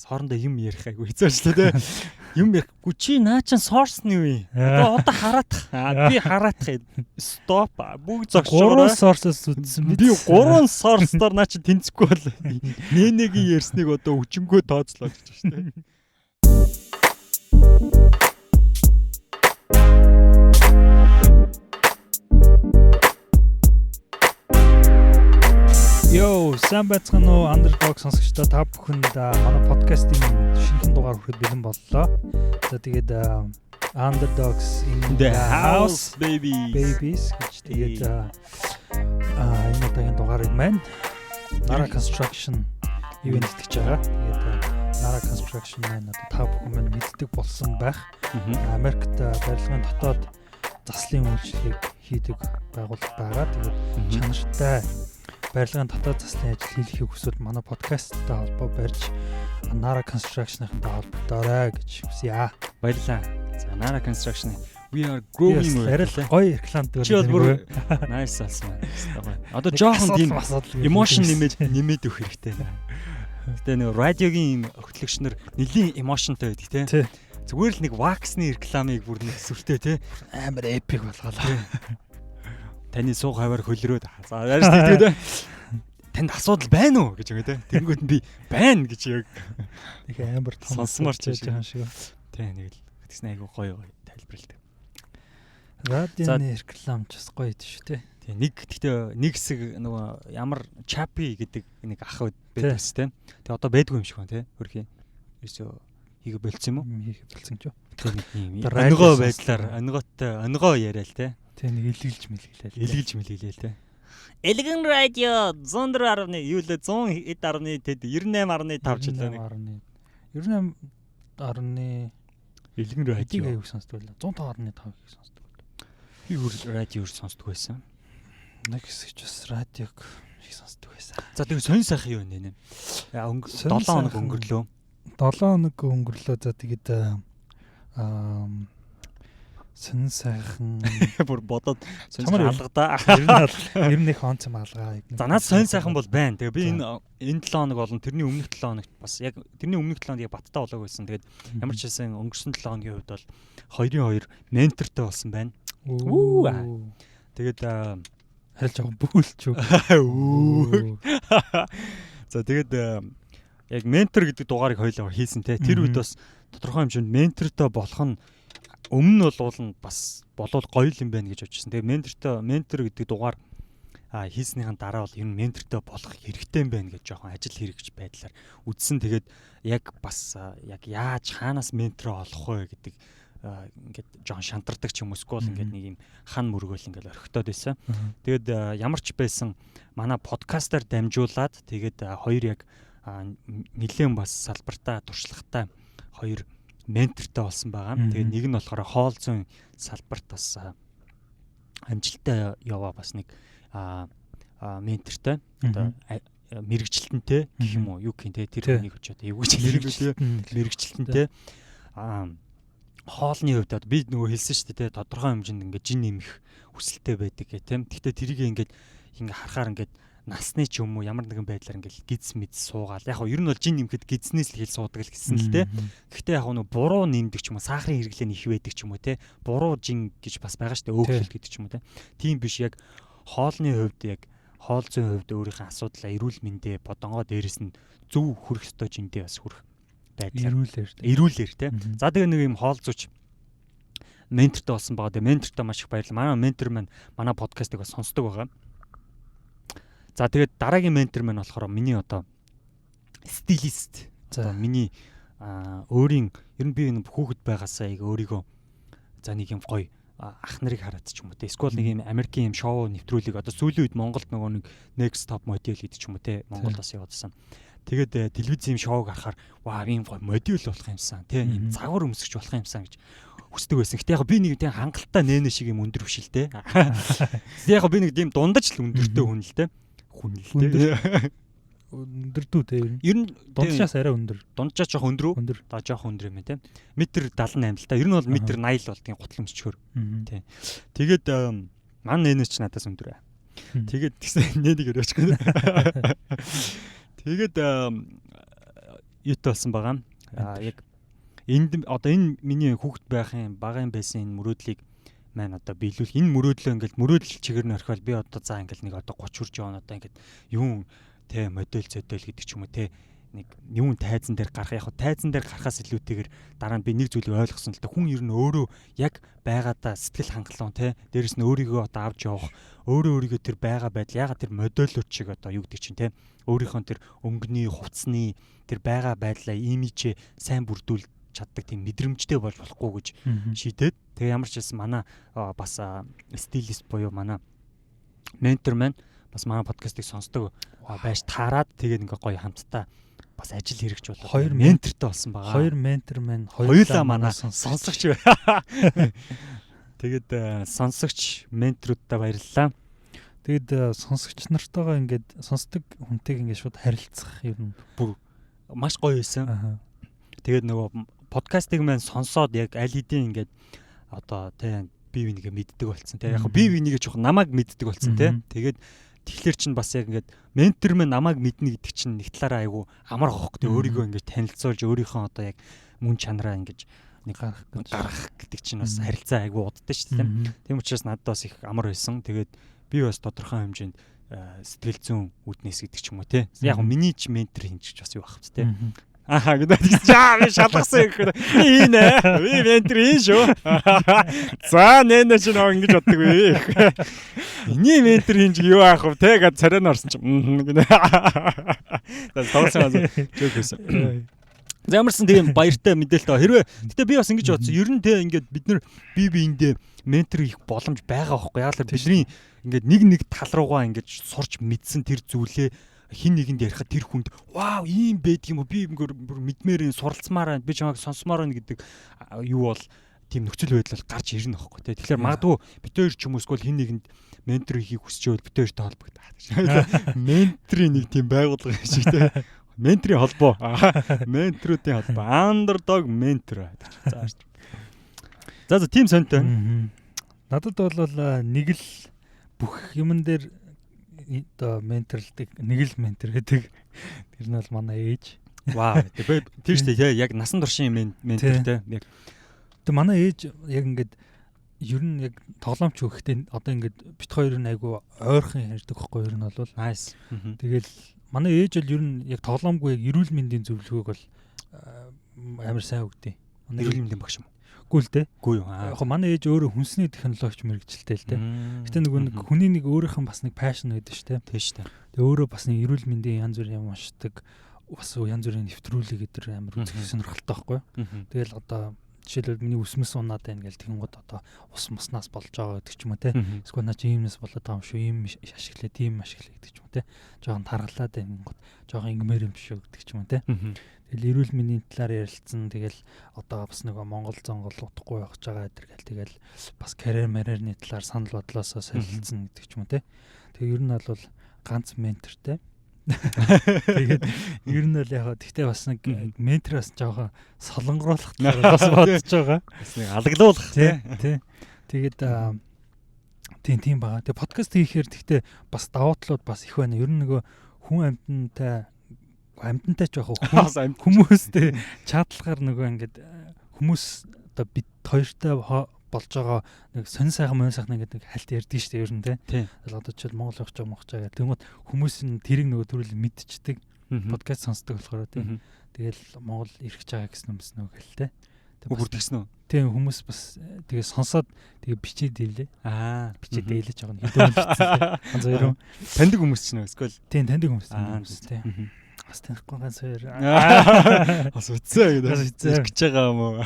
хоорондоо юм ярих айгүй хэцүү шүү дээ. Юм ярихгүй чи наа чин source нь юу вэ? Одоо хараадах. Би хараадах. Stop. Бүгд зогсоорой. 3 source-с үзсэн би 3 source-доор наа чин тэнцэхгүй бол нээгийн ярьсныг одоо өчнгөө тооцлоо гэж шүү дээ. Йоо, сайн байцгаана уу Underdog сонсогчдоо та бүхэнд манай подкастын шинэхэн дугаар хүрэхэд бэлэн боллоо. За тэгээд Underdogs in the house babies гэж тэгээд энэ удаагийн дугаарыг маань Nara Construction event гэж байгаа. Тэгээд Nara Construction маань одоо та бүхэн маань мэддэг болсон байх. Америкт барилгын дотоод заслын үйлчлэгийг хийдэг байгууллага байгаа. Тэгээд чанартай барилгын дотоод заслын ажил хийхийг хүсвэл манай подкасттай холбоо барьж Nara Construction-тай холбогдоорой гэж хүсье. Баярлалаа. За Nara Construction we are growing гоё рекламд өөр. Nice алсан. Одоо жоохон тийм emotion нэмээд өгөх хэрэгтэй. Гэтэ нэг радиогийн хөтлөгчнөр нэлийн emotionтай байдаг тий. Зүгээр л нэг wax-ны рекламыг бүр нэг сүртэй тий. Амар epic болголоо. Таны сууг хаваар хөлрөөд за яаж тэгдэг вэ? Танд асуудал байна уу гэж байгаа те. Тэнгүүд нь би байна гэж яг нэг амар том сонсоморч байж байгаа шиг. Тэ нэг л тэгсэн айгу гоё тайлбарлалт. Радионы реклам ч бас гоё дээ шүү те. Тэ нэг гэхдээ нэг хэсэг нөгөө ямар Chappy гэдэг нэг ах байдаг бас те. Тэ одоо байдгүй юм шиг байна те. Хөрхийн. Ерөөсөө хийгээ болцсон юм уу? Хийгээ болцсон ч юу. Тэ нэг юм. Өнгөө байдлаар өнгөө яриа л те. Тэ нэг илгэлж мэлгэлээл те. Элгэн радио 104.1 юу лээ 100.1 тэд 98.5 жилээ нэг. 98.1 Элгэн радио аяг сонсдог байлаа. 105.5 их сонсдог байлаа. Би радиор сонсдог байсан. Нэг хэсэгч бас радиог их сонсдог байсан. За тэгээ сонь сайхан юу нэ. 7 хоног өнгөрлөө. 7 хоног өнгөрлөө. За тэгээд сонь сайхан бүр бодоод сонь алгадаа. Ер нь их онцом алгаа. За наад сонь сайхан бол байна. Тэгээ би энэ 7 хоног болон тэрний өмнөх 7 хоногт бас яг тэрний өмнөх 7 хоног яг баттай болоог байсан. Тэгээд ямар ч байсан өнгөрсөн 7 хоногийн хувьд бол 2-2 ментортой болсон байна. Тэгээд харин жоохон бүүлч үү. За тэгээд яг ментор гэдэг дугаарыг хоёулаа хийсэн те. Тэр үед бас тодорхой хэмжээнд ментортой болох нь өмнө нь бол бас болов гоё юм байна гэж бодчихсон. Тэгээ ментор гэдэг дугаар хийснийхэн дараа бол ер нь ментортой болох хэрэгтэй юм байна гэж жоохон ажил хэрэгж байдлаар үдсэн. Тэгээд яг бас яг яаж хаанаас ментор олох вэ гэдэг ингээд жоохон шантардаг ч юм уу скол ингээд нэг юм хан мөргөөл ингээд орхитоод байсан. Тэгээд ямар ч байсан манай подкастаар дамжуулаад тэгээд хоёр яг нэлээд бас салбартаа туршлагатай хоёр ментортой болсон байгаа. Тэгээд нэг нь болохоор хоол зүйн салбарт бас амжилттай яваа бас нэг ментортой одоо мэрэгчлэнтэй гэх юм уу юу гэх юм те тэр хүнийг очиод эвгүйч мэрэгчлэнтэй хоолны хувьд би нөгөө хэлсэн шүү дээ те тодорхой хэмжээнд ингээд жин нэмэх хүсэлтэй байдаг гэх тийм. Гэхдээ тэрийг ингээд харахаар ингээд насны ч юм уу ямар нэгэн байдлаар ингээл гиз мэд суугаал. Яг нь ер нь бол жин нэмэхэд гизнээс л хэл суудаг л гэсэн л те. Гэхдээ яг нь буруу нэмдэг ч юм уу сахарын хэрэглээ их байдаг ч юм уу те. Буруу жин гэж бас байгаа шүү дээ. Өөхөл гэдэг ч юм уу те. Тийм биш яг хоолны хувьд яг хоол зүйн хувьд өөрийнхөө асуудлаа эрүүл мэндэ бодонгоо дээрэс нь зөв хүрэх ёстой жиндээ бас хүрэх байдлаар эрүүлэр те. За тэгээ нэг юм хоол зүйч ментортой болсон байгаа. Тэгээ ментортой маш их баярлалаа. Манай ментор маань манай подкастыг бас сонсдог байгаа. За тэгээд дараагийн ментор маань болохоор миний одоо стилист. За миний өөрийн ер нь би хүүхэд байгаасаа яг өөрийгөө за нэг юм гоё ах нарыг хараад ч юм уу те. Эсвэл нэг юм Америкийн юм шоу нэвтрүүлэг одоо сүүлийн үед Монголд нөгөө нэг Next Top Model гэдэг ч юм уу те. Монголд бас явуулсан. Тэгээд телевизийн шоуг харахаар ваа ийм гоё модель болох юмсан те. Ийм загвар өмсгч болох юмсан гэж хүсдэг байсан. Гэтэ яг би нэг тийм хангалттай нэнэ шиг юм өндөр биш л те. Яг би нэг тийм дундаж л өндөртэй хүн л те. Өндөрдүү те ер нь дунджаас арай өндөр. Дунджаа жоох өндөр үү? За жоох өндөр юм те. Метр 78 л та. Ер нь бол метр 80 л бол тийм гутал өмсчхөр. Тий. Тэгээд ман нэнэс ч надаас өндөр. Тэгээд тэгсэн нэнийг өрөөч гэнэ. Тэгээд юутай болсон байгаа. Яг энд одоо энэ миний хүүхэд байхын багын байсан энэ мөрөөдлийг маань одоо биелүүл энэ мөрөөдлөө ингээл мөрөөдөл чигээр нь орхиол би одоо за ингээл нэг одоо 30 хүрч явна одоо ингээд юун тэ модель зөдөл гэдэг ч юм уу тэ нэг юун тайзан дээр гарах яг тайзан дээр гарахаас илүүтэйгээр дараа нь би нэг зүйлийг ойлгосон л да хүн ер нь өөрөө яг байгаадаа сэтгэл хангалуун тэ дээрэс нь өөрийгөө одоо авч явах өөрийгөө тэр байгаа байдал ягаад тэр модельүүд шиг одоо юу гэдэг чинь тэ өөрийнхөө тэр өнгөний хувцсны тэр байгаа байдлаа имижээ сайн бүрдүүл чаддаг тийм мэдрэмжтэй болж болохгүй гэж шийдээд тэгээ ямар ч байсан манай бас стилист буюу манай ментор маань бас манай подкастыг сонсдог байж таарад тэгээд ингээ гоё хамтдаа бас ажил хэрэгч болоод хоёр ментортой болсон байгаа. Хоёр ментор маань хоёулаа манай сонсогч. Тэгээд сонсогч менторудаа баярлалаа. Тэгээд сонсогч нартайгаа ингээд сонсдог хүнтэйг ингээд шууд харилцах ер нь бүр маш гоё байсан. Тэгээд нөгөө подкастыг маань сонсоод яг аль хэдийн ингээд одоо тий бие бинийгээ мэддэг болсон. Тий яг бие бинийгээ жоохон намайг мэддэг болсон тий. Тэгээд тэгэхээр чинь бас яг ингээд ментор маань намайг мэднэ гэдэг чинь нэг талаараа айгу амар гоох гэдэг өөрийгөө ингээд танилцуулж өөрийнхөө одоо яг мөн чанараа ингээд нэг гарах гэдэг чинь бас харилцаа айгу уддаг шүү дээ. Тийм учраас надад бас их амар байсан. Тэгээд би бас тодорхой хэмжээнд сэтгэл зүйн үүднээс гэдэг ч юм уу тий. Яг миний ч ментор хинч бас юу ах вэ тий. Аа гэдэг чинь би шалгасан юм. Энэ би ментор юм шүү. За нэнэ чи нөө ингэж боддог вэ. Миний ментор хинж юу аах вэ те гэж царай нь орсон чинь. Тоосон жөөсөн. Замарсан тийм баяртай мэдээлэл таа. Хэрвээ гэтээ би бас ингэж бодсон. Ер нь те ингээд бид нар бие биендээ ментор хийх боломж байгаа байхгүй. Яг л бидний ингээд нэг тал руугаа ингээд сурч мэдсэн тэр зүйлээ хин нэгэнд ярихад тэр хүнд вау ийм байдаг юм уу би мэдмээр суралцмаар байна би чамайг сонсомоор байна гэдэг юу бол тийм нөхцөл байдал гарч ирнэ байхгүй тий. Тэгэхээр магадгүй бид хоёр ч юм уу эсвэл хин нэгэнд ментор хийхийг хүсчээд бид хоёртой холбогдох. Менторын нэг тийм байгууллага шиг тий. Менторын холбоо. Менторуудын холбоо. Underdog mentor. За тийм сонтой. Надад бол нэг л бүх юмн дээр одоо менторлдаг нэг л ментор гэдэг. Тэр нь бол манай ээж. Вау. Тэр шүү дээ яг насан туршийн ментор те. Яг тэг манай ээж яг ингээд ер нь яг тоглоомч хөхтэй одоо ингээд бит хоёр нь айгу ойрхон ярьдаг байхгүй ер нь бол nice. Тэгэл манай ээж бол ер нь яг тоглоомгүй яг эрүүл мэндийн зөвлөгөөг бол амар сайн өгдөө. Манай эрүүл мэндийн багш юм. Гүйл дээ. Гүү юу. Яг манай ээж өөрөө хүнсний технологич мэрэгчлээ л дээ. Гэтэ нэг хүний нэг өөрийнх нь бас нэг passion байдаг шүү дээ. Тийм шүү дээ. Тэгээ өөрөө бас нэг эрүүл мэндийн янз бүрийн юм уншдаг. Бас янз бүрийн нэвтрүүлэг гэдэр амар үзэх сонирхолтой байхгүй. Тэгэл одоо жишээлбэл миний үсмэс унаад байна гэл тэгэнгүүт одоо ус муснаас болж байгаа гэдэг ч юм уу те. Эсвэл наа чи иймнээс болоод байгаа юм шүү. Ийм ашиглаа, тийм ашиглаа гэдэг ч юм уу те. Жохон таргалаад байнгут жохон ингмэр юм шүү гэдэг ч юм уу те. Тэгэл эрүүл мэндийн талаар ярилцсан. Тэгэл одоо бас нөгөө Монгол зонгол утахгүй явах байгаа гэдэг. Тэгэл бас карьер марьерны талаар санал бодлоосоо солилцсон гэдэг ч юм уу те. Тэгээ ер нь бол ганц ментортэй. Тэгээд ер нь бол яг гэхдээ бас нэг ментороос жоохон солонгоруулах талаар бас бодож байгаа. Бас нэг алаглуулах тий. Тэгээд тийм баа. Тэгээ подкаст хийхээр гэхдээ бас давуу талууд бас их байна. Ер нь нөгөө хүн амьтантай ч яг хүмүүстэй чатлахаар нөгөө ингээд хүмүүс одоо бид хоёртой болж байгаа нэг сонь сайхан ингээд нэг хальт ярьдэн штэ ер нь тий. Одоо ч Монгол явах байгаа тэгмэд хүмүүс нь тэрийг нөгөө төрөл мэдчихдэг. Подкаст сонсдог болохоор тий. Тэгэл Монгол ирэх гэж байгаа гэсэн юмс нөгөө хэлтэй. Бүрдгсэн үү? Тийм хүмүүс бас тэгээ сонсоод тэгээ бичээд ийлээ. Бичээд ийлэж байгаа нь хэдэн ганц хоёр. Таньдаг хүмүүс ч нэ эсвэл тийм таньдаг хүмүүс тий. Бас танихгүй ганц хоёр. Бас үтсээ гэдэг. Гэж байгаа юм уу?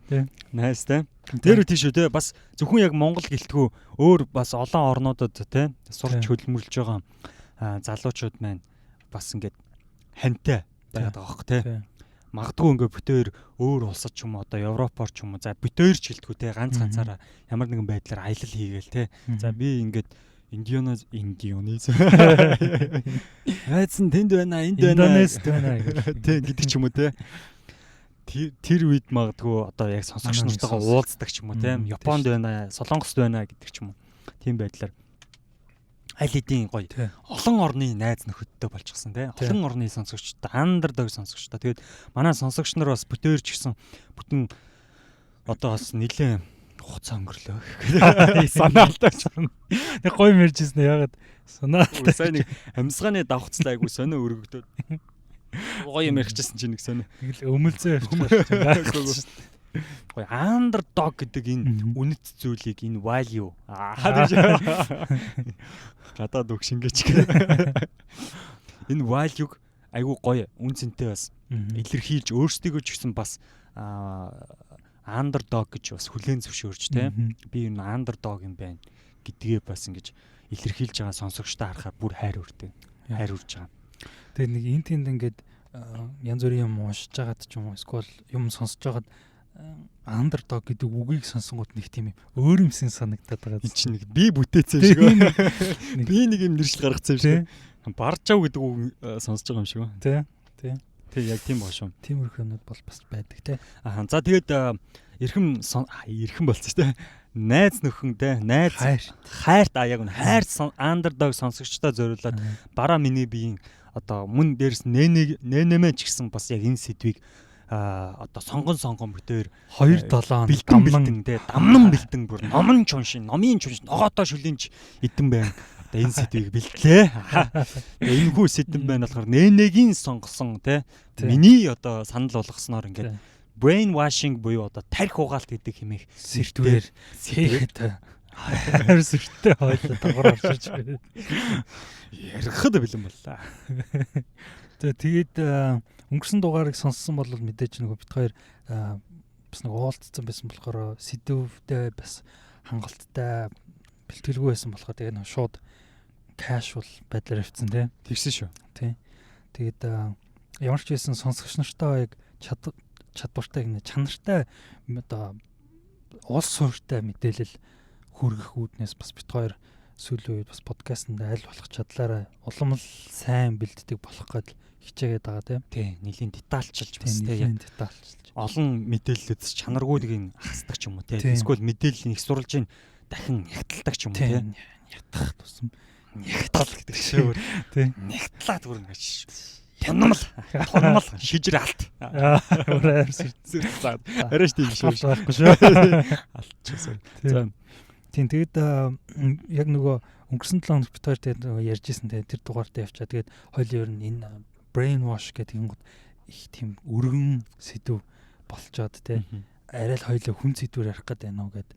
Тийм. Nice тийм. Тэр тийш үү те бас зөвхөн яг Монгол гэлтгүү өөр бас олон орнуудад те сурч хөлмөрлж байгаа залуучууд маань бас ингээд хантай байгаад байгаа хөх те. Магадгүй ингээд бүтээр өөр улсад ч юм уу одоо Европоор ч юм уу за бүтээр ч гэлтгүү те ганцаараа ямар нэгэн байдлаар аялал хийгээл те. За би ингээд Индионез хайцсан тэнд байна энд байна тий гэдэг ч юм уу те. Тэр үед магадгүй одоо яг сонсогч нартайгаа уулздаг ч юм уу те. Японд байна, Солонгост байна гэдэг ч юм уу. Тийм байдлаар аль хэдийн гоё олон орны найз нөхөдтэй болчихсон тий. Олон орны сонсогчтой, андердог сонсогчтой. Тэгээд манай сонсогч нар бас бүтээрч гисэн бүтэн одоо бас нэлээ хугацаа өнгөрлөө. Санаалтай ч байна. Нэг гоё мэржсэн ягаад санаалтай. Сайн нэг амьсгааны давхцтай айгу сонио өргөгдөөд. Гоё юм ярьчихсан чинь нэг сонио. Тэгэл өмөлзөө явчихсан. Гоё underdog гэдэг энэ үнэт зүйлийг энэ value гадаад үг шингээч гэх. Энэ value-г айгу гоё үнцэнтэй бас илэрхийлж өөрсдийгөө ч гэсэн бас underdog гэж бас хүлээн зөвшөөрч те. Би энэ underdog юм байна гэдгээ бас ингэж илэрхийлж байгаа сонсогчтой харахаар бүр хайр үрдэг. Хайр үрж байгаа. Тэгээ нэг энэ тэнд ингээд янз бүрийн юм уншиж байгаад ч юм уу эсвэл юм сонсож байгаад underdog гэдэг үгийг сонсонгууд нэг тийм өөр юмсэн санагдаад байгаа. Энд чинь нэг би бүтээсэн шиг байна. Би нэг юм нэршил гаргацсан юм шиг. Баржав гэдэг үг сонсож байгаа юм шиг байна. Тий, яг тийм бошоо. Тиймэрхүү юмуд бол бас байдаг те. За тэгээд эрхэм болцсон те. Найз нөхөнтэй, найз хайрт яг нь хайрт underdog сонсогчтой зориулаад бараа миний биеийн одоо мөн дээрс нэнэмэ ч гэсэн бас яг энэ сэдвийг одоо сонгон бүтээр 2-7 бэлтэн те дамнан бэлтэн бүр номын чуншин ногоотоо шүлэнч идэн байна. Одоо энэ сэдвийг бэлтлээ. Энэ хүү сэдвэн байна болохоор нэнэгийн сонгосон те миний одоо санал болгосноор ингээд brain washing буюу одоо тарих угаалт гэдэг хэмээх сэртвэр хайр сэрттэй хойлоо дагуур оршиж байна. Ярихад бэлэн боллаа. Тэгээд өнгөрсөн дугаарыг сонссон бол мэдээж нэг бит хоёр бас нэг уулзсан байсан болохоор сэдвүүтэй бас хангалттай бэлтгэлгүй байсан болохоор тэгээд нэг шууд casual байдлаар явцсан тэгсэн шүү. Тий. Тэгээд ямар ч байсан сонсогч нартай яг чадвартай гэнэ чанартай одоо уус суурьтай мэдээлэл хүргэх үүднээс бас бит хоёр сүүлийн үед бас подкастт аль болох чадлаараа улам л сайн бэлддэг болох гээд хичээгээд байгаа тий. Нэлийн детальчилж бас тий. Детальчилж. Олон мэдээллүүд чанаргүйдгийг хасдаг ч юм уу тий. Эсвэл мэдээллийг их сурвалж ин дахин нягталдаг ч юм уу тий. Ятгах тусам нягтал гэдэг шүүр тий. Нягтлаад бүр ингэж тунмал шижир алт. Өөр арьс арайш тийм шүү. Байхгүй шүү. Алтчихсан. Тийм тэгээд яг нөгөө өнгөрсөн 7 хоног бит хоёр тэгээд ярьжсэн тэр дугаартаа явчаа. Тэгээд хоёул ер нь энэ brain wash гэдэг юм их тийм өргөн сэдв болчоод те арай л хоёул хүн сэдвэр ярих гээд байна уу гэд.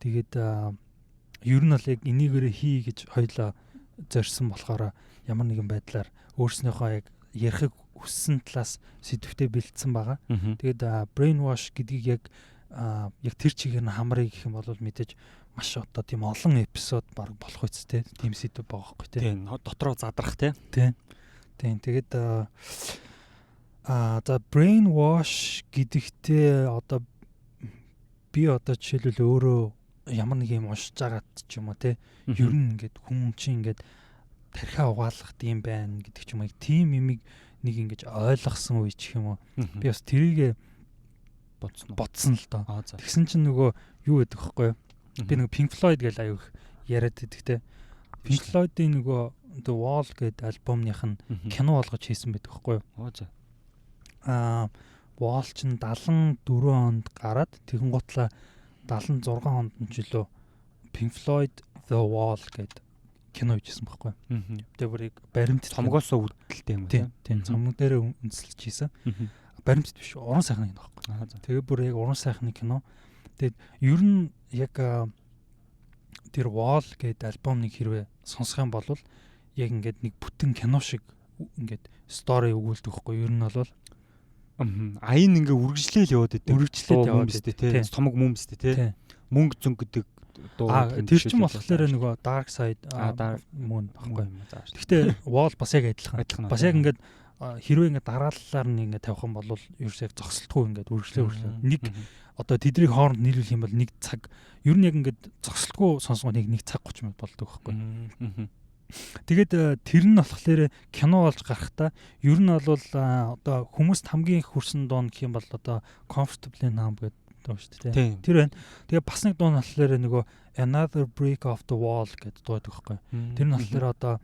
Тэгээд ер нь бол яг энийгээрээ хий гэж хоёулаа зорьсон болохоор ямар нэгэн байдлаар өөрснийхөө яг ярихыг хүссэн талаас сэдвтэ бэлдсэн байгаа. Тэгээд brain wash гэдгийг яг тэр чигээр нь хамрыг гэх юм бол мэдээж маш одоо тийм олон эпизод баг болох үст те тийм сэдв байгаа байхгүй те. Тийм дотроо задрах те. Тийм. Тэгээд за brain wash гэдэгтээ одоо би одоо жишээлбэл өөрөө ямар нэг юм уншиж байгаад ч юм уу те ер нь ингээд хүн чинь ингээд тархиа угаалгах юм байна гэдэг ч юм уу тийм юмыг нэг ингэж ойлгосон үе ч юм уу би бас тэрийг бодсон л доо. Тэгсэн чинь нөгөө юу гэдэг вэ? Би нэг Pink Floyd гэж аяг яриад байдаг те. Pink Floyd-ийн нөгөө The Wall гэдэг альбомных нь кино болгож хийсэн байдаг байхгүй юу? Wall чинь 74 онд гараад тэгэн гутлаа 76 онд нь ч лөө Pink Floyd The Wall гэдэг кино хийжсэн байхгүй юу? Тэгээ бүрийг баримт цомгоосоо үүдэлтэй юм тийм. Тийм цомог дээр үндэслэж хийсэн. Баримт биш уран сайхны кино байхгүй. Тэгээ бүр яг уран сайхны кино. Тэгээд ер нь яг тэр Wall гэдэг альбомыг хэрвээ сонсох юм бол яг ингээд нэг бүтэн кино шиг ингээд стори өгүүлдэг байхгүй. Ер нь бол аян ингээ үргэлжлээл яваад идэв. Үргэлжлээд яваад идэв тий. Цомог мөмстэй тий. Мөнгө зүнг гэдэг дуу. Тэр чинь болохоор нөгөө Dark Side Moon баггүй. Гэхдээ Wall бас яг адилхан. Бас яг ингээд хэрвээ ингээд дараалалаар нь ингээд тавих юм бол ерөөсөө зогсолтгүй ингээд үргэлжлээ. Нэг одоо тэдний хооронд нийлүүлэх юм бол нэг цаг ер нь яг ингээд зогсолтгүй сонсгоо нэг цаг 30 минут болдог байхгүй. Тэгээд тэр нь болохоор кино болж гарахтаа ер нь бол одоо хүмүүст хамгийн их хүрсэн дуу гэх юм бол одоо Comfortably Numb гэдэг дуу шүү дээ. Тэр байна. Тэгээ бас нэг дуу нь болохоор нөгөө Another Brick of the Wall гэдэг дуу байдаг байхгүй. Тэр нь болохоор одоо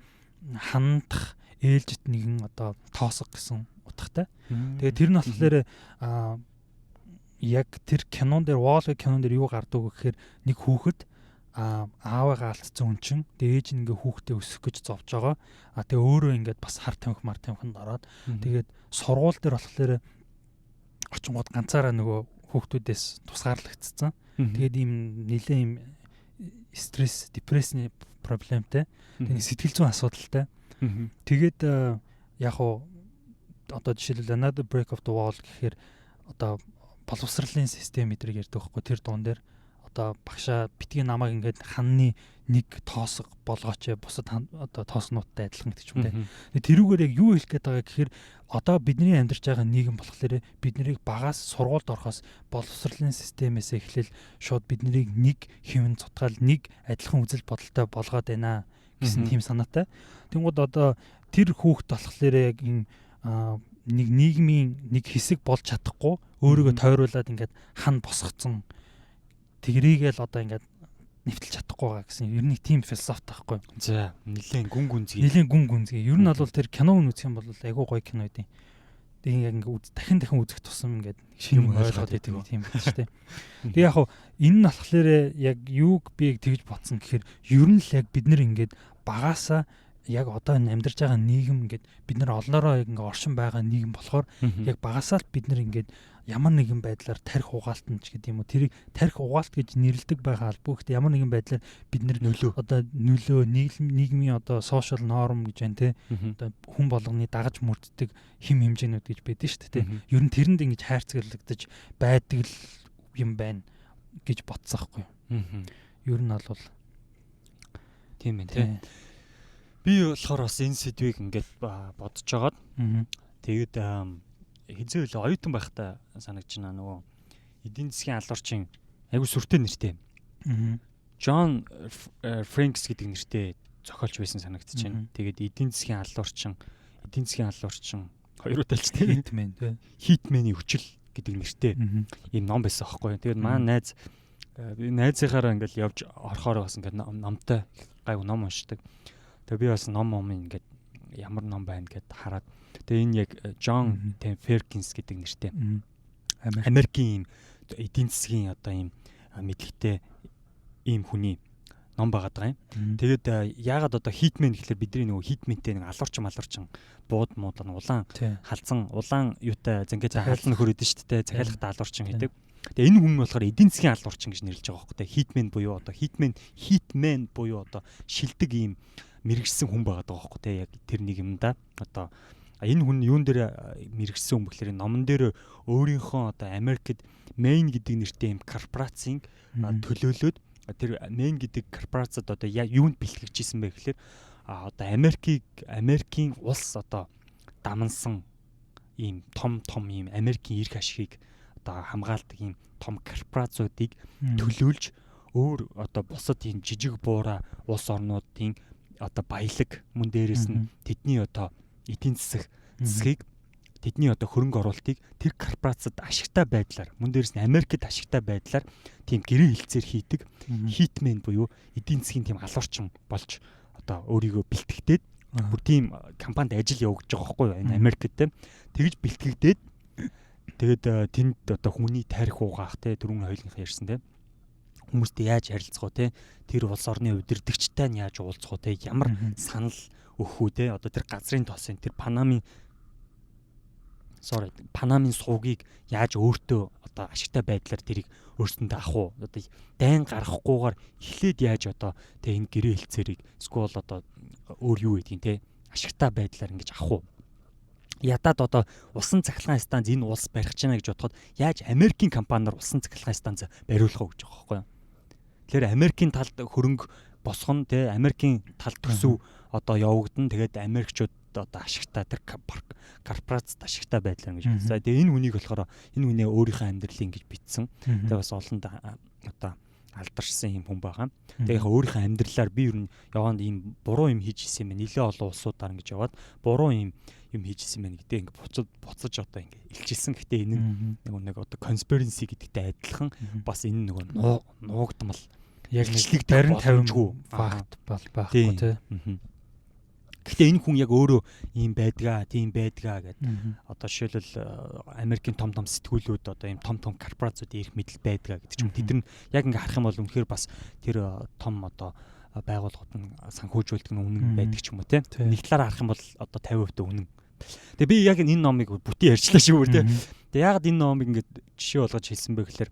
хандах ээлжит нэгэн одоо тоосго гэсэн утгатай. Тэгээ тэр нь болохоор яг тэр кинон дээр Wall кинон дээр юу гардаг вэ гэхээр нэг хүүхэд аавыгаа алдсан хүн чинь тэгээ ээж нь ингээ хүүхдээ өсөх гэж зовж байгаа. Тэгээ өөрөө ингээд бас хар тамхинд ороод тэгээд сургууль дээр болохоор очингууд ганцаараа нөгөө хүүхдүүдээс тусгаарлагдсан. Тэгээд ийм нэлээ ийм стресс, депрессний проблемтэй. Тэгээд сэтгэл зүйн асуудалтай. Тэгээд яг уу одоо жишээлбэл Another Break of the Wall гэхээр одоо боловсролын систем эдрийг ярьдаг байхгүй тэр дуун дээр одоо багшаа битгий намайг ингээд ханны нэг тоосго болгооч бусад одоо тоосгонуудтай адилхан гэдэг юм те. Тэрүүгээр яг юу хэлэх гээд байгаа гэхээр одоо бидний амьдарч байгаа нийгэм болохоор бид нарыг багаас сургуульд орохоос боловсролын системээс эхлээл шууд биднийг нэг хэвэн цутгаал нэг адилхан үзэл бодолтой болгоод байна гэсэн тийм санаатай. Тэнгууд одоо тэр хүүхд болохоор яг энэ нэг нийгмийн нэг хэсэг болж чадахгүй өөрийгөө тойруулаад ингээд хан босгоцсон тэгрийгээл одоо ингээд нэвтэлж чадахгүй байгаа гэсэн ер нь тийм философи таахгүй. За нэлээд гүн гүнзгий. Ер нь бол тэр киног үзэх юм бол айгүй гоё кино үдээ. Тэгээ яг ингээд дахин үзэх тусам ингээд шинэ ойлгоод байдаг тийм байх шүү дээ. Тэгээ яг энэ нь болохоор яг юуг би тэгж бодсон гэхээр ер нь л яг бид нэр ингээд багаасаа яг одоо энэ амьдарч байгаа нийгэм ингээд бид нар олноороо ингээд оршин байгаа нийгэм болохоор яг багасаа л бид нар ингээд ямар нэгэн байдлаар тарих угаалтан ч гэдэг юм уу тэрийг тарих угаалт гэж нэрлэдэг байгаа албаа. Гэхдээ ямар нэгэн байдлаар бид нар нөлөө нийгмийн одоо сошиал норм гэж байна те одоо хүн болгоны дагаж мөрддөг хэм хэмжээнүүд гэж байдаг шүү дээ те. Ер нь тэрэнд ингэж хайрцаглагдаж байдаг л юм байна гэж бодсон байхгүй юу. Ер нь бол тийм байна те. Би болохоор бас энэ сэдвийг ингээд бодож жагаад тэгээд хизээ үлээ оюутан байхдаа санагдаж байна нөгөө эдийн засгийн алуурчин айгу сүртэй нэртэй. Джон Фрэнкс гэдэг нэртэй зохиолч байсан санагдаж байна. Тэгээд эдийн засгийн алуурчин хоёр удaalчтай Хитмэний хүчил гэдэг нэртэй ийм ном байсан аахгүй. Тэгээд маань найзынхаараа ингээд явж орохоор бас ингээд номтой гайгүй ном уншдаг. Тэгээ би бас ном ингээд ямар ном байна гэд хараад тэгээ энэ яг Джон Феркинс гэдэг нэртэй Америкийн эдийн засгийн одоо ийм мэдлэгтэй ийм хүний ном байгаа юм. Тэгээд яагаад одоо хитмен гэхэлэр бидний нөгөө хитментэй нэг алуурчин бууд муудан улаан халзан улаан юутай зангиж хаална хөрөдөн шүү дээ. Захиалгатай алуурчин гэдэг. Тэгээ энэ хүн болохоор эдийн засгийн алуурчин гэж нэрлэж байгаа байхгүй. Хитмен буюу одоо хитмен буюу одоо шилдэг ийм мэрэгсэн хүн байгаа байхгүй те яг тэр нэг юмда одоо энэ хүн юун дээр мэрэгсэн хүн гэхээр номон дээр өөрийнхөө одоо Америкт Main гэдэг нэртэй юм корпорацийн төлөөлөөд тэр Main гэдэг корпорацид одоо юунд бэлтгэж исэн бэ гэхээр одоо Америкийн улс одоо дамнсан ийм том ийм Америкийн эрх ашигыг одоо хамгаалдаг ийм том корпорацуудыг төлөөлж өөр одоо бусад ийм жижиг буура улс орнуудын одоо баялаг мөн дээрээс нь тэдний одоо эдийн засгийг тэдний одоо хөрөнгө оруулалтыг тэр корпорацид ашигтай байдлаар мөн дээрээс нь Америкт ашигтай байдлаар тийм гэрээ хэлцээр хийдэг хитмен буюу эдийн засгийн тийм алуурчин болж одоо өөрийгөө бэлтгэдээд бүр тийм компанид ажил явуулж байгаа байхгүй юу энэ Америкт тэгж бэлтгэгдээд тэгээд тэнд одоо хүний тарих угаах те дөрвөн хоёулынхаа ярьсан те хүмүүстэй яаж харилцах вэ те тэр улс орны удирдагчтай нь яаж уулзах вэ те ямар санал өгөх үү те одоо тэр газрын тоосын тэр Панамын суугийг яаж өөртөө одоо ашигтай байдлаар тэрийг өөрсөндөө авах уу одоо дайн гаргахгүйгээр эхлээд яаж одоо те энэ гэрээ хэлцээрийг эсвэл одоо өөр юу гэдгийг те ашигтай байдлаар ингэж авах уу ядаад одоо усан цахилгаан станц энэ улс барих гэж байна гэж бодоход яаж Америкийн компаниар усан цахилгаан станц бариулах уу гэж байгаа байхгүй юу. Тэгэхээр Америкийн талд хөрөнгө босгоно те Америкийн талд төсөв одоо явагдана тэгээд Америкчууд одоо ашигтай тэр корпорацид ашигтай байдлаар гэж байна. За тэгээ энэ хүнийг болохоор энэ хүнээ өөрийнхөө амьдралыг ингэж битсэн. Тэгээ бас олонд одоо алдаршсан юм хүн байгаа. Тэгээ яг өөрийнхөө амьдралаар би ер нь яванд ийм буруу юм хийж исэн юм. Нилээ олон улсуудаар ингэж яваад буруу юм юм хийжсэн байна гэдэг ингээд буцаж одоо ингээд илчилсэн. Гэхдээ энэ нэг одоо conspiracy гэдэгтэй адилхан бас энэ нөгөө нуугдмал яг нэг барин 50 факт байхгүй тий. Гэхдээ энэ хүн яг өөрөө ийм байдгаа, тийм байдгаа гэдэг. Одоо жишээлбэл Америкийн том сэтгүүлүүд одоо ийм том корпорациудын эрх мэдэл байдгаа гэдэг ч юм. Тэд нар яг ингээ харах юм бол үнэхээр бас тэр том одоо байгууллагууд нь санхүүжүүлдэг нь үнэн байдаг ч юм уу те. Нэг талаараа харах юм бол одоо 50% үнэн. Тэгээ би яг энэ номыг бүтэн ярьчлаа шүү те. Тэгээ ягаад энэ номыг ингээ жишээ болгож хэлсэн бэ гэхээр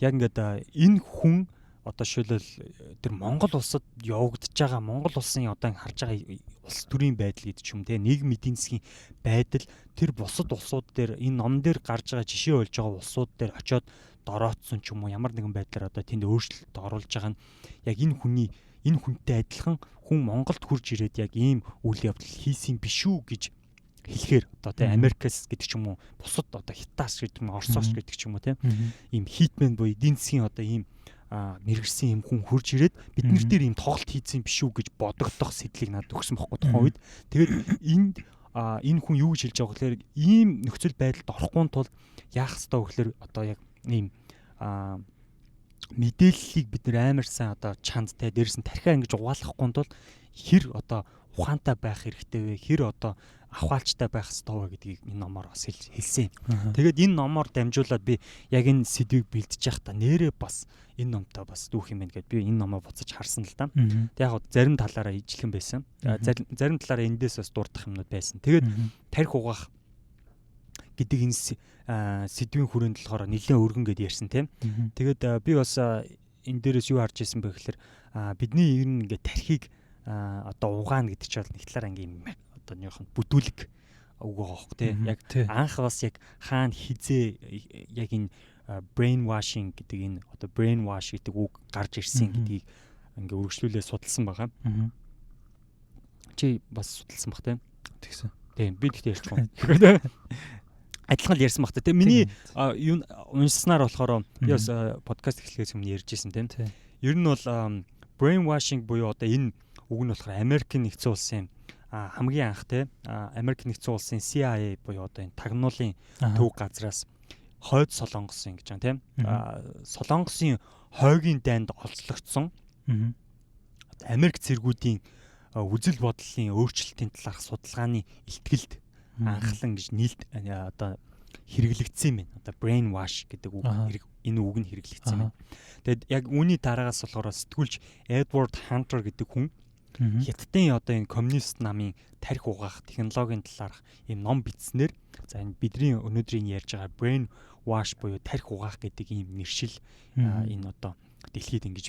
яг ингээ энэ хүн одоо жишээлбэл тэр Монгол улсад явагдаж байгаа Монгол улсын одоо харж байгаа улс төрийн байдал гэдэг ч юм те, нийгмийн эдийн засгийн байдал тэр бусад улсууд дээр энэ ном дээр гарч байгаа жишээ болж байгаа улсууд дээр очиод дороотсон ч юм уу ямар нэгэн байдлаар одоо тэнд өөрчлөлт оруулж байгаа нь яг энэ хүнтэй адилхан хүн Монголд хурж ирээд яг ийм үйл явдал хийсэн биш үү гэж хэлэхээр одоо те Америкас гэдэг ч юм уу бусад одоо Хятадс гэдэг юм Оросоос гэдэг ч юм уу те ийм хитмен буюу эдийн засгийн одоо ийм мэрэгсэн юм хүн хурж ирээд бид нар дээр ийм тоглолт хийсэн биш үү гэж бодогдох сэтлийг надад өгсөн байхгүй тухайн үед. Тэгээд энэ хүн юу гэж хэлж байгаа гэхээр ийм нөхцөл байдалд орохгүй тул яах ёстой вэ гэхээр одоо яг ийм мэдээллийг бид нар амар сайн одоо чандтай дээрс нь тархиа ингэж угаалгахгүй тул хэр одоо ухаантай байх хэрэгтэй вэ? Хэр одоо авахалчтай байх ёстой вэ гэдгийг энэ номоор бас хэлсэн. Тэгээд энэ номоор дамжуулаад би яг энэ сэдвийг бэлдэж явахдаа нэрээ бас энэ номтой бас дүүх юм байна гэд би энэ номоо буцаж харсан л да. Тэг яг зарим талаараа ижилхэн байсан. Зарим талаараа эндээс бас дурдах юмнууд байсан. Тэгээд тарих угаах гэдэг энэ сэдвийн хүрээнд болохоор нэлээд өргөн гэд ярьсан тийм. Тэгээд би бас энэ дээрээс юу харж ирсэн бэ гэхээр бидний ер нь ингээд тархийг одоо угаана гэдэг чинь нэг талаараа ингээд одоо нөхөн бүтүүлэг үг аахгүй тий. Яг анх бас яг хаана хизээ яг энэ brainwashing гэдэг энэ одоо brainwash гэдэг үг гарч ирсэн гэдгийг ингээ үргэлжлүүлээ судалсан байгаа. Чи бас судалсан бах тий. Тэгсэн. Тийм би тэгтээ ярьчихсан. Адилхан л ярьсан бах тий. Миний юу уншсанаар болохоор би бас подкаст эхлэхээс өмнө ярьжсэн тий. Ер нь бол brainwashing буюу одоо энэ үг нь болохоор Америкийн нэгдсэн улсын хамгийн анх те Америк нэгдсэн улсын CIA буюу одоо энэ тагнуулын төв газраас хойд Солонгосын гэж байна тийм Солонгосын хойгийн дайнд олзлогдсон Америк цэргүүдийн үзэл бодлын өөрчлөлтийн талаарх судалгааны илтгэлд анхлан гэж нийлд одоо хэрэглэгдсэн юм. Одоо brainwash гэдэг үг энэ үг нь хэрэглэгдсэн юм. Тэгэд яг үүний дараагаас болохоор сэтгүүлч Эдвард Хантер гэдэг хүн Хятадын одоо энэ коммунист намын тарих угаах технологийн талаарх ийм ном бичснээр за энэ бидний өнөөдрийн ярьж байгаа brain wash буюу тарих угаах гэдэг ийм нэршил энэ одоо дэлхийд ингэж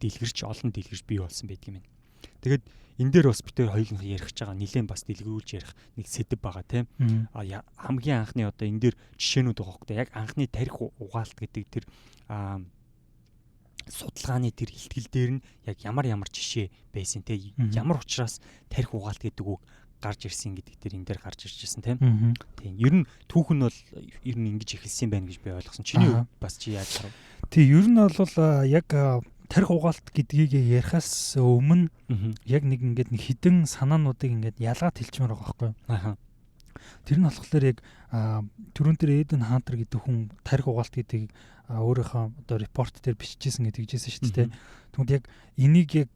дэлгэрч олон дэлгэрч бий болсон байдаг юм. Тэгээд энэ дээр бас бид хоёулын ярих гэж байгаа нэлээд бас дэлгэрүүлж ярих нэг сэдв байгаа тийм. Хамгийн анхны одоо энэ дээр жишээнүүд байгаа хөөе. Яг анхны тарих угаалт гэдэг тэр судалгааны тэр илтгэл дээр нь яг ямар жишээ байсан те ямар учраас тарих угаалт гэдэг үг гарч ирсэн гэдэг дээр энэ дээр гарч ирж байсан тийм. Тийм. Ер нь түүх нь бол ер нь ингэж эхэлсэн байна гэж би ойлгосон. Чиний бас чи яаж харав? Тийм ер нь бол яг тарих угаалт гэдгийг ярихаас өмнө яг нэг ингээд нэг хідэн санаануудыг ингээд ялгаад хэлчмээр байгаа байхгүй юу? Тэр нь болохоор яг түрүүн дээр Эден Хантер гэдэг хүн тарих угаалт гэдэг өөрийнхөө одоо репорт дээр бичижсэн гэж хэлжсэн шүү дээ. Тэгвэл яг энийг яг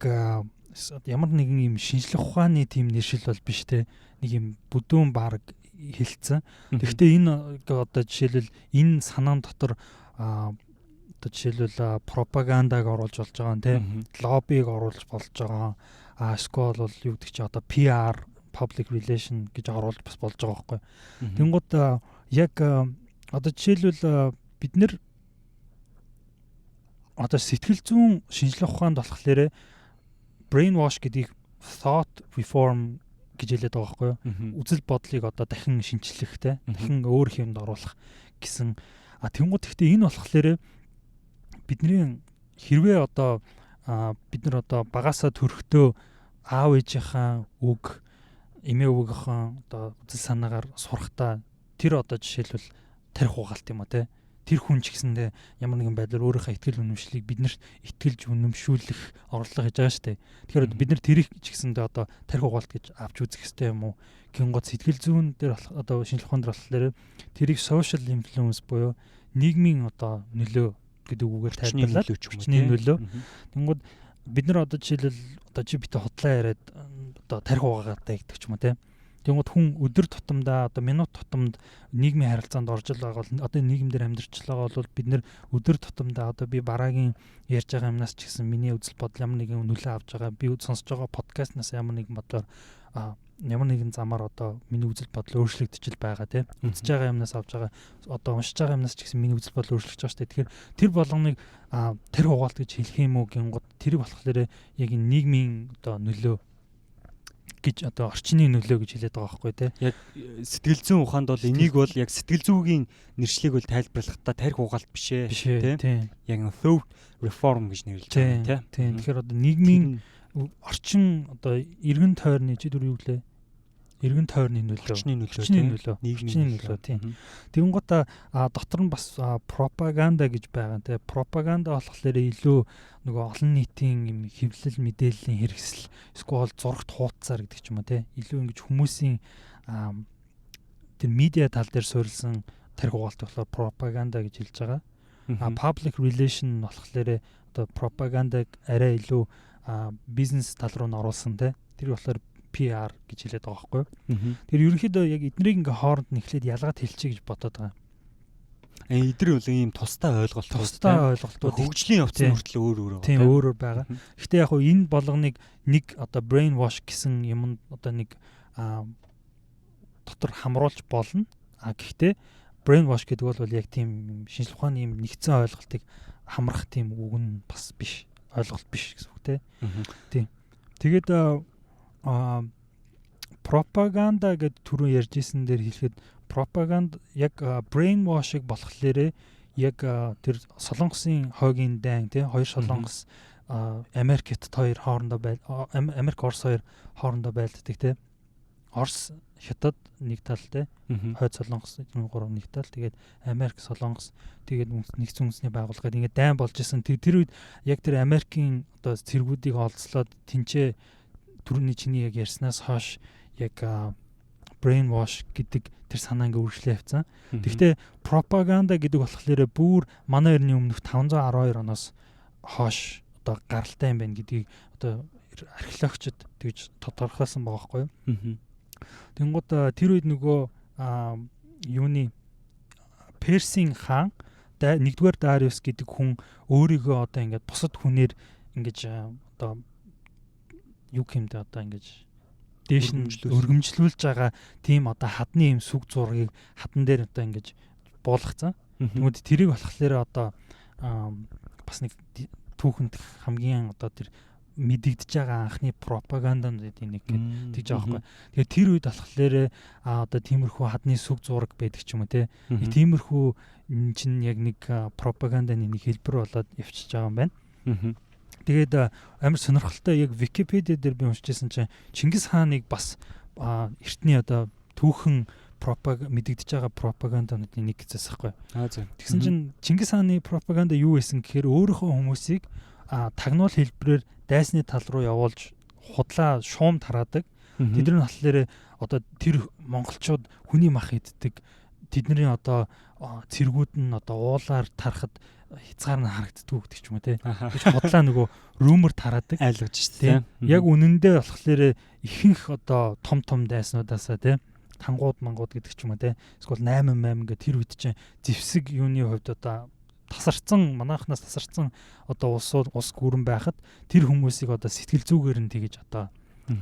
ямар нэгэн юм шинжлэх ухааны тийм нэршил бол биш те. Нэг юм бүдүүн баг хэлсэн. Тэгэхдээ энэ одоо жишээлбэл энэ санаан дотор одоо жишээлбэл пропагандаг оруулж болж байгаа нь те. Лоббиг оруулж болж байгаа. Эсвэл бол юу гэдэг чи одоо PR public relation гэж оруулж бас болж байгаа байхгүй. Тэнгууд яг одоо жишээлбэл бид нэр одоо сэтгэл зүйн шинжлэх ухаанд болохоор brainwash гэдгийг thought reform гэж хэлээд байгаа байхгүй юу? Үзэл бодлыг одоо дахин шинчлэхтэй, дахин өөр юмд оруулах гэсэн. Тэнгууд гэхдээ энэ болохоор бидний хэрвээ одоо бид нар одоо багасаа төрөхдөө аав ээжийнхаа үг, эмээ өвгийнхаа одоо үзэл санаагаар сурахтаа тэр одоо жишээлбэл тарих угаалт юм а те. тэр хүн ч гэсэндээ ямар нэгэн байдлаар өөрийнхөө итгэл үнэмшлийг биднэрт итгэлж үнэмшүүлэх орлого хийж байгаа шүү дээ. Тэгэхээр бид нар тэрийг ч гэсэндээ одоо тарих угаалт гэж авч үзэх хэрэгтэй юм уу? Гингод сэтгэл зүйн дээр одоо шинжлэх ухаан дээр болохоор тэрийг social influence буюу нийгмийн одоо нөлөө гэдэг үгээр тайлбарлаад хүчний нөлөө. Тэнгууд бид нар одоо жишээлбэл одоо чи битээ худлаа яриад одоо тарих угаагатай гэдэг ч юм уу те. Тэнгууд хүн өдөр тутамдаа одоо минут тутамд нийгмийн харилцаанд орж байгаа бол одоо нийгэмдэр амьдарч байгаа бол бид нэр өдөр тутамдаа одоо би бараагийн ярьж байгаа юмнаас ч гэсэн миний үзэл бодол ямар нэгэн нөлөө авч байгаа би сонсож байгаа подкастнаас ямар нэгэн бодлоор ямар нэгэн замаар одоо миний үзэл бодол өөрчлөгдөж байгаа тийм үзэж байгаа юмнаас авч байгаа одоо уншиж байгаа юмнаас ч гэсэн миний үзэл бодол өөрчлөгдөж байгаа шүү дээ. Тэгэхээр тэр болгоныг тэр хугаалт гэж хэлэх юм уу гингод тэр болохоор яг энэ нийгмийн одоо нөлөө гэж одоо орчны нөлөө гэж хэлээд байгаа байхгүй тий. Яг сэтгэл зүйн ухаанд бол энийг бол яг сэтгэл зүйн нэршлиг бол тайлбарлахдаа тарих угаалт биш ээ тий. Яг thought reform гэж нэрлэж байгаа тий. Тэгэхээр одоо нийгмийн орчин одоо эргэн тойрны чи дүр юу гэлээ? Эргэн тойрны нөлөө, орчны нөлөө, нийгмийн нөлөө тийм. Тэгэн гоо дотор нь бас пропаганда гэж байгаа. Тэгээ пропаганда болохоор илүү нөгөө олон нийтийн юм хэвлэл мэдээллийн хэрэгсэл эсвэл зурагт хуудасаар гэдэг ч юм уу те. Илүү ингэж хүмүүсийн тэр медиа тал дээр суурилсан тарих угаалт болохоор пропаганда гэж хэлж байгаа. Public relation болохоор одоо пропагандаг арай илүү бизнес тал руу н оруулсан те. Тэр болохоор PR гэж хэлээд байгаа байхгүй. Тэр ерөнхийдөө яг эднийг ингээ хооронд нь эхлээд ялгаад хэлчихье гэж бодоод байгаа. Эдгээр бол ийм тустай ойлголтууд хөгжлийн явцны хүртэл өөр тийм өөр байгаа. Гэхдээ яг хуу энэ болгоныг нэг одоо brain wash гэсэн юмд одоо нэг дотор хамруулж болно. Гэхдээ brain wash гэдэг бол яг тийм шинжлэх ухааны юм нэгдсэн ойлголтыг хамрах тийм үг нь бас биш. Ойлголт биш гэсэн үг тийм. Тэгээд пропаганда гэд түрүү ярьж исэн дээр хэлэхэд пропаганда яг brain wash-ыг болохлээрээ яг тэр Солонгосын хойгийн дайн тий хоёр Солонгос Америк Хятад хоёр хоорондоо Америк Орос хоёр хоорондоо байлддаг тий. Орос Хятад нэг тал тий. Хойд Солонгос гурав нэг тал. Тэгээд Америк Солонгос тэгээд нэгдсэн үндэсний байгууллагад ингээд дайн болж исэн. Тэр үед яг тэр Америкийн одоо цэргүүдийг олцлоод тэнцээ түрүүний чиний яг ярьснаас хойш яг brain wash гэдэг тэр санаа ингээ үргэлжлээ явцсан. Гэхдээ пропаганда гэдэг болохоор бүр манай эртний өмнөх 512 оноос хойш одоо гаралтай юм байна гэдгийг одоо археологчид тэгж тодорхойлсон байгаа байхгүй юу. Тэнгууд тэр үед нөгөө юуны Персийн хаан нэгдүгээр Дариус гэдэг хүн өөрийгөө одоо ингээд бусад хүнээр ингэж одоо юу гэмдэ одоо ингэж дээш нь өргөмжлүүлж байгаа тийм одоо хадны юм сүг зургийг хадан дээр одоо ингэж буулгацсан. Тэгмэд тэрийг болохоор одоо бас нэг түүхэнд хамгийн одоо тэр мэдэгдэж байгаа анхны пропагандын нэг гэж байгаа байхгүй. Тэгэхээр тэр үед болохоор одоо тиймэрхүү хадны сүг зураг байдаг ч юм уу те. Тиймэрхүү чинь яг нэг пропаганданы нэг хэлбэр болоод явчихж байгаа юм байна. Тэгээд амар сонирхолтой яг Википедиа дээр би уншижсэн чинь Чингис хааныг бас эртний одоо түүхэн мэдэгдэж байгаа пропаганданы нэг гэжээс байхгүй. Тэгсэн чинь Чингис хааны пропаганда юу байсан гэхээр өөрийнхөө хүмүүсийг тагнуул хэлбэрээр дайсны тал руу явуулж худлаа шуум тараадаг. Тэдний болохоор одоо тэр монголчууд хүний мах иддэг. Тэдний одоо цэргүүд нь одоо уулаар тарахад хязгаар нь харагддгүй гэдэг ч юм уу те. Гэж бодлаа нөгөө rumor тараадаг айлгаж шүү дээ. Яг үнэндээ болохоор ихэнх одоо том дайснуудаасаа те тангууд мангууд гэдэг ч юм уу те. Эсвэл 8 гэх тэр үед чинь зэвсэг юуны хувьд одоо манайхнаас тасарсан одоо улс гүрэн байхад тэр хүмүүсийг одоо сэтгэл зүгээр нь тэгэж одоо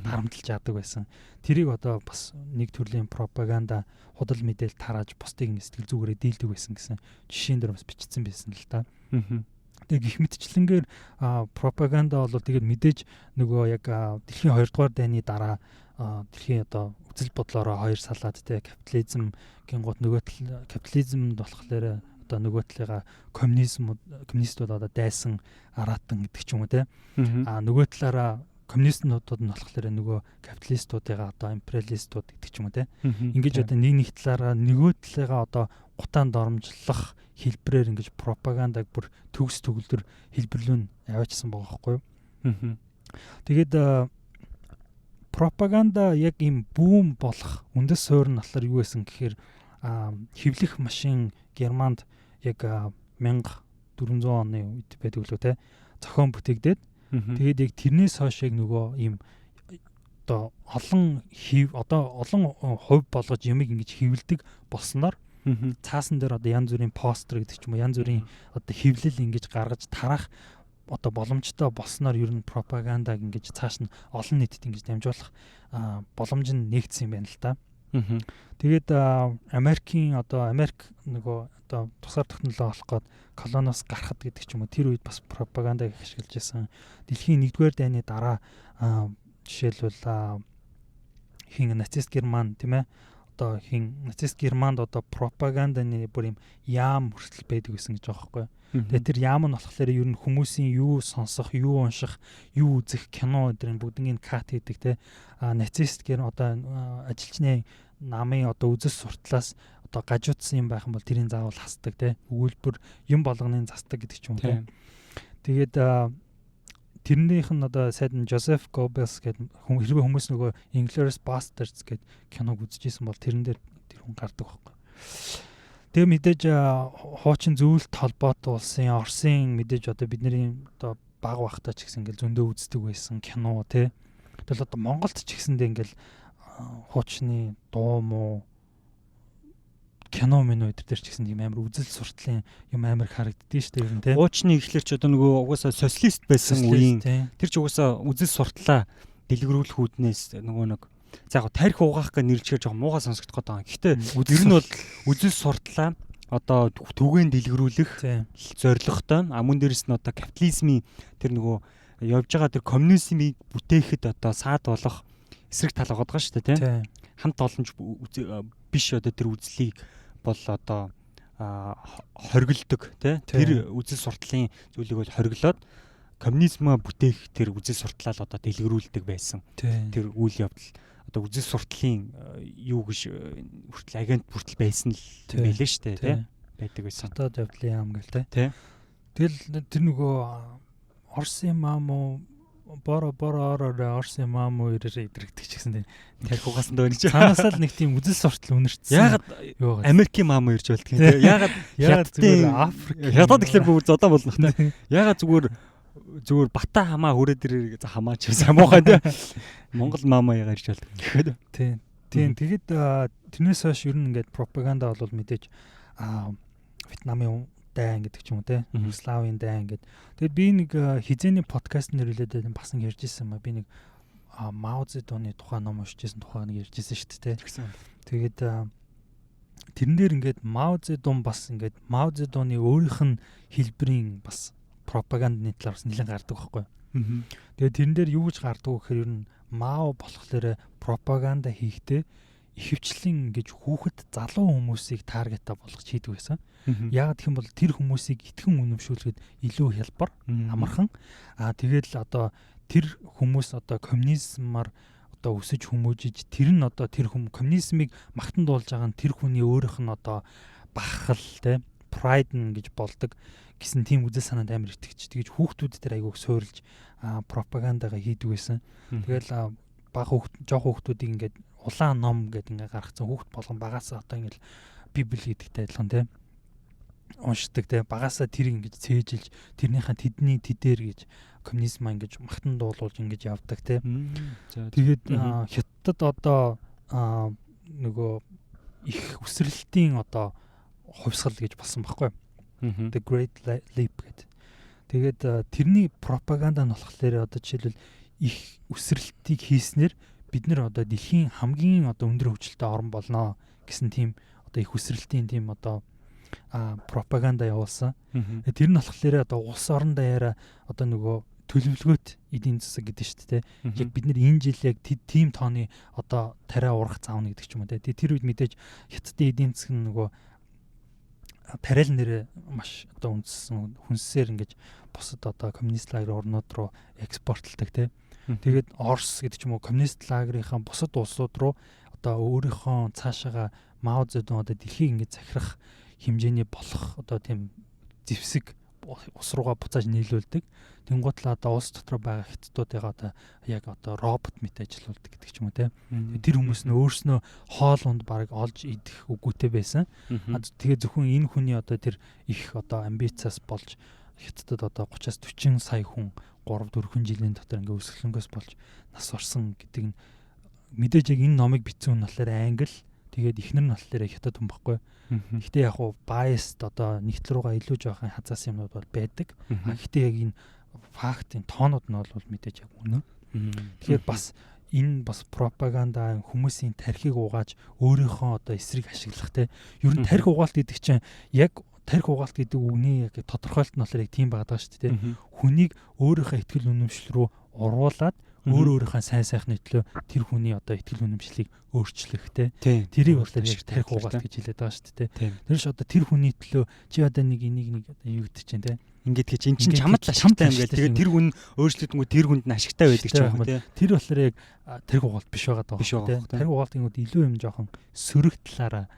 харамталж яадаг байсан. Тэрийг одоо бас нэг төрлийн пропаганда худал мэдээлэл тарааж бусдыг сэтгэл зүгээрээ дийлдэг байсан гэсэн жишээн дээр бас бичсэн байсан л та. Тэгээ гих мэтчлэнгээр пропаганда бол тэгээд мэдээж нөгөө яг дэлхийн 2 дугаар дайны дараа дэлхийн одоо үзэл бодлороо хоёр салаад те капитализм гингууд нөгөө капитализмд болохоор одоо нөгөө талыгаа коммунистууд одоо дайсан аратан гэдэг ч юм уу те. Нөгөө талаараа коммунистнуудад нь болохоор нөгөө капиталистуудыгаа одоо империалистууд гэдэг ч юм уу те. Ингэж тий. одоо нэг талаараа нөгөө талыгаа одоо гутаанд оромжлох хэлбэрээр ингэж пропагандаг бүр төгс төгөлдөр хэлбэрлүүн яваачсан байгаа байхгүй юу. Тэгээд пропаганда яг ийм бүүм болох үндэс суурь нь болохоор юу байсан гэхээр хэвлэх машин Германд яг 1400 оны үед байдаг лөө те зохион бүтээгдээд тэгээд яг тэрнээс хойш яг нөгөө ийм одоо олон хувь болгож ямиг ингэж хэвлдэг болсноор цаасан дээр одоо янз бүрийн постэр гэдэг ч юм уу янз бүрийн одоо хэвлэл ингэж гаргаж тарах одоо боломжтой болсноор ер нь пропагандаг ингэж цааш нь олон нийтэд ингэж дамжуулах боломж нь нэгдсэн юм байна л та. Тэгээд Америк нөгөө одоо тусгаар технологи олох гээд колоноос гарахад гэдэг ч юм уу тэр үед бас пропагандаг ашиглаж байсан. Дэлхийн 1-р дайны дараа жишээлбэл нацист Герман тийм ээ одоо нацист Германд одоо пропаганданы бүр юм яам хүртэл байдаг гэсэн гэж байгаа байхгүй. Тэгээд тэр яам нь болохоор ер нь хүмүүсийн юу сонсох, юу унших, юу үзэх, кино өдрийн бүгднийг кат хийдэг те. Нацист одоо ажилчны намын одоо үзэл суртлаас одоо гажуудсан юм байх юм бол тэрийг заавал хасдаг те. Өгүүлбэр юм болгоныг засдаг гэдэг ч юм те. Тэгээд тэрнийх нь одоо сайд нь Жозеф Гоббелс гэдэг хэрвээ хүмүүс нөгөө Inglourious Basterds гэдэг киног үзчихсэн бол тэрэн дээр тэр хүн гардаг байхгүй. Тэгээ мэдээж хуучин зөвлөлт холбоотой улсын Оросын мэдээж одоо бидний одоо баг багтаа ч гэсэн ингээл зөндөө үздэг байсан кино тий. Тэгэл одоо Монголд ч гэсэндээ ингээл хуучны дуу муу кино минь өдр дээр ч гэсэн тийм амар үзэл суртлын юм амар харагддээ шүү дээ ер нь тий. Хуучны ихлэр ч одоо нөгөө угаасаа социалист байсан үеийн тэр ч угаасаа үзэл суртлаа дэлгэрүүлэх үүднээс нөгөө нэг за яг тарих угаах гэж нэрлэхээр жоохон муухай сонсогдох гэдэг. Гэхдээ ер нь бол үзэл суртлаа одоо түгээн дэлгэрүүлэх зорилготой мөн дээрс нь одоо капитализмын тэр нөгөө явж байгаа тэр коммунизмыг бүтээхэд одоо саад болох эсрэг тал байгаа шүү дээ тийм. Хамт олонч биш одоо тэр үзлийг бол одоо хоригддог тий. Тэр үзэл суртлын зүйлийг бол хориглоод коммунизмаа бүтээх тэр үзэл суртлал одоо дэлгэрүүлдэг байсан. Тэр үйл явдал одоо үзэл суртлын юу гэж хүртэл агент бүртэл байсан л байлээ шүү дээ тий. Байдаг байсан. Дотоод явдлын яам гэл тий. Тэгэл тэр нөгөө Орсын маамуу боро Орсын маамуу ирээ идэрэгдэг ч гэсэн тарих угаасан дөө нэг цаанаасаа л нэг тийм үзэл суртал үнэрчсэн. Яагаад Америкийн маамуу ирж болдгийг тий. Яагаад зүгээр Африк хятад гэхэлэр бүгд зодоо болно тий. Яагаад зүгээр бата хамаа хүрээд ирээ хамаач самуухан тий. Монгол маамаа яагаад ирж болдог гэхэд тий. Тэгээд тэрнээс хойш ер нь ингээд пропаганда бол мэдээж Вьетнамын дайн гэдэг ч юм уу те Югославийн дайн гэдэг. Тэгээд би нэг хизээний подкаст нэрэлээд бас нэг ярьж ирсэн юм а. Би нэг Мао Цзэдуны тухайн ном уншижсэн тухайн нэг ярьж ирсэн шүү дээ те. Тэгээд тэрэн дээр ингээд Мао Цзэдун бас ингээд Мао Цзэдуны өөрийнх нь хэлбэрийн бас пропагандны талаас нэлээд гардаг байхгүй. Тэгээд тэрэн дээр юу гэж гардаг вэ гэхээр ер нь Мао болохоор пропаганда хийхдээ ихэвчлэн ингэж хүүхэд залуу хүмүүсийг таргетаа болгож хийдэг байсан. Яагаад гэх юм бол тэр хүмүүсийг итгэн үнэмшүүлэхэд илүү хялбар амархан. Тэгээд л одоо тэр хүмүүс одоо коммунизмаар одоо өсөж хүмүүжиж тэр нь одоо тэр коммунизмыг магтан дуулж байгаа нь тэр хүний өөрийнх нь одоо бахал те pride гэж болдог гэсэн тийм үзэл санаанд амар итгэж. Тэгэж хүүхдүүд дээр айгуух суурилж пропагандагаа хийдэг байсан. Тэгэл бага жоох хүүхдүүдийг ингээд улаан ном гэдэг ингээ гаргацсан хүүхд болгон багасаа одоо ингээл библи гэдэгтэй адилхан тийм уншдаг тийм багасаа тэр ингэж цээжилж тэрнийхээ тэдний тэдэр гэж коммунизмаа ингэж магтан дуулуулж ингэж явдаг тийм. Тэгээд хятадд одоо нөгөө их өсрэлтийн одоо хувьсгал гэж болсон байхгүй. The Great Leap гэдэг. Тэгээд тэрний пропаганда нь болохоор одоо жишээлбэл их өсрэлтийг хийснээр бид нэр одоо дэлхийн хамгийн одоо өндөр хөгжилтэй орн болно гэсэн тийм одоо их өсрэлтийн тийм одоо пропаганда явуулсан. Тэр нь болохоор одоо улс орон даяараа одоо нөгөө төлөвлөгөөт эдийн засаг гэдэг шүү дээ. Яг бид нэр энэ жил яг тийм тооны одоо тариа урах заавна гэдэг ч юм уу те. Тэр үед мэдээж хятадын эдийн засаг нөгөө тариал нэрээ маш одоо хүнсээр ингэж бусад одоо коммунист лагер орнууд руу экспортлдог те. Тэгээд Орос гэдэг ч юм уу коммунист лагерынхаа бусад улсууд руу одоо өөрийнхөө цаашаага Мао Цзэдун одоо дэлхийг ингэж захирах хэмжээний болох одоо тийм зэвсэг ус руугаа буцааж нийлүүлдэг. Тэнгуудлаа одоо улс дотор байгаа хятадуудыгаа одоо яг одоо робот мэт ажиллаулдаг гэдэг ч юм уу те. Тэр хүмүүс нь өөрснөө хоол унд баг олж идэх үгүйтэй байсан. Тэгээ зөвхөн энэ хүний одоо тэр их одоо амбицаас болж хятадд одоо 30-аас 40 сая хүн 3-4 жилийн дотор ингээ өсгөлөнгөөс болж нас орсон гэдэг нь мэдээж яг энэ номыг бичсэн хүн болохоор англи. Тэгээд ихнэр нь болохоор хятад хүн байхгүй. Гэхдээ яг хуу biased одоо нэгдэл руугаа илүү жоохон хазаас юмнууд бол байдаг. Гэхдээ яг энэ фактын тоонууд нь бол мэдээж яг үнэ. Тэгэхээр бас энэ бас пропаганда хүмүүсийн тархийг угааж өөрийнхөө одоо эсрэг ашиглах те. Ер нь тархи угаалт гэдэг чинь яг тархи угаалт гэдэг үгний яг тодорхойлт нь болохоор яг тийм байгаа шүү дээ. Хүнийг өөрийнхөө итгэл үнэмшил рүү оруулаад өөрийнхөө сайн сайхны төлөө тэр хүний одоо итгэл үнэмшлийг өөрчлөх те. Тэрийг болохоор яг тархи угаалт гэж хэлээд байгаа шүү дээ. Тэр ч одоо тэр хүний төлөө чи одоо нэг энийг одоо юу гэдэг чинь те. Ингээд гэж эн чинь чамд ашигтай юм гээл. Тэгээд тэр хүн өөрчлөгдөнгөө тэр хүнд нь ашигтай байдаг ч юм уу те. Тэр болохоор яг тархи угаалт биш байгаа даа те. Тархи угаалтын үед илүү юм жоохон сөрөг талаараа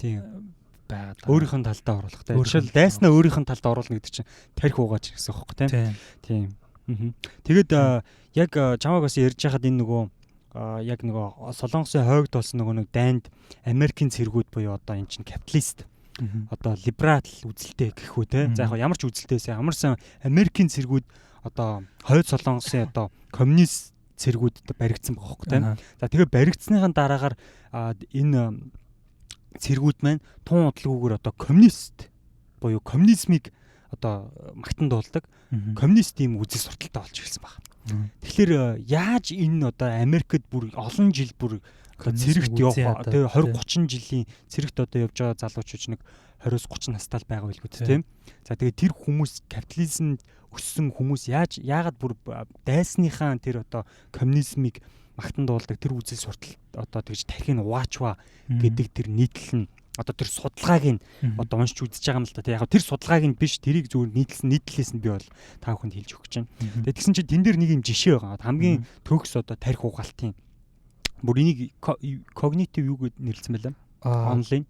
тийм байгаад өөрийнх нь талдаа оруулах те. Жишээл дайснаа өөрийнх нь талдаа оруулна гэдэг чинь тархи угааж гэсэн үг байхгүй те. Тийм. Тэгээд яг чамаг бас ярьж байхад энэ нөгөө яг нөгөө Солонгосын хойгд болсон нөгөө нэг дайнд Америкийн цэргүүд буюу одоо эн чинь капиталист одоо либерал үзэлтэй гэх үү те. За яг ямар ч үзэлтээс амарсан Америкийн цэргүүд одоо хойд Солонгосын одоо коммунист цэргүүдэд баригдсан байгаа хөөхгүй те. За тэгээ баригдсныхаа дараагаар энэ цэргүүд маань тун удалгүйгээр одоо коммунист буюу коммунизмыг одоо магтан дуулдаг коммунист ийм үзэл сурталтай болж эхэлсэн баг. Тэгэхээр яаж энэ одоо Америкт бүр олон жил бүр цэрэгт явах тэгээ 20-30 жилийн цэрэгт одоо явж байгаа залуучууд нэг 20-30 настай л байгаа байлгүй тийм. За тэгээ тэр хүмүүс капитализмд өссөн хүмүүс яагаад бүр дайсныхаа тэр одоо коммунизмыг магтан дуулдаг тэр үзэл суртал одоо тэгж тархийг угаачва гэдэг тэр нийтлэл нь одоо тэр судалгааг нь одоо уншиж үзэж байгаа юм л да. Яг тэр судалгааг нь биш тэрийг зүгээр нийтлэлээс нь би бол та бүхэнд хэлж өгч байна. Тэгээд тэгсэн чинь тэн дээр нэг юм жишээ байгаа. Хамгийн төгс одоо тархи угаалтын бүр энийг когнитив юу гэж нэрлэсэн байлаа? Онлайн.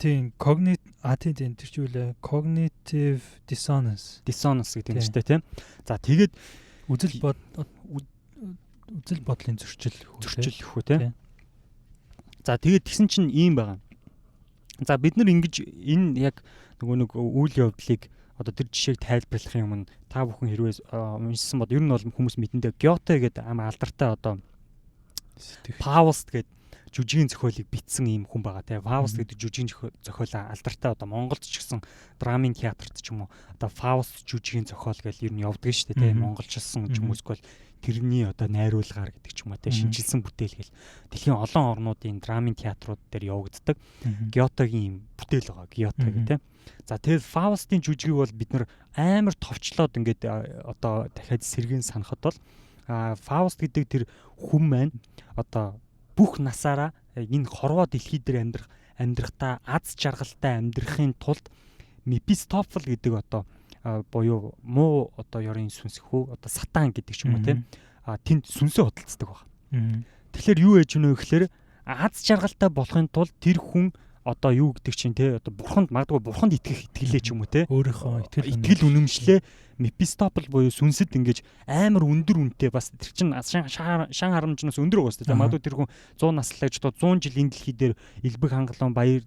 Тийм тийм тэр чинь үлээ cognitive dissonance гэдэг юм шүү дээ тийм. За тэгээд үзэл бодлын зөрчил хөө тийм. За тэгээд тэгсэн чинь ийм байгаа. За бид нар ингэж энэ яг нөгөө нэг үйл явдлыг одоо тэр жишээг тайлбарлахын өмнө та бүхэн хэрвээ уншсан бод ер нь бол хүмүүс мэдэндээ Гёте гэдэг амар алдартай одоо Фауст гэдэг жүжигийн зохиолыг бичсэн ийм хүн байгаа тийм. Фауст гэдэг жүжигийн зохиол алдартай одоо Монголд ч гэсэн драмын театрт ч юм уу одоо Фауст жүжигийн зохиол гэж ер нь явдаг шүү дээ тийм. Монголчилсан ч юм уусгүй тэрний одоо найруулгаар гэдэг ч юм уу тийм шинжилсэн бүтээл гэл дэлхийн олон орнуудын драмын театрууд дээр явагддаг. Гётегийн бүтээл байгаа. Гёте гэх тийм. За тэгээд Фаустын жүжигийг бол бид нар амар товчлоод ингээд одоо дахиад сэргийн санахад бол Фауст гэдэг тэр хүн маань одоо бүх насаараа энэ хорвоо дэлхий дээр амьдрахтаа аз жаргалтай амьдрахын тулд Мефистофл гэдэг одоо буюу муу одоо ёрын сүнсхүү одоо сатан гэдэг ч юм уу тийм тэнд сүнсээ худалддаг байна. Тэгэхээр юу яж гэнэ вэ гэхээр аз жаргалтай болохын тулд тэр хүн одоо юу гэдэг чинь те одоо магадгүй бурханд итгэх итгэлээ ч юм уу те өөрийнхөө итгэл үнэмшлээ Мефистопл буюу сүнсэд ингэж амар өндөр үнэтэй бас тэр чинь шан харамжнаас өндөр байгаа шүү дээ. Магадгүй тэр хүн 100 наслайж одоо 100 жил энэ дэлхий дээр элбэг хангалуун баяр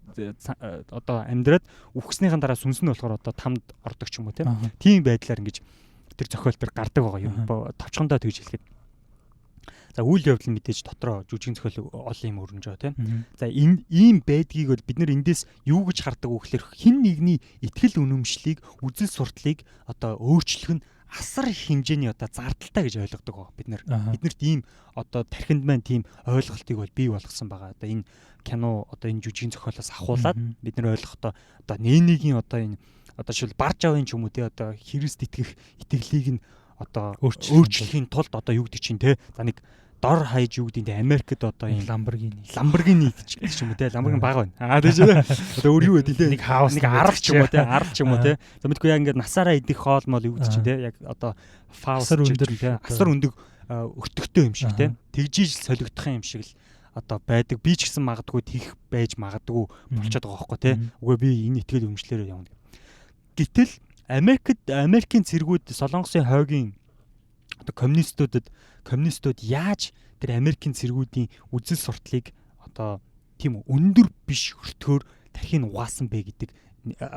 одоо амьдраад үхснийхэн дараа сүнс нь болохоор одоо тамд ордог ч юм уу тийм байдлаар ингэж тэр зохиол төр гардаг байгаа юм. Товчхондоо тэгж хэлэхэд. За үйл явдал мэдээж дотроо жүжигэн зохиол олон юм өрнөж байгаа тийм. За ийм байдгийг бол бид нар эндээс юу гэж хардаг вэ гэхээр хин нэгний итгэл үнэмшлийг үзэл сурталыг одоо өөрчлөх нь асар их хэмжээний одоо зардалтай гэж ойлгодог байгаа бид нар. Биднэрт ийм одоо тархинд маань тийм ойлголтыг бол бий болгосон байгаа. Одоо энэ кино одоо энэ жүжигэн зохиолоос ахуулаад бид нар ойлгохдоо одоо нээнигийн одоо энэ одоо шил барж авын ч юм уу те одоо Христ итгэх итгэлийг нь одоо өөрчлөхийн тулд одоо юу гэдэг чинь те за нэг дор хаяж юу гэдэг нь Америкт одоо энэ Lamborghini гэж юм уу те Lamborghini баг байна. Тийш үү. Одоо өөр юу гэдэг те нэг арга ч юм уу те арга ч юм уу те. За мэдгүй яг ингээд насаараа идэх хоол мол юу гэдэг чинь те яг одоо Faust ч юм те асар өндөг өртөгтэй юм шиг тийм тэгжиж солигдох юм шиг л одоо байдаг. Би ч гэсэн магадгүй тийх байж магадгүй болчиход байгаа байхгүй тийм. Үгүй би энэ итгэл өмчлөрөө явна. Гэтэл Америкийн цэргүүд Солонгосын хойгийн одоо коммунистууд яаж тэр Америкийн цэргүүдийн үзэл сурталыг одоо тийм өндөр биш өртгөөр тархийг угаасан бэ гэдэг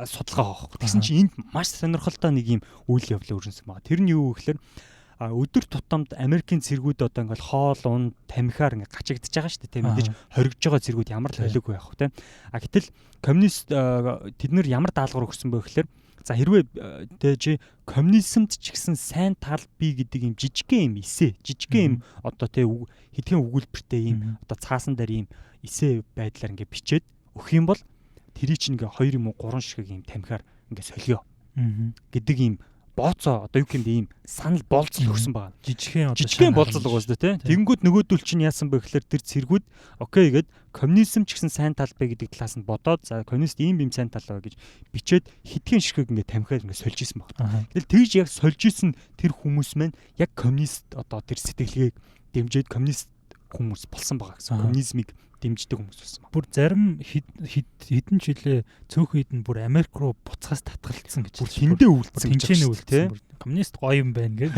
судалгаа авах. Тэгсэн чинь энд маш сонирхолтой нэг юм үйл явдал өрнөсөн байна. Тэр нь юу гэхээр өдөр тутамд Америкийн цэргүүд одоо ингээл хоол унд тамхиар ингээ гачигдж байгаа шүү дээ. Тийм мэдээж хоригдж байгаа цэргүүд ямар л холиг байх вэ тийм. Гэтэл коммунист тэд нэр ямар даалгавар өгсөн бэ гэхээр за хэрвээ тэ коммунизмд ч гэсэн сайн тал бий гэдэг юм жижигхэн юм эсэ жижигхэн юм одоо тэ хэдхэн өгүүлбэртэй юм одоо цаасан дээр юм эсэ байдлаар ингээ бичээд өгөх юм бол тэрий чинь ингээ 2 юм уу 3 шиг юм тамхиар ингээ солио гэдэг юм бооцоо одоо юу гэмдэ ийм санал болцол өгсөн байгаа. Жижигхэн болцол байгаа шүү дээ тий. Тэгэнгүүт нөгөөдөл чинь яасан бэ гэхээр тэр цэргүүд окей гэд коммунизм ч гэсэн сайн тал бэ гэдэг талаас нь бодоод за коммунист ийм сайн тал байгаа гэж бичээд хитгэн ширхэг ингээ тамхиар ингээ сольж исэн баг. Тэгэл тэгж яг сольж исэн тэр хүмүүс маань яг коммунист одоо тэр сэтгэлгээг дэмжиж коммунист хүмүүс болсон байгаа гэсэн. Коммунизмыг дэмждэг хүмүүс болсон байна. Бүр зарим хэдэн жилээ цөөхөн хэдэн бүр Америк руу буцаас татгалцсан гэж. Бүр тэндээ үлдсэн тийм. Коммунист гоё юм байна гэх.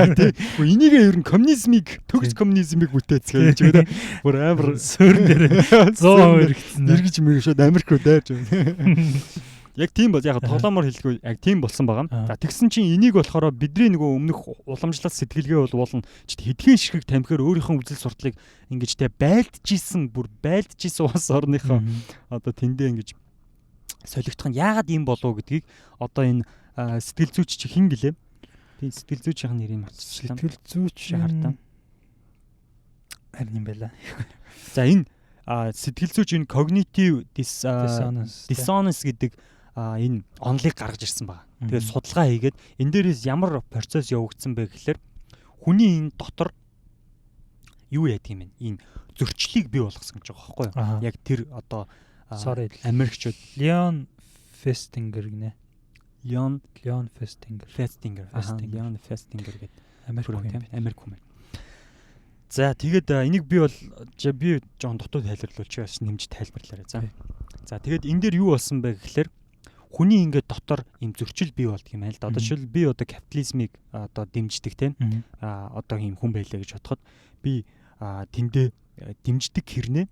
Энийг ер нь коммунизмыг төгс коммунизмыг бүтээцгээ гэж байна. Бүр амар суурин дээр 100% хэрэгцсэн. Эргэж мэрэг шууд Америк руу дайрж байна. Яг тийм бол яг тоглоомор хэлгүй яг тийм болсон байгаа. За тэгсэн чинь энийг болохоор бидний нөгөө өмнөх уламжлалт сэтгэлгээ бол уулна хэдхэн ширхэг тамхиар өөрийнхөө үзэл сурталыг ингэж тэ байлдажсэн улс орныхоо одоо тэндээ ингэж солигдох нь яагаад ийм болов гэдгийг одоо энэ сэтгэл зүйч чи хин гэлээ. Тийм сэтгэл зүйчийн нэрийг марцчихлаа. Сэтгэл зүйч хартаа. Харин юм байла. За энэ сэтгэл зүйч энэ cognitive dissonance гэдэг энэ онлыг гаргаж ирсэн байна. Тэгээд судалгаа хийгээд энэ дээрээс ямар процесс явагдсан бэ гэхээр хүний энэ дотор юу яадаг юм бэ? Энэ зөрчлийг бий болгосон гэж байгаа байхгүй юу? Яг тэр одоо Америкчууд Leon Festinger гинэ. Leon Festinger гэдэг Америк хүн. За тэгээд энийг би жоон дотоод тайлбарлуулж нэмж тайлбарлаарай. За тэгээд энэ дээр юу болсон бэ гэхээр хүний ингээд дотор юм зөрчил бий болдго юм айл да. Одоо жишээл би одоо капитализмыг одоо дэмждэг тийм одоо юм хүн байлаа гэж бодоход би тэндээ дэмждэг хэрнээ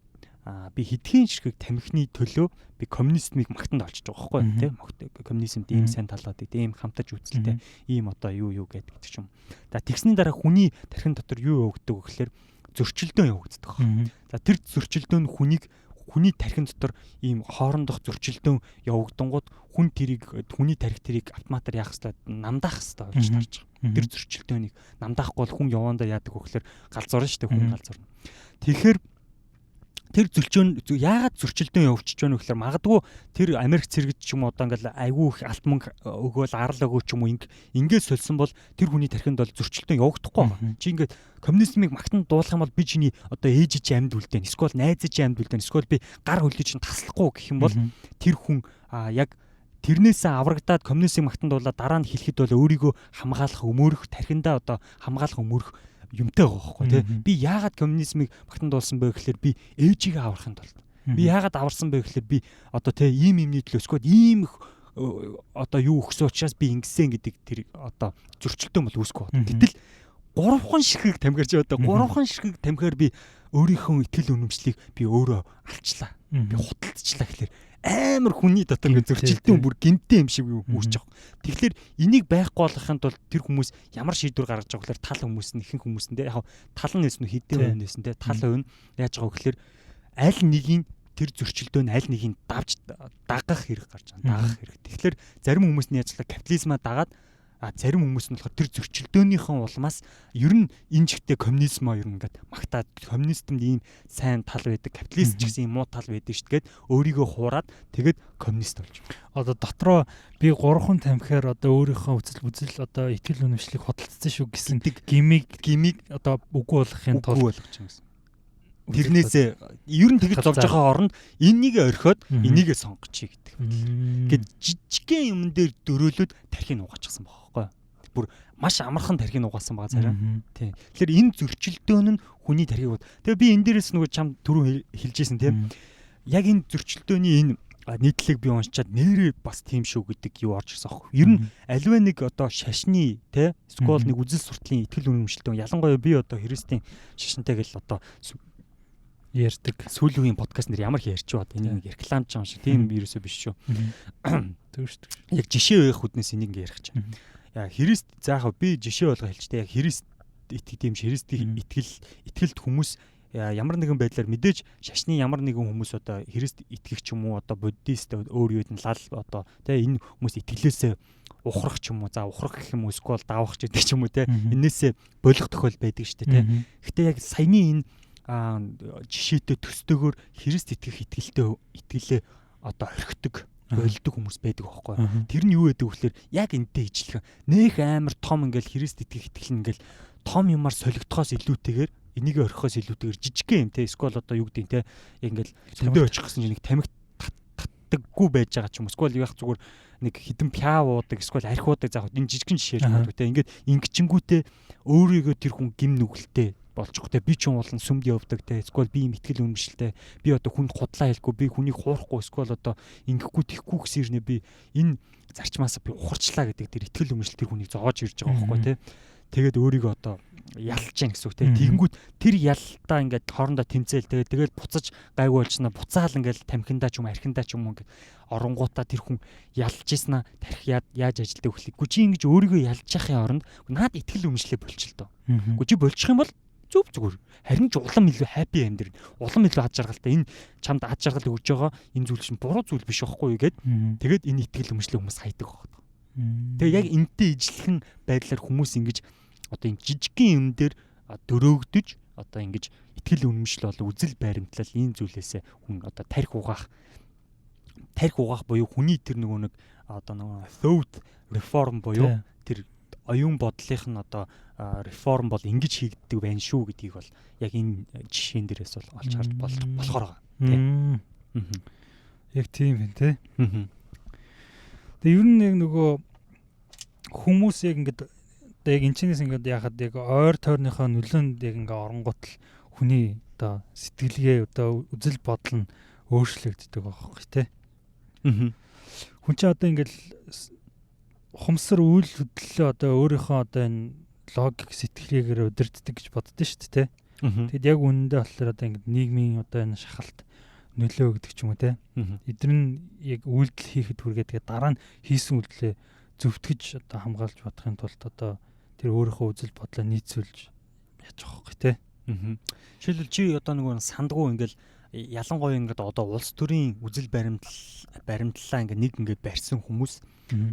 би хэдхэн ширхэг тамхины төлөө би коммунизмыг магтанд олчиж байгаа байхгүй тийм коммунизмд ийм сайн талууд ийм хамтаж үзэлтэй ийм одоо юу гэдэг ч юм. За тэгсний дараа хүний тархин дотор юу явагддаг вэ гэхээр зөрчилдөөн явагддаг байна. За тэр зөрчилдөөн хүний тархин дотор ийм хоорондох зөрчилдөөн явагдангууд хүний тархи тэрийг автоматар яах хэвээр намдаах хэвээр болж тарж байгаа. Тэр зөрчилдөөнийг намдаахгүй бол хүн явандаа яадаг вэ гэхээр галзуурна шүү дээ хүн галзуурна. Тэгэхээр тэр яагаад зөрчилдөөн явуулчих вэ гэхээр магадгүй тэр Америк цэрэгч ч юм уу одоо ингээл айгүй их алт мөнгө өгөөл арал өгөө ч юм уу ингээд сольсон бол тэр хүний тархинд бол зөрчилдөөн явагдахгүй байна. Чи ингээд коммунизмыг магтанд дуулах юм бол би чиний одоо ээж чи амьд үлдээн эсвэл найз чи амьд үлдээн эсвэл би гар хөлөө чинь таслахгүй гэх юм бол тэр хүн яг тэрнээсээ аврагдаад коммунизмыг магтанд дуулаад дараа нь хэлэхэд бол өөрийгөө хамгаалах өмөрөх тархиндаа одоо хамгаалах өмөрөх юмтай байгаа байхгүй тий. Би яагаад коммунизмыг магтанд дуулсан бэ гэхээр би ээжигээ аврахын тулд. Би яагаад аварсан бэ гэхээр би одоо тий ийм юмний төлөө өсгөөд ийм их одоо юу өгсөн учраас би ингэсэн гэдэг тэр одоо зөрчилдөөн бол үүсэхгүй байна. Гэтэл 3хан ширхэг тамхиарч байгаа. 3хан ширхэг тамхиар би өөрийнхөө итгэл үнэмшлийг би өөрөө алчлаа. Би худалдчихлаа гэхэлэр амар хүний дотор ингээ зөрчилдөөн бүр гэмтэй юм шиг үүсэж байгаа. Тэгэхээр энийг байхгүй болгохын тулд тэр хүмүүс ямар шийдвэр гаргаж байгаа гэхээр тал хүмүүс нь ихэнх хүмүүс нь яг тал нь нэсэн хэдэн хувь нэсэн тал хувь нь яаж байгаа гэхээр аль нэгийг тэр зөрчилдөөн аль нэгийг давж дагах хэрэг гарч байгаа. Дагах хэрэг. Тэгэхээр зарим хүмүүс нь яачлаа капитализмаа дагаад зарим хүмүүс нь болохоор тэр зөрчилдөөнийхэн улмаас ер нь энэ жигтэй коммунизмаа ер нь ингээд магтаад коммунизмд ийм сайн тал байдаг, капиталист ч гэсэн ийм муу тал байдаг шүү дээ. Өөрийгөө хуураад тэгээд коммунист болж байна. Одоо дотроо би 3хан тамхиар одоо өөрийнхөө үзэл одоо итгэл үнэмшлийг худалдсан шүү гэсэн гимиг одоо үгүй болгохын тулд болгож байгаа гэсэн. Тэрнээсээ ер нь тэгж зовж байгаа оронд энийг орхиод энийгээ сонгочих гэдэг. Гэт жижигхэн юм дээр дөрөөлөд тархийг угаачихсан байхгүй. бүр маш амархан тархийг угаасан байгаа царай. Тийм. Тэгэхээр энэ зөрчилдөөн нь хүний тархийг. Тэгээ би энэ дээрээс нөгөө чам түрүү хэлжсэн тийм. Яг энэ зөрчилдөөний энэ нийтлэг би уншчаад нэрээ бас тийм шүү гэдэг юу орж ирсэн аахгүй. Ер нь аливаа нэг одоо шашны те скол нэг үзэл суртлын итгэл үнэмшилтэн ялангуяа би одоо Христийн шашинтай гэл одоо ярьдаг. Сүүлийн подкаст нэр ямар их ярьж бод энийг рекламч юм шиг тийм ерөөсөө биш шүү. Тэг шүү дээ. Яг жишээ байх хүднээс энийг ярих гэж. Яа Христ заахаа би жишээ болгоо хэлчихтэй. Яг Христ итгэдэг юм Христийн итгэлт хүмүүс ямар нэгэн байдлаар мэдээж шашны ямар нэгэн хүмүүс одоо Христ итгэх ч юм уу одоо буддист өөр юуд нь лал одоо тэ энэ хүмүүс итгэлээсээ ухрах ч юм уу за ухрах гэх юм уу эсвэл давах ч гэдэг ч юм уу тэ энээсээ болох тохиол байдаг шүү дээ тэ. Гэтэ яг саяны энэ жишээтэй төстэйгээр Христ итгэх итгэлээ одоо орхидог болдог хүмүүс байдаг аахгүй. Тэр нь юу гэдэг вэ гэхээр яг энтэй ижилхэн нөх амар том ингээл Христ итгэх итгэл ингээл том юмар солигдохоос илүүтэйгээр энийг орхихоос илүүтэйгээр жижигхэн юм те эсвэл одоо юу гэдэг те яг ингээл төдөө очих гэсэн нэг тамхи татдаггүй байж байгаа ч юм эсвэл яг зүгээр нэг хідэн пяав уудаг эсвэл архи уудаг заах энэ жижигхэн жишээ юм байна те ингээд ингэчингүүтээ өөрийгөө тэр хүн гим нүгэлтэй болчихгоо би ч юм болон сүмд явдаг те эсвэл би юм итгэл үнэмшилтэй би одоо хүнд худлаа хэлэхгүй би хүнийг хуурахгүй эсвэл одоо ингэхгүй тэхгүй гэсэн ирнэ би энэ зарчмаас би ухарчлаа гэдэг тэр итгэл үнэмшил тэр хүнийг зоож ирж байгаа байхгүй те тэгээд өөрийгөө одоо ялж гин гэсэн үг те тэгэнгүүт тэр ялтаа ингээд хоорондоо тэмцээл тэгээд буцаж гайгүй болчихно буцаал ингээд тамхиндаа ч юм архиндаа ч юм ингээд оронгуудаа тэр хүн ялж ийснаа тарих яаж ажилтдаг хөхлөггүй чи ингэж өөрийгөө ялж яхахын оронд наад итгэл үнэмшлээ болчихлоо үгүй чи болчих юм бол зүг зүгээр харин ч улам илүү хаппи амьдрын улам илүү ад жаргалтай энэ чамд ад жаргал өгж байгаа энэ зүйл чинь буруу зүйл биш байхгүй юу гэд тэгээд энэ итгэл үнэмшлээ хүмүүс хайдаг байгаа. Тэгээ яг энтэй ижилхэн байдлаар хүмүүс ингэж одоо энэ жижигхэн юм дээр дөрөөгдөж одоо ингэж итгэл үнэмшил бол үзэл баримтлал энэ зүйлээсээ хүн одоо тарих угаах буюу хүний тэр нөгөө нэг одоо нөгөө thought reform буюу тэр оюун бодлынх нь одоо реформ бол ингэж хийгддэг байх шүү гэдгийг бол яг энэ жишээн дээрээс бол олж харж болохоор байгаа. Яг тийм байна те. Тэгээ ер нь яг нөгөө хүмүүс яг ингээд яг энэчнээс ингээд яхад яг ойр тойрныхоо нөлөөнд яг ингээд оронгот л хүний одоо сэтгэлгээ одоо үзэл бодол нь өөрчлөгддөг байхгүй те. Хүн чинь одоо ингээд ухамсар үйл хөдлөлөө одоо өөрийнхөө одоо энэ логик сэтгэлгээгээр удирддаг гэж боддоо шүү дээ те. Тэгэд яг үнэндээ болохоор одоо ингээд нийгмийн одоо энэ шахалт нөлөө өгдөг ч юм уу те. Эдгээр нь яг үйлдэл хийхэд хүргээд тэгээ дараа нь хийсэн үйлдэлээ зөвтгөж одоо хамгаалж бодохын тулд одоо тэр өөрийнхөө үзэл бодлоо нийцүүлж яаж байгаа юм те. Жишээлбэл чи одоо нөгөө сандгуу ингээл ялангуяа ингээд одоо улс төрийн үзэл баримтлалаа ингээд нэг ингээд барьсан хүмүүс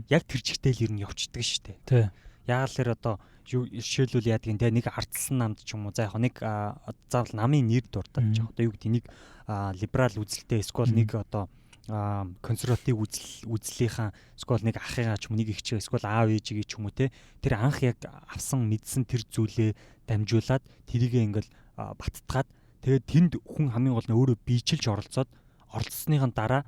яг тэр чигтэл ер нь явцдаг шүү дээ. Тий. Яг л одоо жишээлбэл яадаг юм те нэг ардсан намд ч юм уу за яг нэг заавал намын нэр дурдаад ч одоо юу гэдэг нэг либерал үзэлтэй эсвэл нэг одоо консерватив үзлийнхэн эсвэл нэг ахыгаа ч юм нэг ихчээ эсвэл аав ээжигээ ч юм уу те тэр анх яг авсан мэдсэн тэр зүйлээ дамжуулаад тэрийгээ ингээл баттгаад тэгээд тэнд хүн хамгийн гол нь өөрөө биечилж оролцоод оролцсныхаа дараа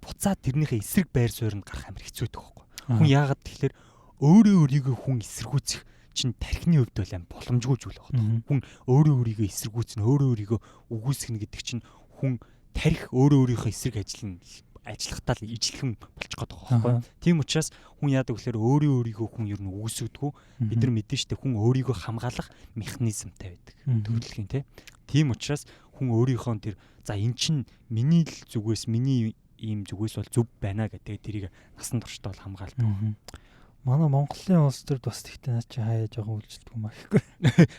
буцаад тэрнийхээ эсрэг байр суурьнд гарах амар хэцүү байдаг байхгүй. Хүн яагаад тэгэхээр өөрийгөө хүн эсэргүүцэх чинь тархины хувьд бол амар боломжгүй зүйл байна. Хүн өөрийгөө эсэргүүцнэ, өөрийгөө үгүйсгэнэ гэдэг чинь хүн тарих өөрийнхөө эсрэг ажиллахтаа л ижлэхэн болчих гээд байгаа байхгүй. Тийм учраас хүн яадаг гэхээр өөрийгөө хүн ер нь үгүйсгдэггүй. Бид нар мэдэн штэ хүн өөрийгөө хамгаалах механизмтай байдаг. Төрөлхийн тий. Тийм учраас хүн өөрийнхөө тэр за эн чин миний л зүгээс миний ийм зүгээс бол зөв байна гэдэг тэрийг насан туршдаа бол хамгаалдаг. Манай Монголын улс төр бас тэгтээ наа чи хаяа жоохон үйлчлдэг юм аа гэхгүй.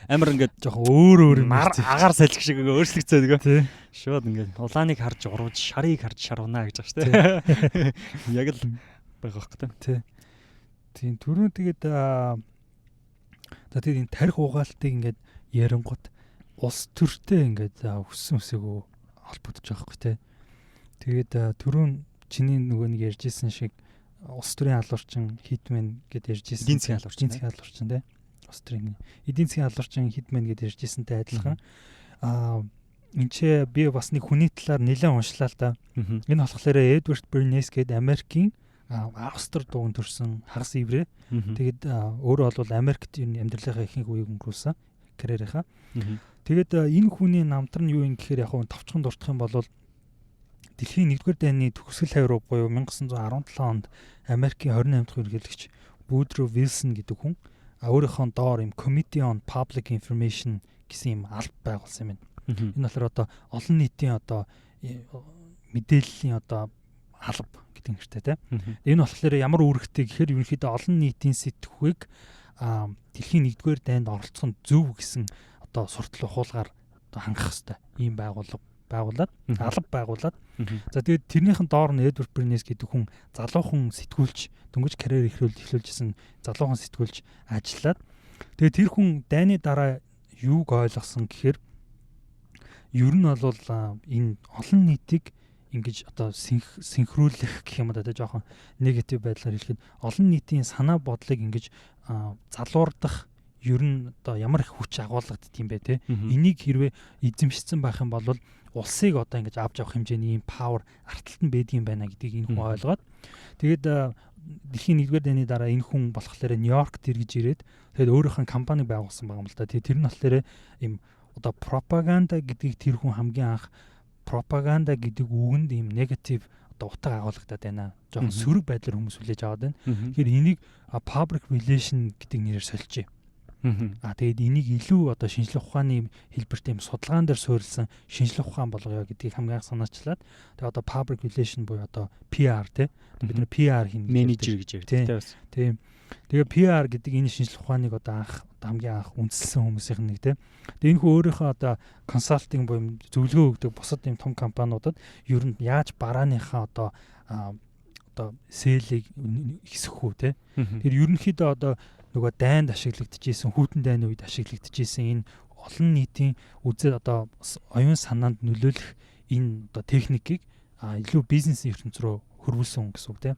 Амар ингээд жоохон өөр юм агаар салхи шиг ингээ өөрчлөгцөө тэгээ. Шууд ингээ улааныг харж урууж, шарыг харж шарвнаа гэж байгаа шүү дээ. Яг л байгаа хөөхтэй. Тий. Тийм түрүү тэгээд тэгээд энэ тарих угаалтыг ингээд ярингууд улс төртэй ингээд өссөн өсөөгөө холбогдож байгаа хөөх тий. Тэгээд түрүүн чиний нөгөө нэг ярьжсэн шиг улс төрийн алуурчин хитмэн гэд ярьжсэн. Эдийн засгийн алуурчин тий. Улс төрийн эдийн засгийн алуурчин хитмэн гэд ярьжсэнтэй адилхан. Энд чи би бас нэг хүний талаар нэлээд уншлаа л да. Энэ болохоор Эдвард Бернес гэдэг Америкийн Австрид дуун төрсэн хагас иврээ. Тэгээд өөрөө бол Америкт амьдралынхаа ихэнх үеийг өнгөрүүлсэн карьерийнхаа. Тэгээд энэ хүний намтар нь юу юм гэхээр яг товчхон дуртах юм бол дэлхийн 1-р дайны төгсгөл хавруу буюу 1917 онд Америкийн 28 дахь ерөнхийлөгч Woodrow Wilson гэдэг хүн өөрийнхөө доор юм Committee on Public Information гэсэн юм алба байгуулсан юм байна. Энэ болохоор одоо олон нийтийн одоо мэдээллийн одоо алба гэдэг нэртэй тийм. Энэ болохоор ямар үүрэгтэй гэхээр ерөнхийдөө олон нийтийн сэтгхүйг дэлхийн 1-р дайнд оролцох нь зөв гэсэн одоо суртал ухуулгаар одоо хангах хэрэгтэй. Ийм байгуулад алба байгуулад. За тэгээд тэрнийхэн доор нь Эдвард Бернес гэдэг хүн залуухан сэтгүүлч дөнгөж карьер эхлүүлжсэн залуухан сэтгүүлч ажиллаад тэгээд тэр хүн дайны дараа юуг ойлгосон гэхээр ер нь бол энэ олон нийтийг ингэж одоо синхруулах гэх юм да жоохон негатив байдлаар хэлэхэд олон нийтийн санаа бодлыг ингэж залуурдах ер нь одоо ямар их хүч агуулгадд юм бэ те. Энийг хэрвээ эзэмшсэн байх юм бол улсыг одоо ингэж авч явах хэмжээний ийм power арталт нь байдаг юм байна гэдгийг энэ хүн ойлгоод тэгээд дэлхийн 1-р дайны дараа энэ хүн болохоор Нью-Йоркт иргэж ирээд тэгээд өөрийнхөө компани байгуулсан байгаа юм л да. Тэгээд тэр нь болохоор ийм одоо пропаганда гэдгийг тэр хүн хамгийн анх пропаганда гэдэг үгэнд ийм негатив одоо утга агуулгадаад байна. Жохон сөрөг байдлаар хүмүүс хүлээж аваад байна. Тэгэхээр энийг public relation гэдэг нэрээр сольжээ. Тэгээд энийг илүү одоо шинжлэх ухааны хэлбэрт юм судалгаан дээр суурилсан шинжлэх ухаан болгоё гэдгийг хамгийн анх санаачлаад тэгээд одоо public relation буюу одоо PR те бид нар PR хийнэ менежер гэж ярьдаг тийм. Тэгээ PR гэдэг энэ шинжлэх ухааныг одоо хамгийн анх үндэслэсэн хүмүүсийн нэг те. Тэгээ энэ хүү өөрийнхөө одоо консалтинг буюу зөвлөгөө өгдөг бусад юм том компаниудад ер нь яаж барааныхаа одоо сэлийг ихсэх үү те. Тэр ерөнхийдөө одоо нөгөө дайнд ашиглагдчихсэн хүүтэн дайны үед ашиглагдчихсэн энэ олон нийтийн үзэл одоо оюун санаанд нөлөөлөх энэ одоо техникийг илүү бизнесийн ертөнц рүү хөрвүүлсэн гэсэн үг тийм.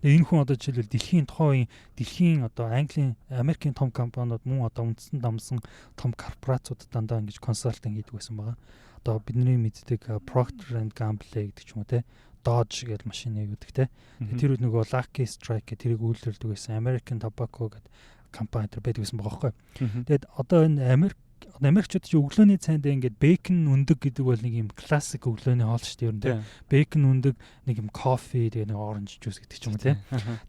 Тэгээ энэ хүн одоо жишээлбэл дэлхийн тухайн дэлхийн одоо Английн Америкийн том компаниуд мөн одоо үндсэн дамсан том корпорациудад дандаа ингэж консалтинг хийдэг байсан байгаа. Одоо бидний мэддэг Procter and Gamble гэдэг ч юм уу тийм. Dodge гэдэг машиныг үүдэг те. Тэр үед нөгөө Lucky Strike гэх тэрийг үйлдвэрлэдэг байсан American Tobacco гэдэг компани төр байдаг байсан байгаа байхгүй. Тэгээд одоо энэ Америкчууд чи өглөөний цайнд ингээд бэйкон үндэг гэдэг бол нэг юм классик өглөөний хоол шүү дээ ер нь те. Бэйкон үндэг нэг юм кофе тэгээ нэг оранж жуус гэдэг ч юм уу те.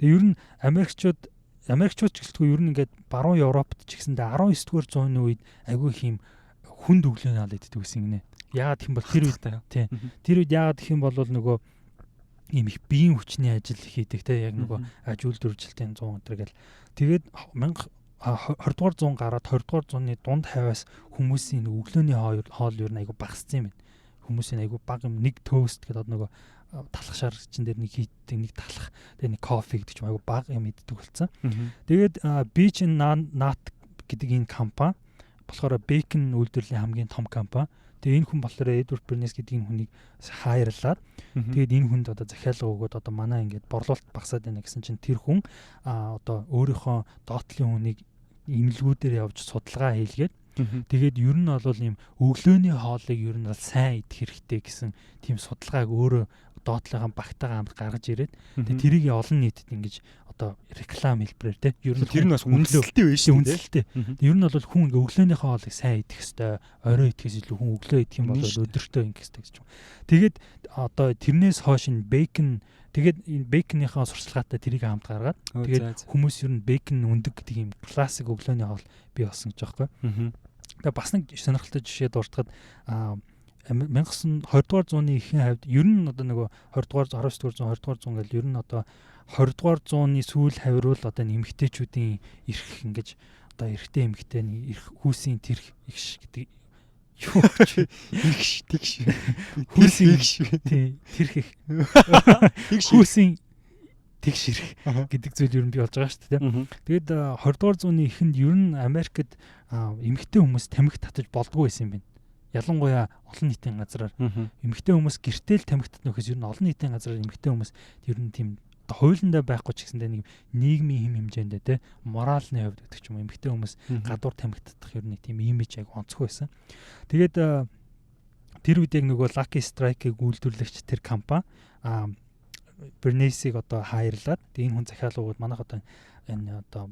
Тэгээ ер нь Америкчууд ч гэлтгүй ер нь ингээд баруун Европт ч гэсэндээ 19-р зууны үед агүй их юм хүнд өглөөний хоол иддэг гэсэн юм нэ. Яагаад гэх юм бол тэр үед тий. Тэр үед яагаад гэх юм бол нөгөө ийм их биеийн хүчний ажил хийдэг те яг нөгөө аж үйлдвэржилтийн 100 өдр гэл тэгээд 20 дугаар 100 гараад 20 дугаар зууны дунд хавьяас хүмүүсийн өглөөний хоол ер нь айгу багассан юм байна. Хүмүүсийн айгу бага юм нэг тост гэдэг нөгөө талах шарчин дээр нэг хийдэг нэг талах тэгээд нэг кофе гэдэг ч айгу бага юм иддэг болсон. Тэгээд Beach and Nut гэдэг энэ компани болохоор бэйкон үйлдвэрлэлийн хамгийн том компани. Тэгээ энэ хүн болохоор Эдвард Бернес гэдэг энэ хүнийг хайрлаад тэгээд энэ хүнд одоо захиалга өгөөд одоо манай ингээд борлуулалт багасаад байна гэсэн чинь тэр хүн одоо өөрийнхөө доотлын хүнийг имлгүүдээр явж судалгаа хийлгээд тэгээд ер нь бол ийм өглөөний хоолыг ер нь бол сайн идэх хэрэгтэй гэсэн тийм судалгааг өөрөө доотлынхаа багтаагаа амт гаргаж ирээд тэгээд тэрийг олон нийтэд ингэж одоо реклам хэлбэрээр те ер нь тэр нь бас үнэлэлттэй байж шүү дээ. Ер нь бол хүн ингээ өглөөнийхөө хоолыг сайн идэх хэвээр орой идэхээс илүү хүн өглөө идэх юм бол өдөртөө ингэх хэвээр гэж. Тэгээд одоо тэрнээс хойш энэ бэйкон тэгээд энэ бэйкныхаа сурчлагаатай тэрийг хамт гаргаад тэгээд хүмүүс ер нь бэйкон үндэг гэдэг юм классик өглөөний хоол бий болсон гэж байгаа байхгүй. Тэгээд бас нэг сонирхолтой жишээ дуртахад 20 дугаар зууны ихэнх хавьд ер нь одоо нөгөө 20 дугаар 19 дугаар 20 дугаар зуун гэл ер нь одоо 20 дугаар зууны сүүл хавьруул одоо эмэгтэйчүүдийн эрх ингэж одоо эрэгтэй эмэгтэй эрх хүүсийн тэрх ихш гэдэг юу ч ихш тэгш хүүсийн ихш тий тэрх их хүүсийн тэгш эрх гэдэг зүйл ер нь бий болж байгаа шүү дээ. Тэгээд 20 дугаар зууны эхэнд ер нь Америкт эмэгтэй хүмүүс тамхи татаж болдгоо байсан юм байна. Ялангуяа олон нийтийн газраар эмэгтэй хүмүүс гэртэл тамхи татна гэхээс ер нь олон нийтийн газраар эмэгтэй хүмүүс ер нь тийм хуулиндаа байхгүй ч гэсэндээ нэг нийгмийн хэм хэмжээндээ те моральны хувьд гэдэг ч юм уу эмэгтэй хүмүүс гадуур тамхи татах ер нь тийм имиж аяг онцгой байсан. Тэгээд тэр үед яг нөгөө Lucky Strike-ийг үйлдвэрлэгч тэр компани Bernays-ийг одоо хайрлаад энэ хүн захиалгууд манайх одоо энэ одоо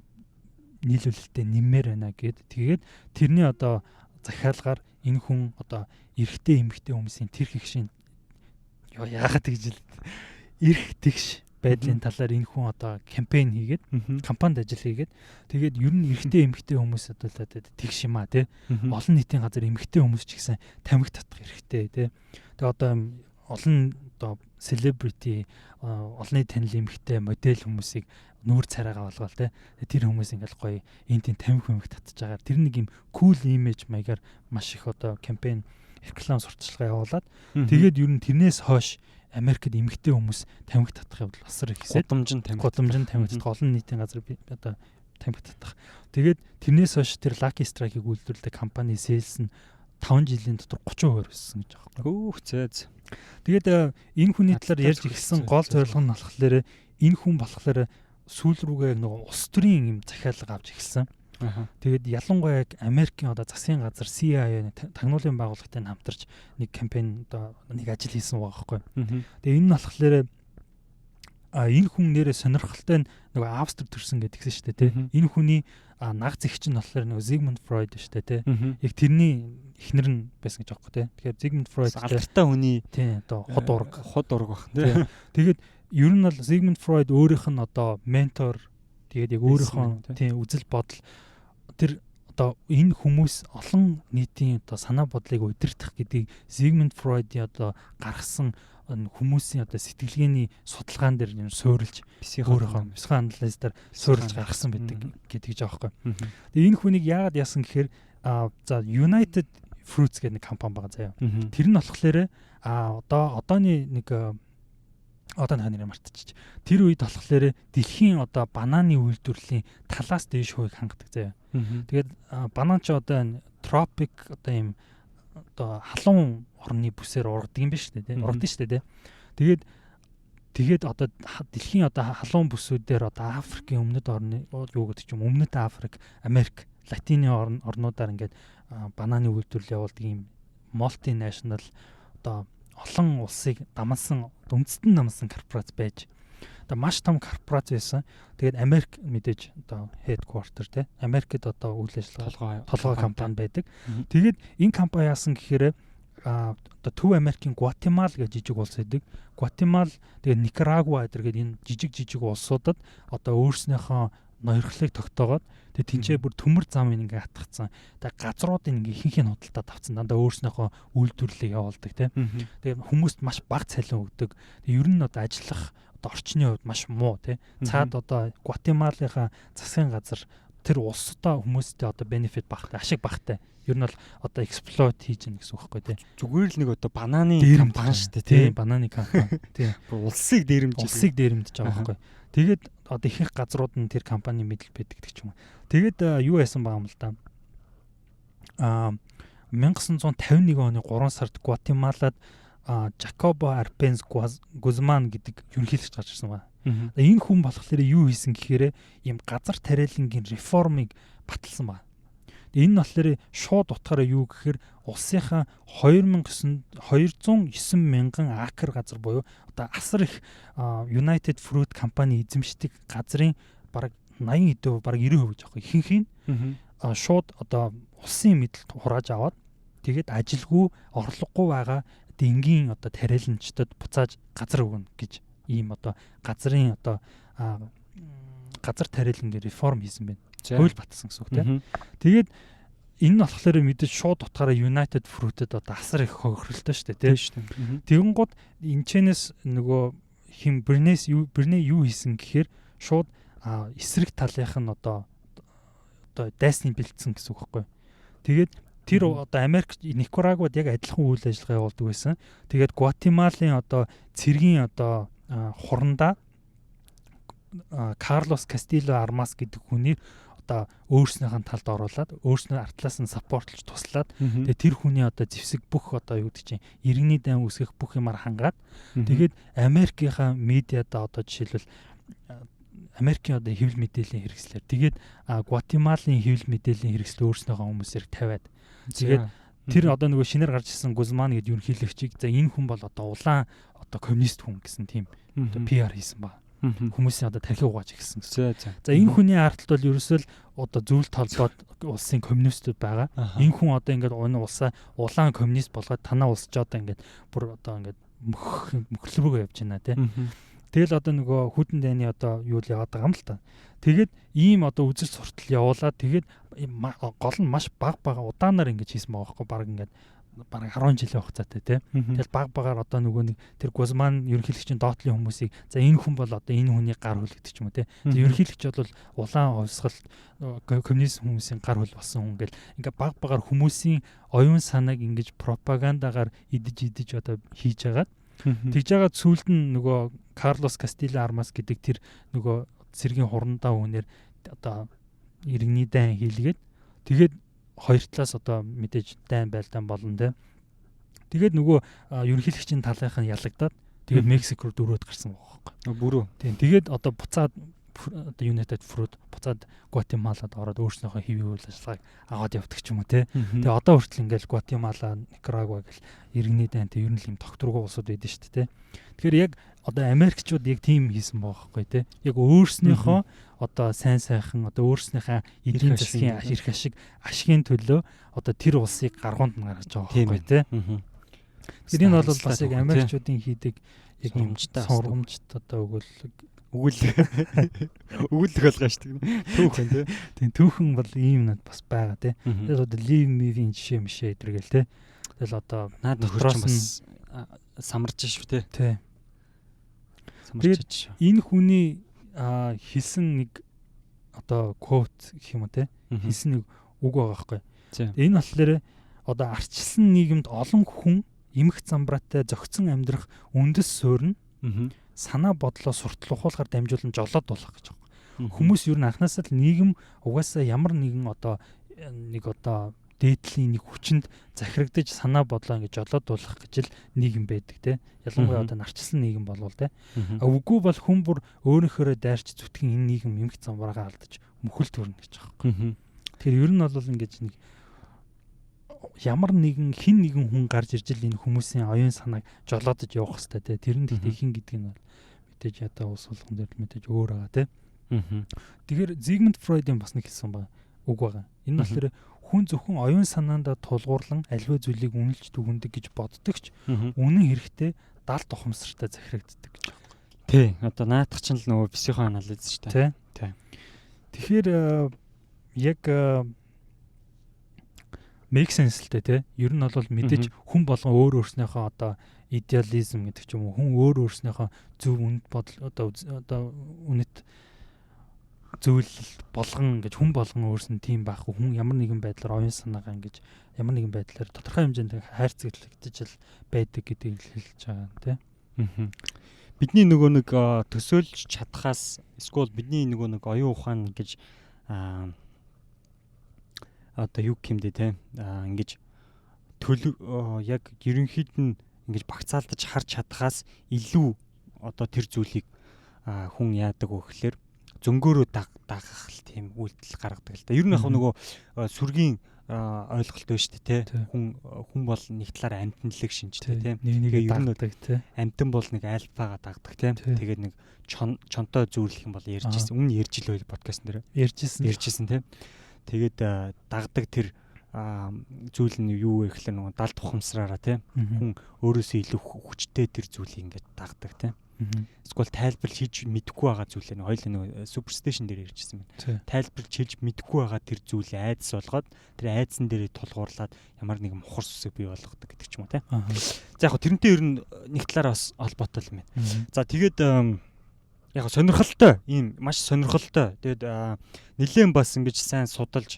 нийлүүлэлтэд нэмэр байна гэд. Тэгээд тэрний одоо захиалгаар энэ хүн одоо эрэгтэй эмэгтэй хүмүүсийн тэр хэгшин яагаад гэж эрэх тэгш байдлын талаар энэ хүн одоо кампайн хийгээд кампанид ажил хийгээд тэгээд ер нь эрэгтэй эмэгтэй хүмүүс одоо тэгш юм а тий олон нийтийн газар эмэгтэй хүмүүс ч гэсэн тамхи татах хэрэгтэй тий. Тэгээд одоо олон одоо селебрити олонний танил эмэгтэй модель хүмүүсийг нүүр царайгаа болгоол тий. Тэр хүмүүс ингээл гоё энэ тийм тамхи татж байгаа. Тэр нэг юм кул имиж маягаар маш их одоо кампайн реклам сурталчилгаа явуулаад тэгээд ер нь тэрнээс хойш Америкт эмэгтэй хүмүүс тамхи татах явдал асар их хэсэг. Гудамжин тамхи татах олон нийтийн газар одоо тамхи татах. Тэгээд тэрнээс хойш тэр Lucky Strike-ийг үйлдвэрлэдэг компани sales нь 5 жилийн дотор 30% өссөн гэж байгаа юм. Хөөх зөөз. Тэгээд энэ хүний талаар ярьж ирсэн гол зорилго нь болохоор энэ хүн болохоор сүүл рүүгээ нэг улс төрийн юм захиалга авч эхэлсэн. Тэгээд ялангуяа Америкийн одоо засгийн газар CIA тагнуулын байгууллагатай хамтарч нэг кампайн одоо нэг ажил хийсэн байгаа байхгүй. Тэгээд энэ нь болохоор энэ хүн нэрээ сонирхолтой нэг Австрид төрсэн гэдгсэн шүү дээ тий. Энэ хүний наг зэгч нь болохоор нэг Sigmund Freud шүү дээ тий. Яг тэрний эхнэр нь байсан гэж байгаа байхгүй тий. Тэгэхээр Sigmund Freud алдартай хүний тий одоо хот ураг баг тий. Тэгээд ер нь бол Sigmund Freud өөрийнх нь одоо ментор тэгээд яг өөрийнхөө тий үзэл бодол тэр одоо энэ хүмүүс олон нийтийн одоо санаа бодлыг удирдах гэдгийг Sigmund Freud-ийн одоо гаргасан хүмүүсийн одоо сэтгэлгээний судалгаан дээр юм суурилж өөрийнхөө психоанализээр суурилж гаргасан байдаг гэдэг жаахгүй. Тэгээ энэ хүнийг яагаад яасан гэхээр за United Fruits гэдэг нэг компани байгаа заяа. Тэр нь болохоор одооны нэг одоо нэрээ мартчих. Тэр үед болохоор дэлхийн одоо бананы үйлдвэрлэлийн талаас дээш хувийг хангадаг заяа. Тэгээд банан ч одоо тропик одоо юм одоо халуун орны бүсээр ургадаг юм биш үү те. Ургадаг шүү дээ те. Тэгээд одоо дэлхийн одоо халуун бүсүүдээр одоо Африкийн өмнөд орны юу гэдэг ч юм өмнөд Африк, Америк, Латины орнуудаар ингээд бананы үйлдвэрлэл явуулдаг юм multinational одоо олон улсыг дамсан үндэстэн дамсан корпорац байж одоо маш том корпорац байсан. Тэгээд Америк мэдээж одоо headquarter те Америкт одоо үйл ажиллагаа толгой компани байдаг. Тэгээд энэ компани яасан гэхээр одоо Төв Америкийн Гватемал гэж жижиг улс байдаг. Гватемал тэгээд Никарагуа гэдэг энэ жижиг улсуудад одоо өөрснийхөө ноёрхлыг тогтоогоод тэгээд тэнцээ бүр төмөр замыг ингээ хатгацсан. Тэгээд газруудыг ингээ ихэнх нь худалдаад авцсан. Дандаа өөрснийхөө үйлдвэрлэлийг явуулдаг тийм. Тэгээд хүмүүст маш бага цалин өгдөг. Тэгээд ер нь одоо ажиллах одоо орчны хувьд маш муу тийм. Цаад одоо Гватемалынхаа засгийн газар тэр улстай хүмүүстэй одоо бенефит багтай, ашиг багтай. Ер нь бол одоо эксплойт хийж гэнэ гэсэн үг байхгүй тийм. Зүгээр л нэг одоо бананы компани шүү дээ тийм. Бананы компани тийм. Улсыг дээрэмдэж байгаа байхгүй. Тэгээд одоо ихэнх газрууд нь тэр компани мэдл байдаг гэх юм. Тэгээд юу яасан байгаа юм л да. 1951 оны 3 сард Гватемалад Жакобо Арпенс Гузман гэдэг ерөнхийлөгч гарч ирсэн байна. Энэ хүн болохоор юу хийсэн гэхээр ийм газар тариалангийн реформыг баталсан байна. Энэ нь болохоор шууд утгаараа юу гэхээр улсынхаа 209 мянган акр газар буюу одоо асар их United Fruit компани эзэмшдэг газрын бараг 80% бараг 90% гэж аахгүй ихэнх нь шууд одоо улсын мэдэлд хурааж аваад тэгээд ажилгүй орлогогүй байгаа дэнгийн одоо тариаланчдад буцааж газар өгнө гэж ийм одоо газрын одоо газар тариалангийн реформ хийсэн байна. Хууль батсан гэсэн үг тийм. Тэгээд энэ нь болохоор мэдээж шууд утгаараа United Fruit-д одоо асар их хохиролтой шүү дээ тийм. Тэгэнгუთ энэчнээс нөгөө хим Берней юу хийсэн гэхээр шууд эсрэг талынх нь одоо дайсны бэлдсэн гэсэн үг байхгүй. Тэгээд тэр одоо Америк Никарагуад яг адилхан үйл ажиллагаа явуулдаг байсан. Тэгээд Гватемалын одоо цэргийн одоо хурандаа Карлос Кастило Армас гэдэг хүний одоо өөрснийхэн талд оруулаад өөрснөө артлаас нь саппортлж туслаад тэгээд тэр хүний одоо зэвсэг бүх одоо юу гэдэг чинь иргэний дан үсгэх бүх юмар хангаад тэгээд Америкийнхаа медиада одоо жишээлбэл Америкийн одоо хэвлэл мэдээллийн хэрэгслэр тэгээд Гватемалын хэвлэл мэдээллийн хэрэгсэл өөрснийхөө хүмүүсээр тавиад тэгээд Тэр одоо нөгөө шинээр гарч ирсэн Гузман гэдэг ерөнхийлөгчийг за энэ хүн бол одоо улаан одоо коммунист хүн гэсэн тийм одоо PR хийсэн ба. Хүмүүсийн одоо тархи угааж ирсэн гэсэн. За энэ хүний ардталт бол ерөөсөө л одоо зөвлөлт толгойд улсын коммунистууд байгаа. Энэ хүн одоо ингээд энэ улсаа улаан коммунист болгоод танаа улсч одоо ингээд бүр одоо ингээд мөхлөргөө явж байна тий. Тэгэл одоо нөгөө хүдэн дайны одоо юу л яваад байгаа юм л та. Тэгээд ийм одоо үзэл суртал явуулаад тэгээд гол нь маш бага удаанаар ингэж хийсэн байгаа байхгүй баг ингээд бараг 10 жилийн хугацаатай тий. Тэгэл багаар одоо нөгөө нэг тэр Гузман ерөнхийлөгчийн доотлын хүмүүсийг за энэ хүн бол одоо энэ хүний гар хөл гэдэг ч юм уу тий. Тэр ерөнхийлөгч бол улаан хувьсгал коммунист хүмүүсийн гар хөл болсон хүн гэл ингээ багаар хүмүүсийн оюун санааг ингэж пропагандагаар идэж одоо хийж агаад тэгж байгаа сүүлд нь нөгөө Карлос Кастило Армас гэдэг тэр нөгөө цэргийн хурандаа хүнээр одоо иргэний дайн хийлгээд тэгээд хоёр талаас одоо мэдээж дайн байлдаан болно те. Тэгээд нөгөө ерөнхийлөгчийн талынх нь ялагдаад тэгээд Мексик руу дөрөөд гарсан байгаа байхгүй. Бүрөө. Тийм. Тэгээд одоо буцаад одоо United Fruit буцаад Гватемалад ороод өөрснөөхөө хэвийн үйл ажиллагааг аваад явдаг ч юм уу те. Тэгээ одоо хүртэл ингээл Гватемала, Никарагуа гэл иргэний дайнтай ер нь л юм тогтворгүй улсууд байдаг шүү дээ те. Тэгэхээр яг одоо Америкчууд яг тийм хийсэн байгаа байхгүй те. Яг өөрснөөхөө одоо сайн сайхан одоо өөрснөөхөө эдийн засгийн эрх ашигын төлөө одоо тэр улсыг гаргуунд нь гаргаж байгаа байхгүй те. Тэр энэ бол бас яг Америкчуудын хийдэг яг юм сургамжт одоо өгүүлэг болгоо шүү дээ. Түүхэн тий. Тийм түүхэн бол ийм надад бас байгаа тий. Тэгээд одоо leave me-ийн жишээ мишээ эдэргээл тий. Тэгэл одоо наад нөхөрч бас самарч шүү тий. Тий. Самарч. Энэ хүний хэлсэн нэг одоо quote гэх юм уу тий. Хэлсэн нэг үг байгаа байхгүй. Энэ болохоор одоо арчилсан нийгэмд олон хүн эмх замбраатай зөгцөн амьдрах үндэс суурь нь санаа бодлоо сурталчилахаар дамжуулан жолоод болох гэж байна. Хүмүүс ер нь анхнаасаа л нийгэм угаасаа ямар нэгэн одоо нэг одоо дээдлийн нэг хүчинд захирагдаж санаа бодлоо ингэж жолоод болох гэж л нийгэм байдаг те. Ялангуяа одоо нарчилсан нийгэм болвол те. Үгүй бол хүн бүр өөрийнхөө дайрч зүтгэн энэ нийгэм эмх замбраагаа алдаж мөхөл төрнө гэж байгаа юм. Тэгэхээр ер нь бол ингэж нэг ямар нэгэн хин нэгэн хүн гарч ирж ил энэ хүмүүсийн оюун санааг жолоодож явах хэрэгтэй те. Тэр нь тэгтээ хин гэдэг нь бол мэдээж ята ус болгон дээр мэдээж өөр байгаа те. Тэгэхээр Зигмунд Фройдын бас нэг хэлсэн баг үг байгаа. Энэ болохоор хүн зөвхөн оюун санаандаа тулгуурлан аливаа зүйлийг үнэлж дүгндэг гэж боддогч үнэн хэрэгтээ далд ухамсартай захирагддаг гэж байна. Тий. Одоо наадах чинь л нөгөө психоанализ шүү дээ. Тий. Тэгэхээр яг make sense л те. Ер нь бол мэдээж хүн болгон өөр өөрснөөхөө одоо идеализм гэдэг ч юм уу хүн өөр өөрснөөхөө зөв үнд бодол одоо үнэт зүйл болгон гэж хүн болгон өөрснө тийм байхгүй хүн ямар нэгэн байдлаар оюун санаагаа ингэж ямар нэгэн байдлаар тодорхой хэмжээнд хайрцаглагдаж л байдаг гэдгийг хэлж байгаа те. Бидний нөгөө нэг төсөөлж чадхаас эсвэл бидний нөгөө нэг оюун ухаан гэж одоо юу гэмдэ те ингэж яг ерөнхийд нь ингэж багцаалдаж харж чадхаас илүү одоо тэр зүйлийг хүн яадаг вэ гэхээр зөнгөөрөө дагах л тийм үйлдэл гаргадаг л да. Ер нь яг нөгөө сүргийн ойлголт байна шүү дээ те. Хүн бол нэг талаараа амтналыг шинжтэй те. Нэгийг дагдаг те. Амтан бол нэг альфагаа дагдаг те. Тэгээд нэг чонтой зүүрлэх юм бол ярьжсэн. Өмнө ярьж л байл подкаст дээр. Ярьжсэн те. Тэгээд дагдаг тэр зүйл нь юу вэ гэхлээр нөгөө далд ухамсараараа те. Хүн өөрөөсөө илүү хүчтэй тэр зүйлийг ингээд дагдаг те. Эсвэл тайлбарлаж хийж мэдэхгүй байгаа зүйлээ хоёул нэг суперстейшн дээр ярьжсэн байна. Тайлбарлаж хийж мэдэхгүй байгаа тэр зүйлээ айдас болгоод тэр айдсан дээрээ тулгуурлаад ямар нэгэн мухар сүсэг бий болгодог гэдэг ч юм уу те. За яг тэрнтэй ер нь нэг талаараа бас холбоотой юм байна. За тэгээд яг сонирхолтой ийм маш сонирхолтой. Тэгээд нэлээд бас ингэж сайн судалж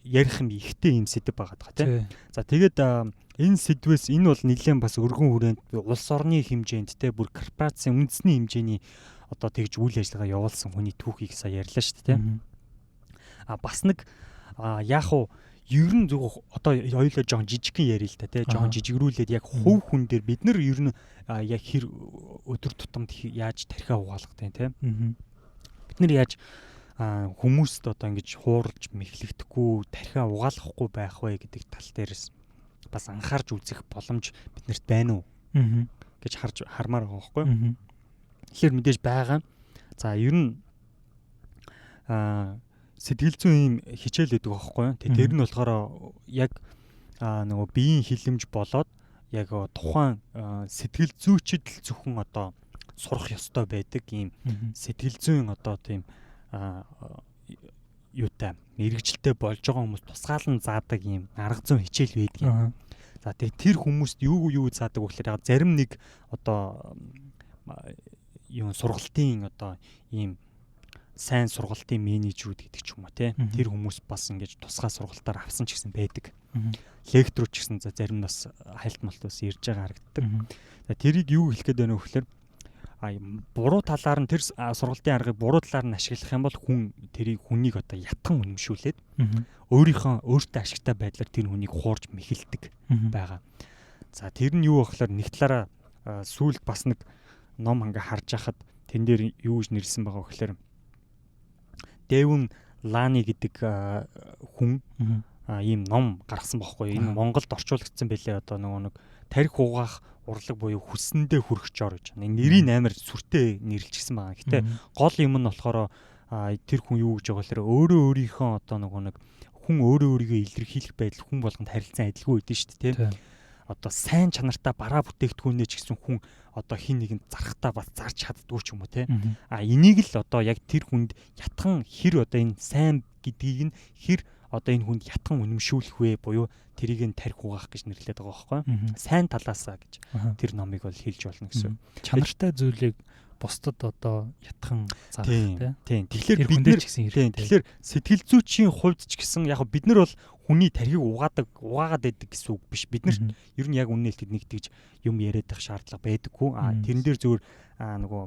ярих юм ихтэй ийм сэдв байгаа даа тийм. За тэгээд энэ сэдвээс энэ бол нэлээд бас өргөн хүрээнд улс орны хэмжээнд те бүр корпорацийн үндэсний хэмжээний одоо тэгж үйл ажиллагаа явуулсан хүний түүхийг сая ярьлаа шүү дээ тийм. Бас нэг яг уу ер нь зөв одоо хоёулаа жоон жижигхэн ярил л та тий жоон жижигрүүлээд яг хувь хүн дээр бид нар ер нь яг хэр өдөр тутамд яаж тархиа угаалгатай тий бид нар яаж хүмүүст одоо ингэж хуурж мэхлэгдэхгүй тархиа угаалгахгүй байх вэ гэдэг тал дээрээс бас анхаарч үзэх боломж биднэрт байна уу гэж хармаар байгаа байхгүй. Тэгэхээр мэдээж байгаа. За ер нь сэтгэл зүйн юм хичээл өгдөг байхгүй. Тэгээ тэр нь болохоор яг нөгөө биеийн хилэмж болоод яг тухайн сэтгэл зүйчид л зөвхөн одоо сурах ёстой байдаг ийм сэтгэл зүйн одоо тийм юутай мэрэгжилтэй болж байгаа хүмүүс тусгаалan заадаг ийм арга зүйн хичээл байдаг. За тэгээ тэр хүмүүст юу заадаг вэ гэхээр зарим нэг одоо юу сургалтын одоо ийм сайн сургалтын менежүүд гэдэг ч юм уу те тэр хүмүүс бас ингэж тусгай сургалтаар авсан ч гэсэн байдаг. Лекторч гэсэн зарим нь бас хайлт малтаас ирж байгаа харагддаг. За тэрийг юу хэлэх гээд байна вэ гэхээр буруу талаар нь тэр сургалтын аргыг буруу талаар нь ашиглах юм бол хүнийг одоо ятхан үнэмшүүлээд өөртөө ашигтай байдлаар тэр хүнийг хуурж мэхэлдэг байгаа. За тэр нь юу вэ гэхээр нэг талаараа сүүлд бас нэг ном ингээ харж байхад тэн дээр юу гэж нэрлсэн байгаа вэ гэхээр Дэвэн Лани гэдэг хүн ийм ном гаргасан байхгүй. Энэ Монголд орчуулагдсан байлээ одоо нэг тарих угаах урлаг буюу хүссэндээ хүрэх жор гэж. Нэрийн амар сүртэй нэрлэлчихсэн байгаа. Гэтэ гол юм нь болохоор тэр хүн юу гэж байгаа лэр өөрийнхөө одоо нэг хүн өөрийгөө илэрхийлэх байдал хүн болгонд харилцан адилгүй байдэн шүү дээ, тийм. Одоо сайн чанартай бараа бүтээгдэхүүнээ ч гэсэн хүн одоо хин нэгэнд зарахтаа бас зарж чаддгүй ч юм уу, тийм. Энийг л одоо яг тэр хүнд ятхан хэр одоо энэ сайн гэдгийг нь хэр одоо энэ хүнд ятхан үнэмшүүлэх вэ буюу тэрийг нь тарих угаах гэж нэрлэдэг байгаа байхгүй. Сайн талаасаа гэж тэр номыг бол хэлж болно гэсэн. Чанартай зүйлийг бусдад одоо ятхан зарах тийм. Тэгэхээр бид нэр гэсэн хэрэгтэй. Тэгэхээр сэтгэл зүйчийн хувьд ч гэсэн яг бид нар бол хүний тархийг угаагаад байдаг гэсэн үг биш. Бид нар ер нь яг үнэнэлтэд нэг тэгж юм яриад байх шаардлага байдаггүй. Тэрэн дээр зөвөр нөгөө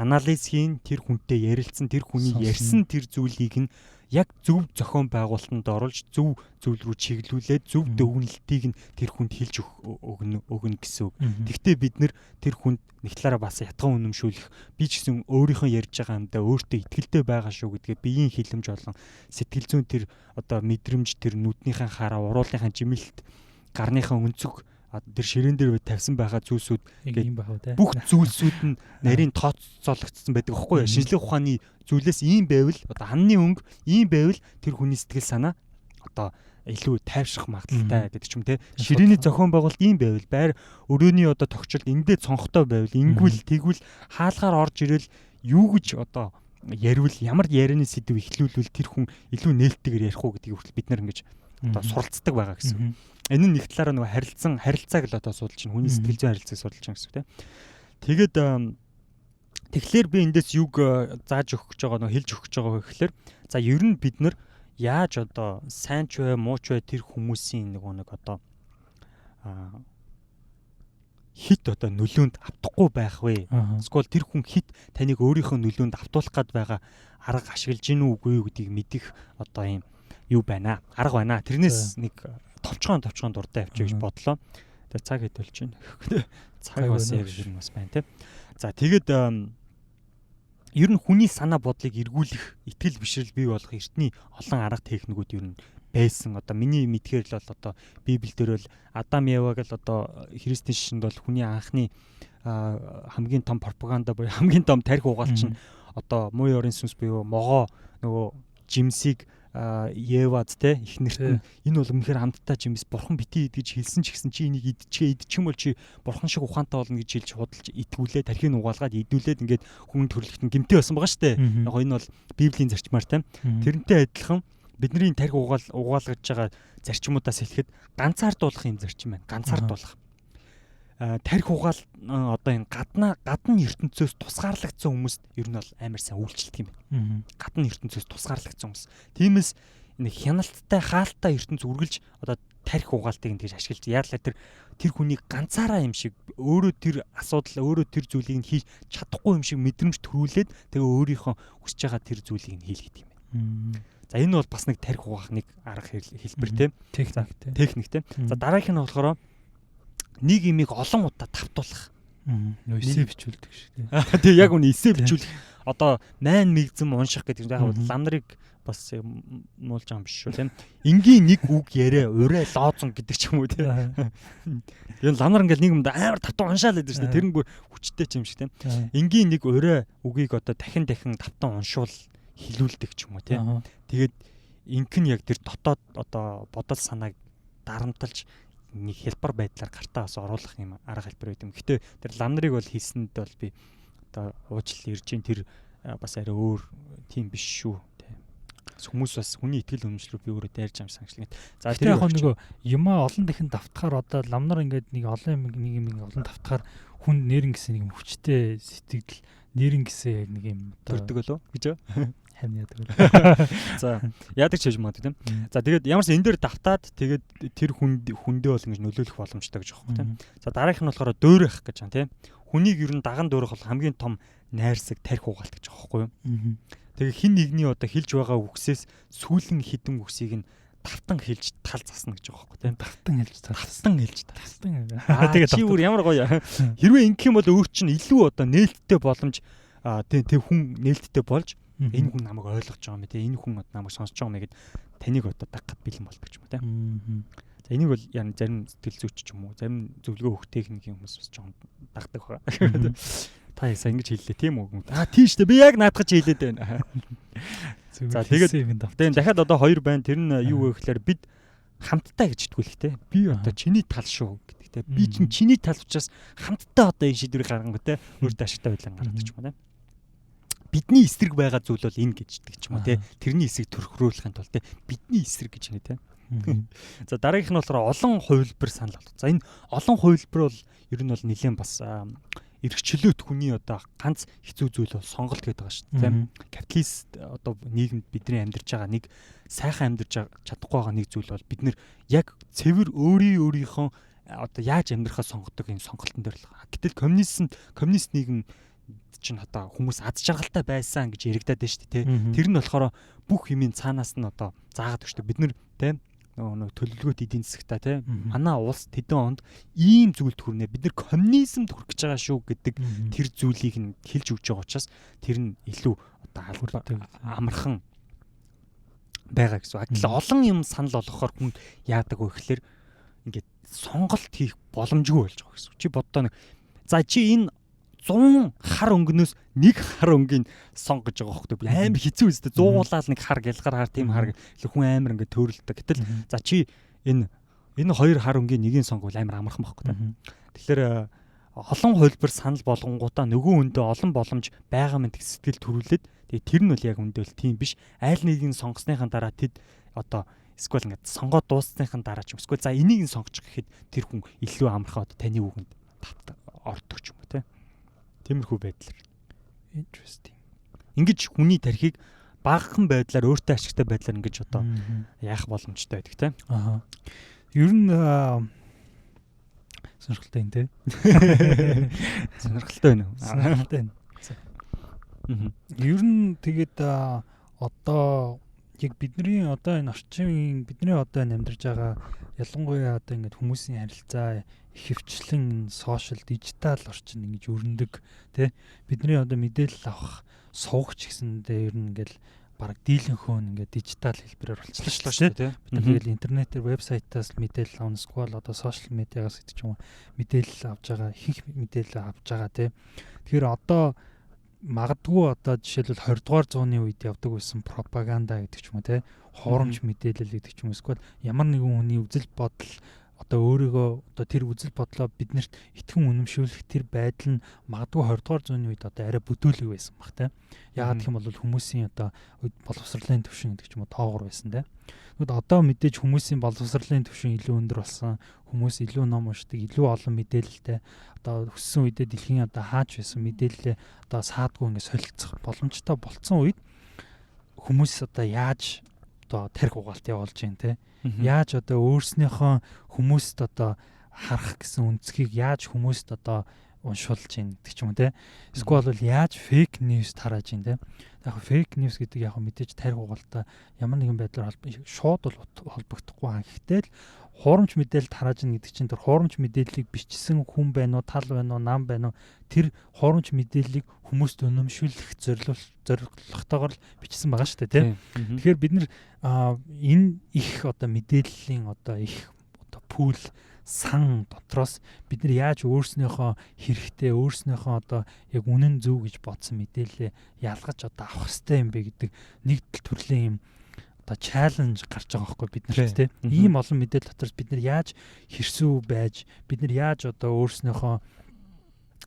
анализ хийн, тэр хүнтэй ярилцсан, тэр хүний ярьсан тэр зүйлийг нь яг зөв зохион байгуулалтанд оруулж зөв зүйл рүү чиглүүлээд зөв дүгнэлтийг нь тэр хүнд хэлж өгнө гэсэн үг. Гэхдээ бид нэр тэр хүнд нэг талаараа бас ятган үнэмшүүлэх, би ч гэсэн өөрийнхөө ярьж байгаа юмдаа өөртөө итгэлтэй байгаа шүү гэдгээ биеийн хилэмж болон сэтгэл зүйн тэр одоо мэдрэмж, тэр нүднийхэн хараа, уруулынхаа жимэлт, гарныхаа өнцөг тэр ширээн дээр тавьсан байгаа зүйлсүүд бүх зүйлсүүд нь нарийн тооцоологдсон байдаг аахгүй юу? Шинжлэх ухааны зүйлээс ийм байвал одоо ханны өнгө ийм байвал тэр хүний сэтгэл санаа одоо илүү тайвшрах магадaltaй гэдэг ч юм те. Ширээний зохион байгуулалт ийм байвал байр өрөөний одоо тогтчлт эндээ цонхтой байвал ингүүл тэгвэл хаалгаар орж ирэл юу гэж одоо яривал ямар ярианы сэдв ихлүүлвэл тэр хүн илүү нээлттэйгээр ярих уу гэдгийг хүртэл бид нар ингэж одоо суралцдаг байгаа гэсэн. Энэ нь нэг талаараа нөгөө харилцааг л одоо судалж чинь хүний сэтгэл зүйн харилцааг судалж байгаа гэсэн үг тийм. Тэгээд тэгэхээр би эндээс юг зааж өгөх гэж байгаа нөгөө хэлж өгөх гэж байгаа вэ гэхээр за ер нь бид нар яаж одоо сайн ч бай муу ч бай тэр хүмүүсийн нэг одоо хит одоо нөлөөнд автахгүй байх вэ? Эсвэл тэр хүн хит таныг өөрийнхөө нөлөөнд автуулах гад байгаа арга ашиглаж гин үгүй юу гэдгийг мэдэх одоо юм юу байна? Арга байна. Тэрнээс нэг товчхон дуртай авчиж гэж бодлоо. Тэгээ цаг хэдүүлж байна. Цаг бас яг юм бас байна тийм. За тэгээд ер нь хүний санаа бодлыг эргүүлэх, итгэл бишрэл бий болгох эртний олон арга техникүүд ер нь байсан. Одоо миний мэдхээр л бол одоо Библиэлд бол Адам Еваг л одоо христийн шишинд бол хүний анхны хамгийн том пропаганда буюу хамгийн том тарих угаалч нь одоо муу ёрын сүнс буюу могоо нөгөө жимсийг Евад те ихнэрт энэ бол үнэхээр хамттай жимс бурхан битгий идэж хэлсэн ч гэсэн чи энийг идчих юм бол чи бурхан шиг ухаантай болно гэж хэлж худалж итгүүлээ тархийг угаалгаад идүүлээд ингээд хүн төрлөختн гэмтэй байсан байгаа штэ. Яг энэ бол Библийн зарчмаар те. Тэрнтэй адилхан бидний тархи угаалгаж байгаа зарчмуудаас хэлэхэд ганцаардуулах юм зарчим байна. Ганцаардуулах. Тархи угаал одоо энэ гадна ертөнцөөс тусгаарлагдсан хүмүүст ер нь бол амар сайн үйлчлдэг юм байна. Гадна ертөнцөөс тусгаарлагдсан хүмүүс. Тиймээс энэ хяналттай хаалттай ертөнц үргэлж одоо тархи угаалтыг тэгж ашиглаж яарлаа тэр хүнийг ганцаараа юм шиг өөрөө тэр асуудал өөрөө тэр зүйлийг нь хийж чадахгүй юм шиг мэдрэмж төрүүлээд тэгээ өөрийнхөө хүсэж байгаа тэр зүйлийг нь хийлгээд юм байна. За энэ бол бас нэг тархи угаах нэг арга хэлбэр тийм техник тийм. За дараагийнх нь болохоор нэг имийг олон удаа тавтуулах. Эсээ бичүүлдэг шиг тий. Тэгээ яг үнэ эсээ бичүүлэх одоо 8 мэгзэм унших гэдэг яг лам нарыг бас муулж байгаа юм биш шүү тийм. Энгийн нэг үг яриа урай лооцон гэдэг ч юм уу тийм. Энэ лам нар ингээл нэг юмд амар тавтан уншаал гэдэг шүү дээ. Тэр нь бүр хүчтэй ч юм шиг тийм. Энгийн нэг урай үгийг одоо дахин тавтан уншуул хилүүлдэг ч юм уу тийм. Тэгээд инх нь яг тэр дотоод одоо бодол санааг дарамталж нэг хэлбэр байдлаар гартаас оруулах юм арга хэлбэр байт юм. Гэтэ тэр лам нарыг бол хийсэнд бол би одоо уучлал ирж ин тэр бас арай өөр тийм биш шүү. Хүмүүс бас хүний итгэл үнэмшлэр би өөрөө дайрж байгаа юм санагчлаа. За тэр яг нөгөө юмаа олон дахин давтахаар одоо лам нар ингээд нэг олон юм олон давтахаар хүн нэрэн гэсэн нэг юм хүчтэй сэтгэл нэрэн гэсэн яг нэг юм төрдөг болов гэж харин яадаг. За яадаг ч гэж магадгүй тийм. За тэгээд ямарс энэ дээр давтаад тэгээд тэр хүндээ бол ингэж нөлөөлөх боломжтой гэж байгаа юм тийм. За дараагийнх нь болохоор дөөрөх гэж байна тийм. Хүнийг ер нь даган дөөрөх бол хамгийн том найрсаг тарих угаалт гэж байгаа байхгүй юу? Тэгээ хин нэгний одоо хэлж байгаа үгсээс сүүлэн хідэн үгсийг нь тавтан хэлж тал засна гэж байгаа байхгүй тийм. Тавтан хэлж. Тэгээ чи бүр ямар гоё. Хэрвээ ингэх юм бол өөр чинь илүү одоо нээлттэй боломж тэг хүн нээлттэй болж энэ хүн намайг ойлгож байгаа юм тийм. Энэ хүн одоо намайг сонсож байгаа юм гэд таныг одоо дагахад бэлэн болдог ч юм уу тийм. За энийг бол яа зарим сэтгэл зүйч ч юм уу зарим зөвлөгөө өгөх техникийн хүмүүс бас жоохон дагдаг байгаа. Та ясаа ингэж хэллээ тийм үү? Тийм шүү дээ. Би яг наадах чи хэлээд байна. За тэгээд дахиад одоо хоёр байна. Тэр нь юу вэ гэхээр бид хамтдаа гэж итгүүлэх те. Би одоо чиний тал шүү гэдэг те. Би чинь чиний тал учраас хамтдаа одоо энэ шийдвэрийг гаргана те. Өөртөө ашигтай байлаа гаргадаг ч юм уу те. Бидний эсрэг байгаа зүйл бол энэ гэж итдэг ч юм уу те. Тэрний эсрэг төрхрүүлэхин тулд те. Бидний эсрэг гэж нэ те. За дараагийнх нь болохоор олон хувилбар санал болгох. За энэ олон хувилбар бол ер нь бол нэлээд бас эрхчлөөт хүний одоо ганц хэцүү зүйл бол сонголт гэдэг байгаа шүү дээ тийм. Капиталист одоо нийгэмд бидний амьдарч байгаа нэг сайхан амьдарч чадахгүй байгаа нэг зүйл бол бид нэр яг цэвэр өөрийнхөө одоо яаж амьдрахаа сонгодог энэ сонголтон дээр л. Гэтэл коммунист нийгэм чинь одоо хүмүүс аз жаргалтай байсан гэж яригадаад байна шүү дээ тийм. Тэр нь болохоор бүх юмын цаанаас нь одоо заагаад өгчтэй бид нэр тийм нөгөө төлөвлөгөөт эдийн засагта тийм манай улс тэдэн онд ийм зүйлд хүрнэ бид нар коммунизмд хүрэх гэж байгаа шүү гэдэг тэр зүйлийг нь хэлж өгч байгаа учраас тэр нь илүү одоо амархан байгаа гэсэн. Гэтэл олон юм санал болгохоор хүн яадаг вэ гэхээр ингээд сонголт хийх боломжгүй болж байгаа гэсэн. Чи боддоо нэг за чи энэ 100 хар өнгөнөөс нэг хар өнгийн сонго гэж байгаа хөөхтэй амар хэцүү үстэй 100-уулаад нэг хар гэлгар хар тийм хар гэх хүн амар ингээд төөрөлдөг. Гэтэл за чи энэ хоёр хар өнгийн нэгийг сонгол амар амархан байхгүй та. Тэгэхээр олон хувилбар санал болгонгуудаа нөгөө өндөө олон боломж байгаа мэт сэтгэл төрүүлээд тэгээ тэр нь бол яг өндөө л тийм биш. Айл нэгийг сонгосныхаа дараа тэд одоо эсвэл ингээд сонгоо дуусныхаа дараа ч юм эсвэл за энийг сонгочих гэхэд тэр хүн илүү амархан одоо таны үгэнд ордог ч юм уу те. Тиймэрхүү байдлаар. Interesting. Ингиж хүний тархийг багахан байдлаар өөртөө ашигтай байдлаар ингэж одоо яах боломжтой байдаг тийм. Аа. Ер нь сонирхолтой юм те. Сонирхолтой байна уу? Сонирхолтой байна. Ер нь тэгээд одоо яг бидний одоо энэ орчин бидний одоо амьдарч байгаа ялангуяа одоо ингээд хүмүүсийн харилцаа ихэвчлэн сошиал дижитал орчин ингэж өрнөдөг тий бидний одоо мэдээлэл авах суугч гэсэндээ ер нь ингээл бараг дийлэнхөө ингээд дижитал хэлбэрээр болчихлоо шүү дээ тий бид тэгэл интернетээр вебсайтаас мэдээлэл авах сквал одоо сошиал медиагаас гэдэг ч юм уу мэдээлэл авж байгаа ихэнх мэдээлэл авж байгаа тий тэгэхээр одоо магадгүй одоо жишээлбэл 20 дугаар зууны үед явдаг байсан пропаганда гэдэг ч юм уу те хуурамч мэдээлэл гэдэг ч юм уу эсвэл ямар нэгэн хүний үзэл бодол одоо өөрийгөө одоо тэр үзэл бодлоо биднэрт итгэн үнэмшүүлэх тэр байдал нь магадгүй 20 дугаар зууны үед одоо арай бүдүүлэг байсан баг те яагаад гэх юм бол хүмүүсийн одоо боловсролын түвшин гэдэг ч юм уу тоогоор байсан те Тэгвэл одоо мэдээж хүмүүсийн боловсролын түвшин илүү өндөр болсон хүмүүс илүү ном уншдаг илүү олон мэдээлэлтэй одоо өссөн үедээ дэлхийн одоо хаач байсан мэдээлэлээ одоо саадгүй ингээд солилцох боломжтой болцсон үед хүмүүс одоо яаж одоо тарих угаалт явуулж байна те яаж одоо өөрснийхөө хүмүүст одоо харах гэсэн үнцгийг яаж хүмүүст одоо уншуулж ийн гэдэг ч юм уу те. Эсвэл бол яаж фейк ньюс тарааж ийн те. Яг фейк ньюс гэдэг яг мэдээж тарих угаалтай ямар нэгэн байдлаар шууд бол холбогдохгүй хаа. Гэхдээ л хуурамч мэдээлэл тарааж ийн гэдэг чинь тэр хуурамч мэдээллийг бичсэн хүн байна уу, тал байна уу, нам байна уу, тэр хуурамч мэдээллийг хүмүүст өнөмшүүлэх зорилготойгоор л бичсэн байгаа шүү дээ те. Тэгэхээр бид нар энэ их одоо мэдээллийн одоо их одоо пул сан дотроос бид нар яаж өөрснөөхөө хэрэгтэй өөрснөөхөө одоо яг үнэн зөв гэж бодсон мэдээлэлээ ялгаж одоо авах хэрэгтэй юм бэ гэдэг нэг төрлийн юм одоо чаленж гарч байгаа байхгүй бид нарт тийм ийм олон мэдээлэл дотроос бид нар яаж хэрсүү байж бид нар яаж одоо өөрснөөхөө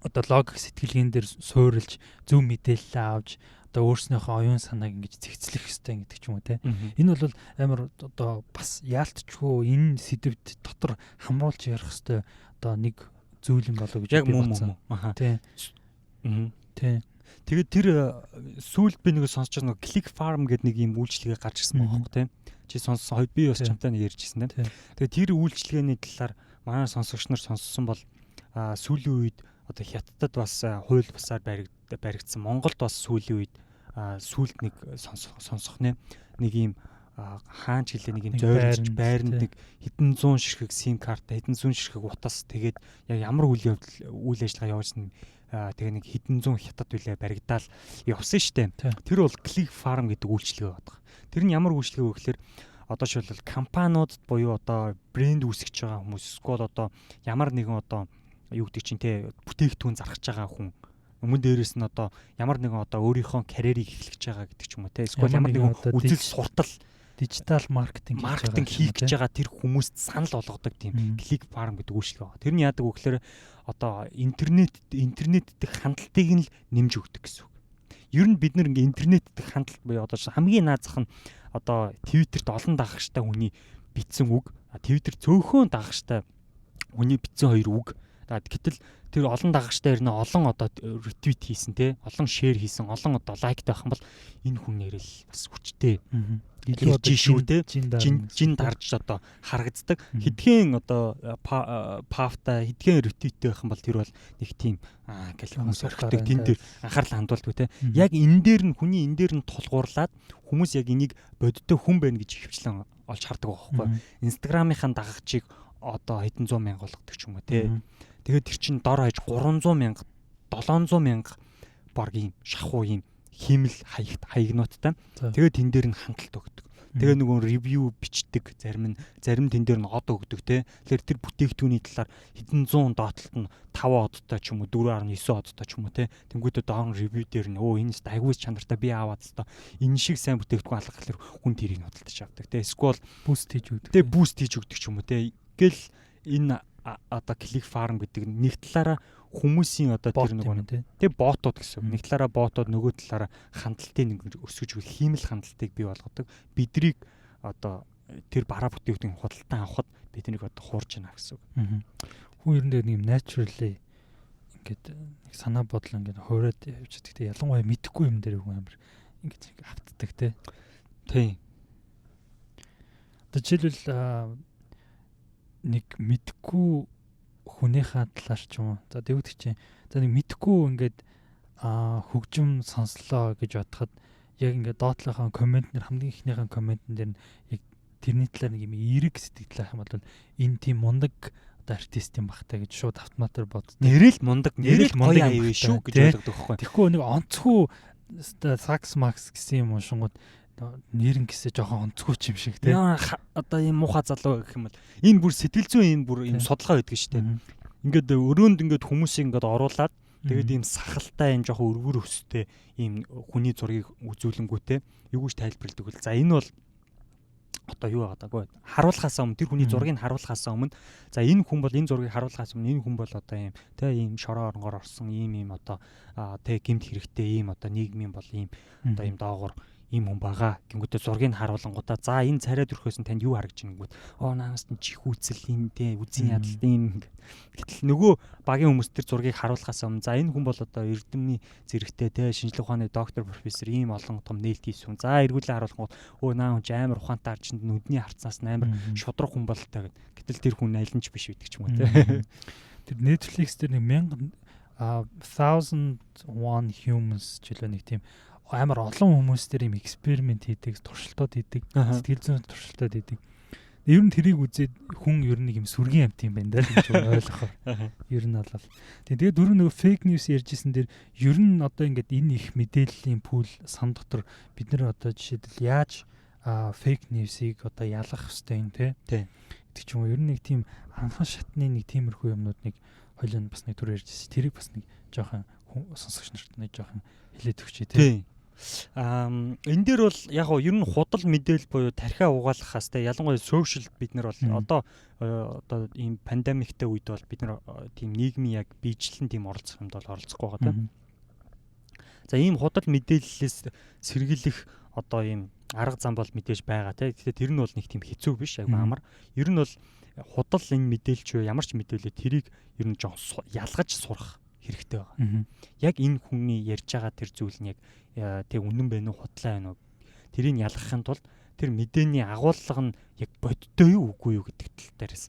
одоо логик сэтгэлгээн дээр суурилж зөв мэдээлэл авч одоо өөрснөөхөө оюун санааг ингэж зэгцлэх хэрэгтэй гэдэг ч юм уу те. Энэ бол амар одоо бас яалтчгүй энэ сэдвд дотор хамруулж ярих хэрэгтэй одоо нэг зүйл юм болоо гэж би бодсон. Тий. Тий. Тэгээд тэр сүүлд би нэг сонсож байгаа Click Farm гэдэг нэг юм үйлчлэгээ гарч ирсэн байгаа байхгүй те. Чи сонссон би бас чамтай нэг ярьжсэн те. Тэгээд тэр үйлчлэгээний талаар манай сонсогч нар сонссон бол сүүлийн үед одоо хятадд бас хууль бусаар баригдсан. Монголд бас сүүлийн үед сүүлд нэг сонсох нэг юм хаанч хэлээ нэг юм зөөрч байранд нэг хэдэн зуун ширхэг сим карта хэдэн зуун ширхэг утас тэгээд яг ямар үйл ажиллагаа явуулсан тэгээ нэг хэдэн зуун хятад үлээ баригдаал явсан штэ. Тэр бол Click Farm гэдэг үйлчлэгээ байдаг. Тэр нь ямар үйлчлэгээ вэ гэхээр одоо шилбэл компаниудад буюу одоо брэнд үүсгэж байгаа хүмүүс эсвэл одоо ямар нэгэн одоо юу гэдэг чинь те бүтээгдэхүүн зархаж байгаа хүн өмнө дээрээс нь одоо ямар нэгэн одоо өөрийнхөө карьерийг эхлэж байгаа гэдэг ч юм уу те эсвэл ямар нэгэн үзэл суртал дижитал маркетинг хийх гэж байгаа тэр хүмүүст санал болгодог тийм Click Farm гэдэг үйлчлэг байна. Тэр нь яадаг вэ гэхээр одоо интернет дэх хандлтыг нь л нэмж өгдөг гэсэн үг. Ер нь бид нэр ингээ интернет дэх хандлт буюу одоо хамгийн наад зах нь одоо Twitter-т олон дагагчтай хүний бичсэн үг, Twitter цөөхөн дагагчтай хүний бичсэн хоёр үг. Гэтэл тэр олон дагагчтай ирнэ олон одоо ретвит хийсэн те олон шеэр хийсэн олон одоо лайктай байх юм бол энэ хүн нэрэл бас хүчтэй илүү одоо шүү те жин дарж одоо харагддаг хэдхэн одоо пафта хэдхэн ретвиттэй байх юм бол тэр бол нэг тийм гэл хүмүүс орхидог тэн дээр анхаарал хандуулдаг те яг энэ дээр нь хүний энэ дээр нь тулгуурлаад хүмүүс яг энийг бодиттой хүн байна гэж хөвчлэн олж хардаг байхгүй Instagram-ийн дагагчийг одоо хэдэн 100 мянга болгодог ч юм уу те тэгээд тэр чин дор хаяж 300 мянга 700 мянга баг юм шахуу юм хиймэл хаягнуудтай. Тэгээд тэн дээр нь хандлт өгдөг. Тэгээ нөгөө ревю бичдэг зарим тэн дээр нь од өгдөг те. Тэгэхээр тэр бүтээгдэхүүний талаар хэдэн 100 доотлолт нь 5 одтой ч юм уу 4.9 одтой ч юм уу те. Тэнгүүдээ доон ревю дээр нь энэ айгүй чанартай би аваад та энэ шиг сайн бүтээгдэхүүн алгах гэхээр хүн тэрийг нотолдож авдаг те. Эсвэл буст хийж өгдөг. Тэ буст хийж өгдөг ч юм уу те. Гэл энэ одоо Click Farm гэдэг нэг талаараа хүмүүсийн одоо тэр нэг тэг ботууд гэсэн. Нэг талаараа ботууд нөгөө талаараа хандлтыг нэг өсгөж өгөх хиймэл хандлтыг бий болгодог. Бидрийг одоо тэр бараа бүтээгдэхүүн худалдан авахд биднийг одоо хуурж байна гэсэн үг. Хүн ер нь нэг naturally ингээд нэг санаа бодол ингээд хуураад явж байгаа. Тэгтээ ялангуяа мэдхгүй юм дээр хүн амар ингээд автдаг те. Тийм. Одоо жишээлбэл нэг мэдхгүй хүнийхээ талаар ч юм уу. За тэгвэл чинь за нэг мэдхгүй ингээд хөгжим сонслоо гэж бодоход яг ингээд доотлохын комментнэр хамгийн ихнийхэн комментэн дээр нь яг тэрний талаар нэг юм эерэг сэтгэл авах юм бол энэ тийм мундаг одоо артист юм бахтай гэж шууд автоматар боддог. Нэрэл мундаг гоё аяа шүү гэж ойлгодог байхгүй. Тэгэхгүй нэг онцгүй сакс макс гэсэн юм уншингууд нэрэн гэсээ жоохон онцгүй юм шиг тий. Одоо ийм муухай залуу гэх юм бол энэ бүр сэтгэл зүйн энэ бүр ийм судалгаа байдаг шүү дээ. Ингээд өрөөнд ингээд хүмүүсийг ингээд оруулаад тэгээд ийм сахалтай энэ жоохон өргөр өстэй ийм хүний зургийг үзүүлэнгүүтээ юу гэж тайлбарладаг вэ? За энэ бол одоо юу байгаагүй харуулхаасаа өмнө тэр хүний зургийг харуулхаасаа өмнө за энэ хүн бол энэ зургийг харуулхаас өмнө энэ хүн бол одоо ийм тэ ийм шороо оронгоор орсон ийм одоо тэ гэмт хэрэгтэй ийм одоо нийгмийн бол ийм одоо ийм доогуур ийм хүн байгаа. Гингүүтээ зургийг харуулангуудаа за энэ царай төрхөөс нь танд юу харагдж байна гэвэл наанаас нь чих үүсэл энэ тэ үзэн ядалт ийм гэтэл нөгөө багийн хүмүүс тэр зургийг харуулахаас өмнө за энэ хүн бол одоо эрдэмний зэрэгтэй тэ шинжлэх ухааны доктор профессор ийм олон том нээлт хийсэн. За эргүүлээ харуулгууд наа хүн амар ухаантай ард чинь нүдний харцаас амар шудраг хүн болтой гэд. Гэтэл тэр хүн аль нь ч биш байдаг ч юм уу тэ. Тэр Netflix дээр нэг 1000 1001 Humans жилөө нэг тийм амар олон хүмүүс дээр юм эксперимент хийдэг, туршилтууд хийдэг, сэтгэл зүйн туршилтууд хийдэг. Ер нь тэрийг үзээд хүн ер нь нэг юм сүргийн амт юм байна даа гэж ойлгохоор. Ер нь бол. Тэгээд дөрөв нөгөө фейк ньюс ярьжсэн дээр ер нь одоо ингээд энэ их мэдээллийн пул сан дотор бид нар одоо жишээлбэл яаж фейк ньюсийг одоо ялгах хэвтэй юм те. Тэг ч юм уу ер нь нэг тийм анхан шатны нэг тиймэрхүү юмнууд нэг хоёлын бас нэг төр ярьжсэн. Тэрийг бас нэг жоохон сонсогч нарт нэг жоохон хэлээд өгчээ те. Энэ дээр бол яг нь ер нь худал мэдээлэл буюу тархиа угаалгахаас те ялангуяа сошиалд бид нар бол одоо ийм пандемиктэй үед бол бид нар тийм нийгмийн яг биечлэн тийм оролцох юмд бол оролцохгүй байгаа те. За ийм худал мэдээллээс сэргийлэх одоо ийм арга зам бол мэдээж байгаа те. Гэхдээ тэр нь бол нэг тийм хэцүү биш айгүй амар. Ер нь бол худал энэ мэдээлч ямар ч мэдээлэл тэрийг ер нь жоон ялгаж сурах хэрэгтэй байгаа. Яг энэ хүний ярьж байгаа тэр зүйл нь яг тэг үнэн байна уу худлаа байна уу тэрийг ялгахын тулд тэр мэдээний агуулга нь яг бодтой юу үгүй юу гэдэг тал дээрээс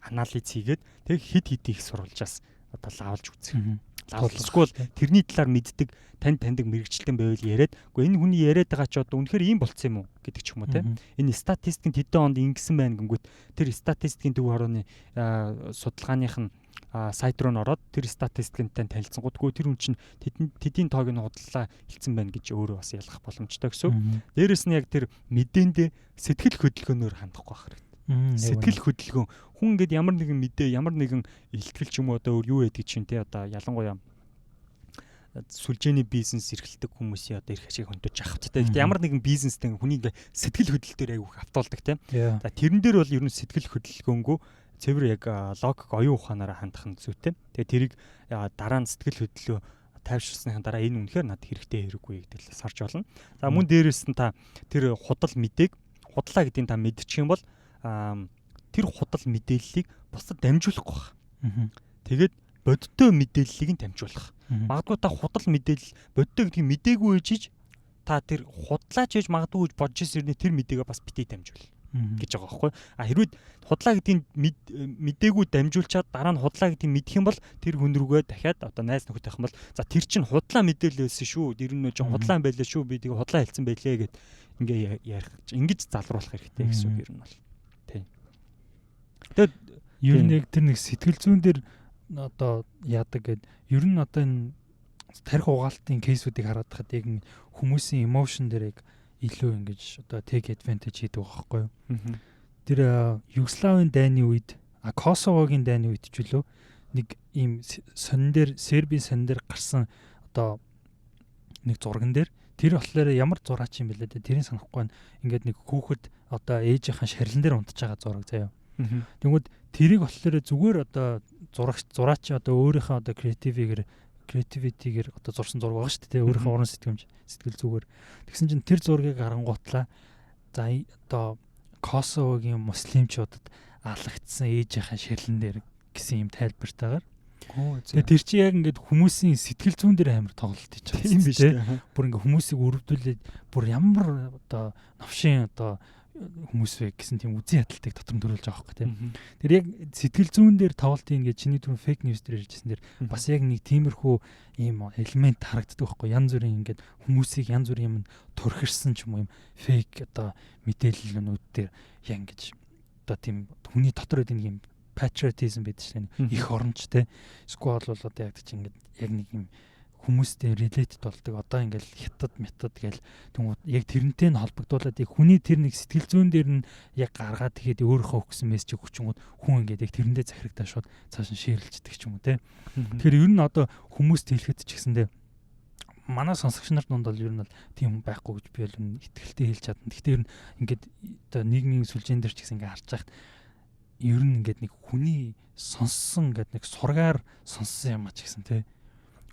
анализ хийгээд тэг хид их сурвалжаас одоо лавлж үзэх. Лавлжгүй тэрний талаар мэддэг таньдаг мэрэгчлэн байвал яриад үгүй энэ хүний яриад байгаа ч одоо үнэхээр ийм болцсон юм уу гэдэг ч юм уу те. Энэ статистикийн хэдэн онд ингэсэн байна гингүүт тэр статистикийн төв хорооны судалгааных нь сайт руу ороод тэр статистиктэй танилцсангуудгүй тэр хүн чинь тэдийн тоог нь худлаа хэлсэн байна гэж өөрөө бас ялгах боломжтой гэсэн. Дээрэс нь яг тэр мэдээндээ сэтгэл хөдөлгөөнөөр хандахгүй байх хэрэгтэй. Сэтгэл хөдөлгөөн хүн ингээд ямар нэгэн мэдээ ямар нэгэн илтгэл ч юм уу одоо юу ядгийг чинь те одоо ялангуяа сүлжээний бизнес эрхэлдэг хүмүүсийн одоо эрх ашиг хөндөж авахтай. Гэхдээ ямар нэгэн бизнестэй хүний сэтгэл хөдлөл дээр айгүйх автуулдаг те. За тэрэн дээр бол ер нь сэтгэл хөдөлгөөнгөө цэвэр яг логик оюун ухаанаараа хандах нь зүйтэй. Тэгээ тэрийг дараа нь сэтгэл хөдлөлөө тайвширсны дараа энэ үнэхээр надад хэрэгтэй хэрэггүй гэдэгт сарж болно. За мөн дээрээс нь та тэр худал мэдээг худлаа гэдгийг та мэдчих юм бол тэр худал мэдээллийг бусдад дамжуулахгүй байна. Тэгээд бодиттой мэдээллийг нь дамжуулах. Магадгүй та худал мэдээлэл бодиттой гэдгийг мдээгүй ээжиж та тэр худлаач ээж магадгүй гэж бодож ирсэн тэр мэдээгээ бас битгий дамжуул гэж байгаа байхгүй. Хэрвээ худлаа гэдгийг мдээгүй дамжуулчаад дараа нь худлаа гэдгийг мэдэх юм бол тэр хүн рүүгээ дахиад одоо найз нөхөд тавих юм бол за тэр чинь худлаа мэдээлэл байсан шүү. Тэр нь ч худлаа байлаа шүү. Би тэгээ худлаа хэлсэн байлээ гэд ингээ ярих. Ингэж залруулах хэрэгтэй гэсэн үг юм бол. Тийм. Тэгээд ер нь яг тэр нэг сэтгэл зүйн дээр одоо яадаг гэд ер нь одоо энэ тарих угаалтын кейсүүдийг хараад хахад яг хүмүүсийн emotion дээр яг илүү ингэж одоо take advantage хийдэг байгаа байхгүй юу. Тэр Югославийн дайны үед Косовогийн дайны үед ч үлээ нэг ийм Сербийн сонин дээр гарсан одоо нэг зурган дээр тэр болохоор ямар зураач юм бэлээ дээ. Тэрийг санахгүй ингээд нэг хүүхэд одоо ээжийнхэн шарилан дээр унтж байгаа зураг заяа. Тэгвэл тэрийг болохоор зүгээр одоо зураач одоо өөрийнхөө одоо креативитигээр одоо зурсан зураг байгаа шүү дээ. Өөрийнхөө уран сэтгэл зүгээр. Тэгсэн чинь тэр зургийг харангуутлаа за одоо Косовогийн муслимчуудад алагдсан ээжийнхэн ширэлэн дээр гэсэн юм тайлбартаагаар. Тэгээ тэр чинь яг ингээд хүмүүсийн сэтгэл зүйн дээр амар тоглолт хийж байгаа юм биш үү? Бүр ингээд хүмүүсийг өрөвдүүлээд бүр ямар одоо навшин одоо хүмүүс вэ гэсэн тийм үзэн ядалтыг дотор нь төрүүлж байгаа байхгүй тийм. Тэр яг сэтгэл зүйн дээр тоглолтын ингээд чиний түрүү фейк ньюс дээр ярьжсэн дээр бас яг нэг тиймэрхүү ийм элемент харагддаг байхгүй. Янз бүрийн ингээд хүмүүсийг янз бүрийн юм турхирсан ч юм уу юм фейк одоо мэдээлэлнүүд дээр яг ингэж одоо тийм хүний дотор байдаг нэг юм patriotism байдаг шээ. Их оронч те. Эсвэл бол одоо яг тийм ингээд яг нэг юм хүмүүстэй related болдог. Одоо ингээл хятад метод гээл тэгвэл яг тэрнтэй нь холбогдуулаад хүний тэр нэг сэтгэл зүйн дээр нь яг гаргаад тэгээд өөрийнхөө өгсөн мессеж өгчөнгүүд хүн ингээд яг тэрэндээ захирагдаа шууд цааш нь шеэрлждэг ч юм уу те. Тэгэхээр ер нь одоо хүмүүст хэлэхэд ч гэсэндээ манай сонсогч нар дунд бол ер нь бол тийм хүн байхгүй гэж би бол итгэлтэй хэлж чадна. Гэхдээ ер нь ингээд одоо нийгмийн сүлжээн дээр ч гэсэн ингээд харж байхад ер нь ингээд нэг хүний сонссон ингээд нэг сургаар сонссон юм а ч гэсэн те.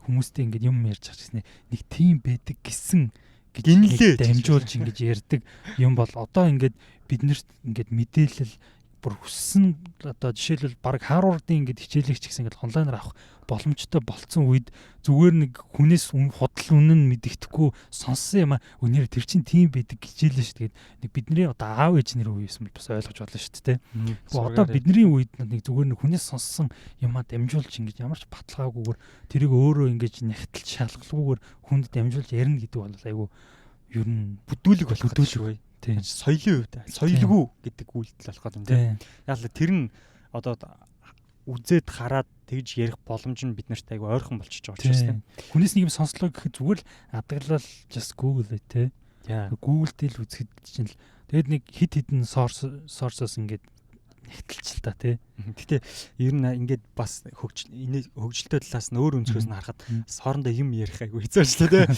Хүмүүстэй ингээд юм ярьж байгаа нэг тийм байдаг гэсэн гэж дамжуулж ингэж ярьдаг юм бол одоо ингээд биднэрт ингээд мэдээлэл бүр хүссэн одоо жишээлбэл баг Harvard-ийн ингээд хичээлийг ч гэсэн ингээд онлайнаар авах боломжтой болцсон үед зүгээр нэг хүнээс худал үнэн мэддэхгүй сонссон юм а өнөр тэр чинь тийм байдаг хичээлээ шүү. Тэгээд нэг бидний одоо аав ээж нэр үеэсэн бол бас ойлгож болно шүү дээ. Одоо бидний үед нэг зүгээр нэг хүнээс сонссон юм а дамжуулж ингээд ямар ч баталгаагүйгээр тэрийг өөрөө ингээд нягтлж шалгалгүйгээр хүнд дамжуулж ярина гэдэг бол айгүй ер нь бүдүүлэг болох шүү. Тийм соёлын хувьд соёлгүй гэдэг үйлдэл болох гэдэг юм тийм. Яг л тэр нь одоо үзээд хараад тэгж ярих боломж нь бид нарт айгүй ойрхон болчихж байгаа учраас тийм. Хүнээс нэг юм сонслоо гэхэд зүгээр л адаглал just Google тий. Google дээр л үзэхэд чинь л тэгээд нэг хит хитэн source-оос ингээд нэгтэлч л та тий. Гэтэ ер нь ингээд бас хөгжилтэй талаас нь өөр өнцгөөс нь харахад хоорондоо юм ярих айгүй хэцүү шүү дээ.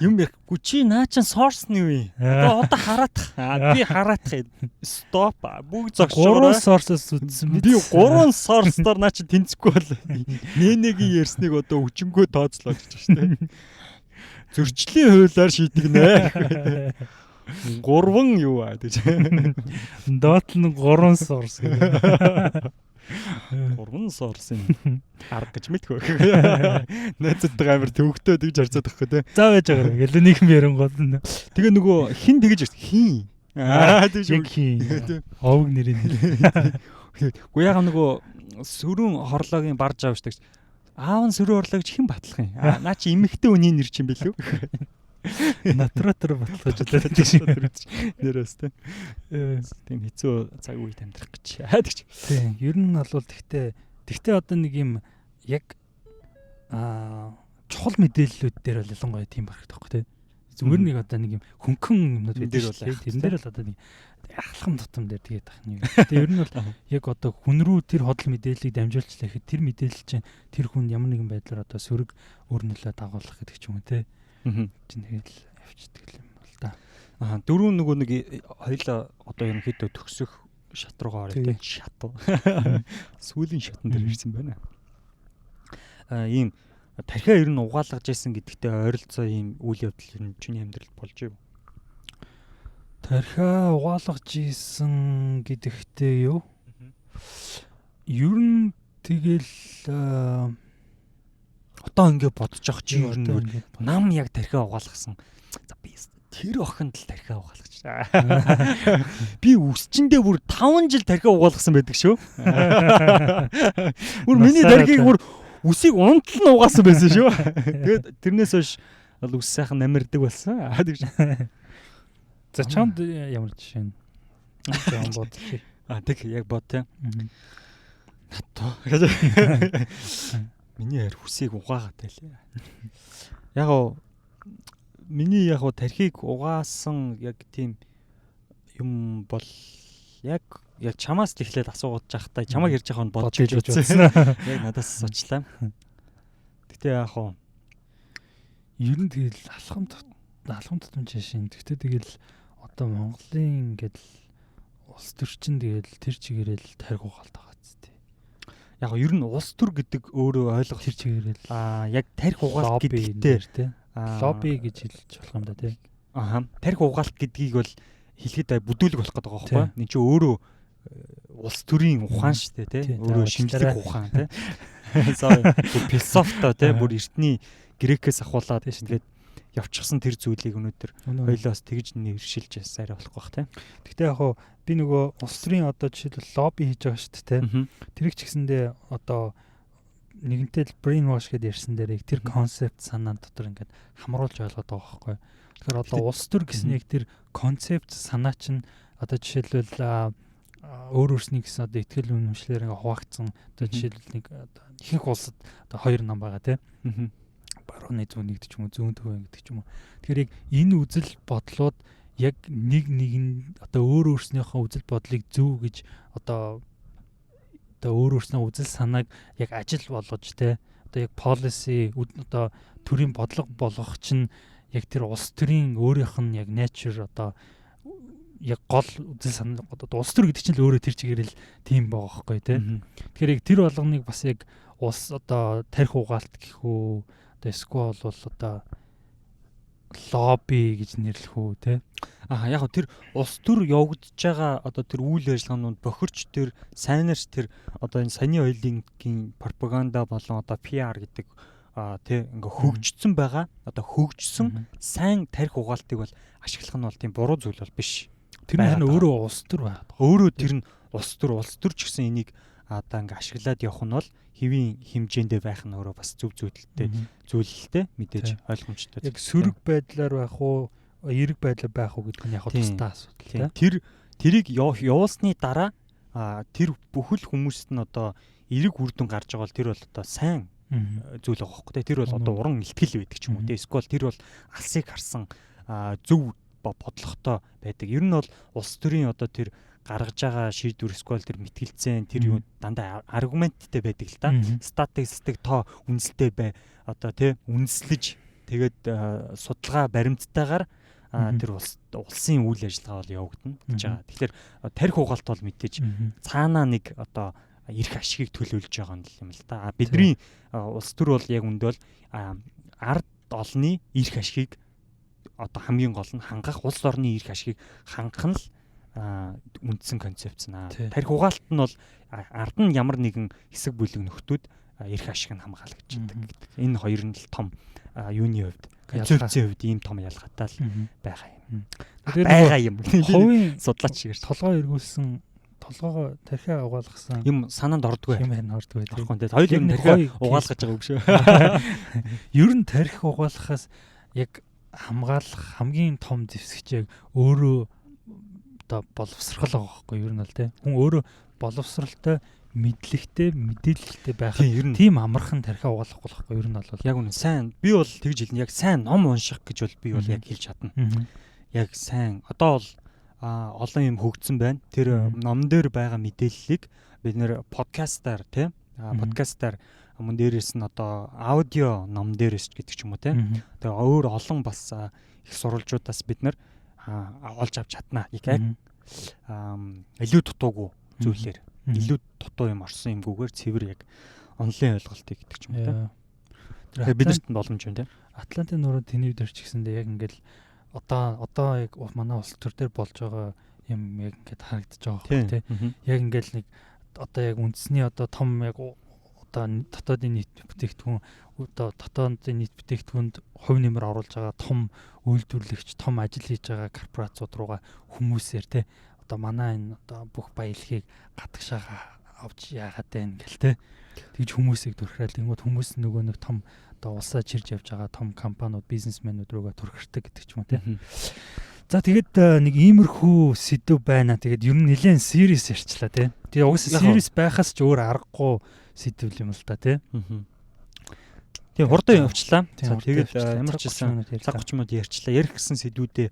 Юм ярихгүй чи наа чин source нь юу вэ? Одоо хараадах. Би хараадах. Stop. Бүгд зогсоорой. 3 source-оос үзсэн мэт. Би 3 source-доор наа чин тэнцэхгүй бол нээгийн ярьсныг одоо өчнгөө тооцлоо гэж байна шүү дээ. Зөрчлийн хуулиар шийдэгнэ. 3 юу аа гэж. Dot нь 3 source гэдэг. 3 source-ын арга гэж мэдгүй. Найзтай амар төвөгтэй тэгж харцаад байхгүй те. За байж байгаа. Гэлээ нэг юм ярингууд. Тэгээ нөгөө хин тэгж хин. Тэгж хин. Овг нэрийн. Уу яга нөгөө сөрөн хорлоогийн барж авчдаг. Аав нь сөрөн хорлоог хэн батлах юм? Наа чи эмэгтэй үний нэр чинь бэлүү? Натратор баталгаж байлаа нэрээс тийм хэцүү цаг үед амьдрах гэж. Тийм ер нь бол тэгтээ одоо нэг юм яг чухал мэдээллүүд дээр бол ялангуяа тийм байх таахгүй тий. Зүгээр нэг одоо нэг юм хөнгөн юмнууд байдаг бол тэрэн дээр л одоо нэг ахлахам тутам дээр тэгээд байх нь. Тэгээ ер нь бол яг одоо хүн рүү тэр худал мэдээллийг дамжуулчлаа гэхэд тэр мэдээлэл чинь тэр хүн ямар нэгэн байдлаар одоо сөрөг өөрнөлөө дагуулах гэдэг ч юм уу тий. Чинь тэгэл авчдаг юм бол та. Дөрөв нөгөө нэг хоёлаа одоо ерөнхийдөө төгсөх шат руугаа ороод шатуу. Сүүлийн шатан дээр ирсэн байна. Ийм тархиа ер нь угаалгаж байсан гэдэгтээ ойролцоо ийм үйл явдал ер нь чиний амьдралд болж юу? Тархиа угаалгаж ийсэн гэдэгтээ юу? Ер нь тэгэл одоо ингэ бодож явах чи ер нь нам яг тархиа угаалгасан. За би тэр охинд л тархиа угаалгач. Би үсчэндээ бүр 5 жил тархиа угаалгасан байдаг шүү. Бүр миний тархийг бүр үсийг унтал нь угаасан байсан шүү. Тэгээд тэрнээс хойш бол үс сайхан намирдаг болсон. За чамд ямар жишээ нь? Чам бодчих. Тэг яг бод тийм. Натоо. Миний харь хүсийг угаагаад байлаа. Яг миний яг тархийг угаасан яг тийм юм бол яг чамаас л эхлээд асуугаад жахтай чамаг ярьж байгаа нь бодож үзсэн. Яг надаас очлаа. Гэтэ яг ер нь тэгэл алхам тутам жишээ. Гэтэ тэгэл одоо Монголын ингээд улс төрчин тэгэл тэр чигээрэл тархи угаалт байгаа. Яг ер нь улс төр гэдэг өөрөө ойлгох тэр чигээрэл яг тархи угаалт гэдэгтэй лобби гэж хэлж болох юм да тий. Тархи угаалт гэдгийг бол хэлэхэд бүдүүлэг болох гэдэг байгаа байхгүй. Энд чинь өөрөө улс төрийн ухаан шүү дээ тий. Өөрөө шинжлэх ухаан тий. Философтой тий бүр эртний грекээс ахуулаад тэгээд явчихсан тэр зүйлийг өнөөдөр хоёлоос тэгж нэршилж ясаар болох бах тий. Гэхдээ яг би нөгөө улс төрийн одоо жишээлбэл лобби хийж байгаа шүү дээ тий. Тэрийг ч гэсэндээ одоо нэгэнтэй л brain wash гэдээ ярьсан дээр яг тэр концепт санаан дотор ингээд хамруулж ойлгоод байгаа байхгүй. Тэгэхээр одоо улс төр гэсэн яг тэр концепт санаа чинь одоо жишээлбэл өөр өөрсний гэсэн одоо ихтгэл үнэмшлэр ингээд хуваагдсан одоо жишээлбэл нэг ихэнх улсад одоо 2 нам байгаа тий. Барууны зүүн гэдэг ч юм уу зүүн төвөө гэдэг ч юм уу. Тэгэхээр яг энэ үзэл бодлууд яг нэг одоо өөр өөрснийхөө үзэл бодлыг зөв гэж одоо өөр өөрснөө үзэл санааг яг ажил болгож те одоо яг policy одоо төрийн бодлого болгох чинь яг тэр улс төрийн өөрийнх нь яг nature одоо яг гол үзэл санаа одоо улс төр гэдэг чинь л өөрөө тэр чигээрэл тийм байгаа байхгүй те. Тэгэхээр яг тэр болгоныг бас яг улс одоо тархи угаалт гэх үү одоо эсвэл бол одоо лобби гэж нэрлэх үү те. Яг тэр улс төр явагдаж байгаа одоо тэр үйл ажиллагаанууд бохирч тэр сайнарч тэр одоо энэ саяны хоёрын пропаганда болон одоо PR гэдэг тий ингээ хөгжсөн байгаа одоо хөгжсөн сайн тарих угаалтыг бол ашиглах нь бол тийм буруу зүйл бол биш. Тэр нь өөрөө улс төр байна. Өөрөө тэр нь улс төр ч гэсэн энийг одоо ингээ ашиглаад явах нь бол хэвийн хэмжээндээ байх нь өөрөө бас зөв зүйлэлтэй мэдээж ойлгомжтой. Яг сөрөг байдлаар байх уу, эерэг байдлаар байх уу гэдэг нь яг тусдаа асуудал тийм. Тэрийг явуулсны дараа тэр бүхэл хүмүүст нь одоо эерэг үр дүн гарч байгаа бол тэр бол одоо сайн зүйл байгаа хөөхгүй. Тэр бол одоо уран ихтгэл байдаг ч юм уу те. Эсвэл тэр бол алсыг харсан зөв бодлоготой байдаг. Ер нь бол улс төрийн одоо тэр гаргаж байгаа шийдвэр эсвэл тэр мэтгэлцэн тэр юу дандаа аргументтэй байдаг л да. Статистик тоо үнэлтэй бай одоо тий үнэлж тэгээд судалгаа баримттайгаар тэр улсын үйл ажиллагаа бол явагдана гэж байгаа. Тэгэхээр тарих угаалт бол мэдээж цаанаа нэг одоо эрх ашигыг төлөөлж байгаа юм л да. Бидний улс төр бол яг үндэ бол ард олны эрх ашигыг одоо хамгийн гол нь хангах улс орны эрх ашигыг хангах нь л үндсэн концепц наа. Тарих угаалт нь бол ард нь ямар нэгэн хэсэг бүлэг нөхдүүд эрх ашиг нь хамгаалагдж байдаг гэдэг. Энэ хоёр нь л том юуны хувьд концепцийн хувьд ийм том ялгаатай л байгаа юм. Байгаа юм. Хувийн судлаач шиг толгой эргүүлсэн толгоогоо тархиа угаалгасан юм санаанд ордгүй юм байна ордгүй тийм. Тэгээд хоёул юм тархиа угаалгаж байгаа үг шүү. Ер нь тархи угаалгахаас яг хамгаалах хамгийн том зэвсэгч яг өөрөө одоо боловсрал байгаа байхгүй ер нь бол тийм. Хүн өөрөө боловсралтай мэдлэгтэй мэдээлэлтэй байх тийм амархан тархиа угаалгахгүй байхгүй ер нь бол яг үнэ сайн би бол тэгж хэлнэ яг сайн ном унших гэж бол би бол яг хэлж чадна. Яг сайн одоо бол олон юм хөгжсөн байна. Тэр ном дээр байгаа мэдээллийг бид нэр подкастаар тийм подкастаар мөн дээрээс нь одоо аудио ном дээрээс гэдэг ч юм уу тийм. Тэгээ өөр олон бас их сурвалжуудаас бид нэр олж авч чадна. Яг илүү дутуугүй зүйлээр илүү дутуу юм орсон юмгүйгээр цэвэр яг онлайн ойлголтыг гэдэг ч юм уу тийм. Тэгэхээр биднэрт нь боломж байна тийм. Атлантын нуруу тэний дээр ч гэсэндээ яг ингээл одоо яг манай улс төр дээр болж байгаа юм яг ингээд харагдаж байгаа тийм. Яг ингээл нэг одоо яг үндэсний одоо том яг одоо дотоодын нийт бүтээгдэхүүн одоо дотоодын нийт бүтээгдэхүүнд хувь нэмэр оруулж байгаа том үйлдвэрлэгч том ажил хийж байгаа корпорацууд руугаа хүмүүсээр тийм одоо манай энэ одоо бүх баялагийг гадагшаага авч яагаад байна гэл те. Тэгж хүмүүсийг түрхрээл тэнгууд хүмүүс нөгөө нэг том одоо улсаа чирж явж байгаа том компаниуд бизнесмэнүүд рүүгээ түрхэрдэг гэдэг ч юм уу те. За тэгээд нэг иймэрхүү сэдв байна. Тэгээд ер нь нэлээд serious ярьчлаа те. Тэгээд угсаа serious байхаас ч өөр аргагүй сэдв юм л та те. Тэгээд хурдан явчлаа. За тэгээд ямар ч хэлсэн цаг 30 минут ярьчлаа. Ярих гэсэн сэдвүүдээ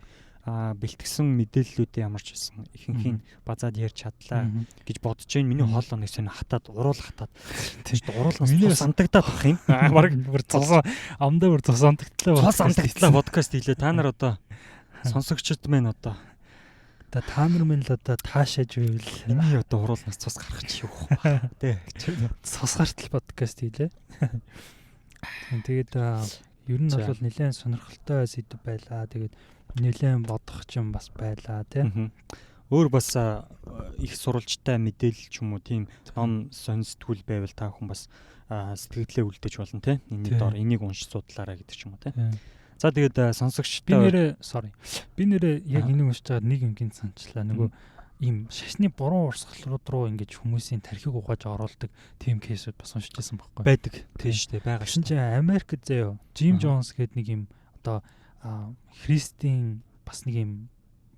бэлтгэсэн мэдээллүүдээ ямар ч байсан ихэнхийн базаад ярьж чадлаа гэж бодож байна. Миний хоолоо нэг сонь хатаад уруулах тийм уруулгаас цус андагдаад байх юм. Бараг бүр цус амдаа бүр цус андагдлаа. Цус андагдлаа подкаст хийлээ. Та нар одоо сонсогчд мэн одоо та нар мэн л одоо таашааж байвал миний одоо уруулгаас цус гарах чи юу вэ? Тэ. Цус гартал подкаст хийлээ. Тэгээд ер нь бол нэлээд сонирхолтой сэдв байлаа. Тэгээд нэлээд бодох юм бас байлаа тийм. Өөр бас их сурвалжтай мэдээлэл ч юм уу тийм ном сонирхтгүүл байвал та хүн бас сэтгэлдээ үлдээж болно тийм. Энийг дор энийг уншиж судлаарай гэдэг ч юм уу тийм. За тэгээд сонсогчтой би нэрээ яг энийг уншиж байгаа нэг юм гин санчлаа. Нөгөө ийм шашны буруу урсгалууд руу ингэж хүмүүсийн тархийг угааж оруулдаг тийм кейсүүд бас уншиж байсан байхгүй байдаг тийм шүү дээ байгаа шин чинь Америкт заяа Jim Jones гэдэг нэг юм одоо христийн бас нэг юм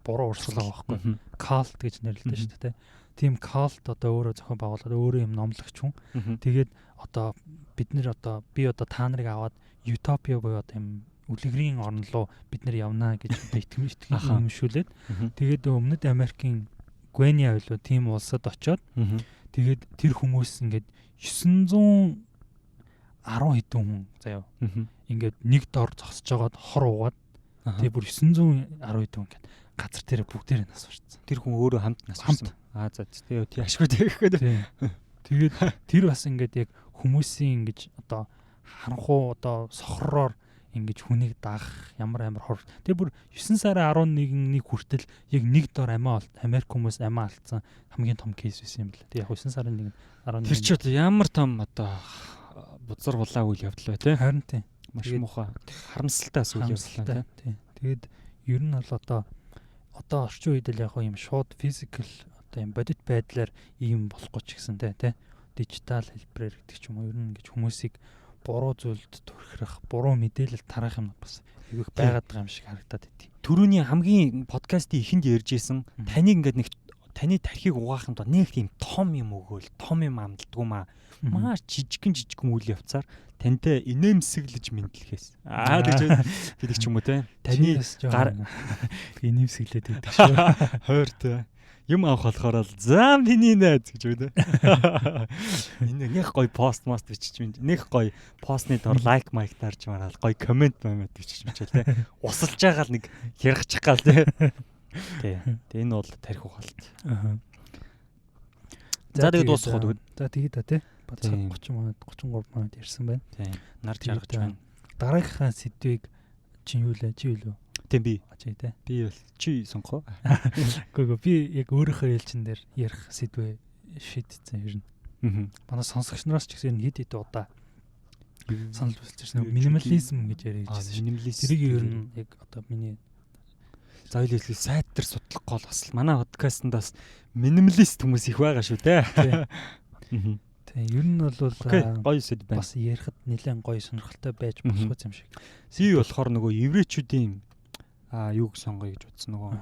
буруу урсгал байгаа байхгүй cult гэж нэрлэдэг шүү дээ тийм cult одоо өөрөө зохион байгуулаад өөрөө юм номлогч хүн тэгээд одоо бид нэр одоо би одоо та нарыг аваад утопia буюу одоо юм үлгэрийн орн руу бид нэр явнаа гэж итгэмжтэй юмшүүлээд тэгээд өмнөд Америкийн Гвения байлуу тийм улсад очоод тэгээд тэр хүмүүс ингээд 910 хэдэн хүн заяа ингээд нэг дор зогсож жагаад хор уугаад тэгээд бүр 910 хэдэн хүн ингээд газар дээр бүгдээрээ нас барьсан. Тэр хүн өөрөө хамт нас барьсан. За тэгээд тий ашгүй тэгэхэд. Тэгээд тэр бас ингээд яг хүмүүсийн ингэж одоо харанхуу одоо сохроор ингэж хүнийг дагах ямар хор. Тэгээ бүр 9 сарын 11-ний хүртэл яг нэг дор Америк хүмүүс амиа алдсан хамгийн том кейс байсан юм байна. Тэгээ яг 9 сарын 11 Тэр ч одоо ямар том одоо бузар булаа үйл явдал бай тээ. Харин тийм. Маш муухай. Харамсалтай үйл явдал тийм. Тэгээд ер нь бол одоо орчин үед л яг юм шууд физикал одоо юм бодит байдлаар ийм болохгүй ч гэсэн тий. Дижитал хэлбэрээр гэдэг ч юм уу ер нь ингэж хүмүүсийг буруу зүйлд төрхрөх, буруу мэдээлэл тараах юм бас их байгаад байгаа юм шиг харагдаад байдیں۔ Төрөний хамгийн подкастын эхэнд ярьжсэн таныг ингээд нэг таны тархийг угаахын тулд нэг тийм том юм өгөөл, том юм амддаггүй маа. Маш жижигэн үйл явцаар тантай инээмсэглэж мэдлэхээс. Гэдэг ч юм уу те. Таны гар инээмсэглээд байдаг шүү. Хойр те. Юм авах болохоор л заа миний найз гэж үү те. Энэ нэг гоё пост маст бичиж минь. Нэг гоё постны дор лайк майк дарж мараад гоё комент момент бичиж мичээл те. Усалж байгаа л нэг яргачих гал те. Тэ. Энэ бол тарих ухаалт. За тэгээд дуусах уу. За тэгээд та тий. Бацаа 30 минут 33 минут ярьсан байна. Тийм. Нар жаргаж байна. Дараагийнхаа сэдвийг чи юу лээ? Тийм би. Ачаа тий. Би бол чи сонгоо. Гүг би яг өөрийнхөө ээлжин дээр ярих сэдвээ шийдсэн юм. Манай сонсогч нараас ч гэсэн хэд удаа санал хүсэлсэн минимализм гэж яриад байсан. Минимализм. Тэрийг ер нь яг одоо миний за хэлээ сайт дээр судлах гол бас манай подкастт бас минималист хүмүүс их байгаа шүү дээ. Тийм ер нь бол гоё сэдв байна. Бас ярихад нэлээд гоё сонирхолтой байж болох юм шиг. Би болохоор нөгөө еврейчүүдийн юуг сонгоё гэж бодсон нөгөө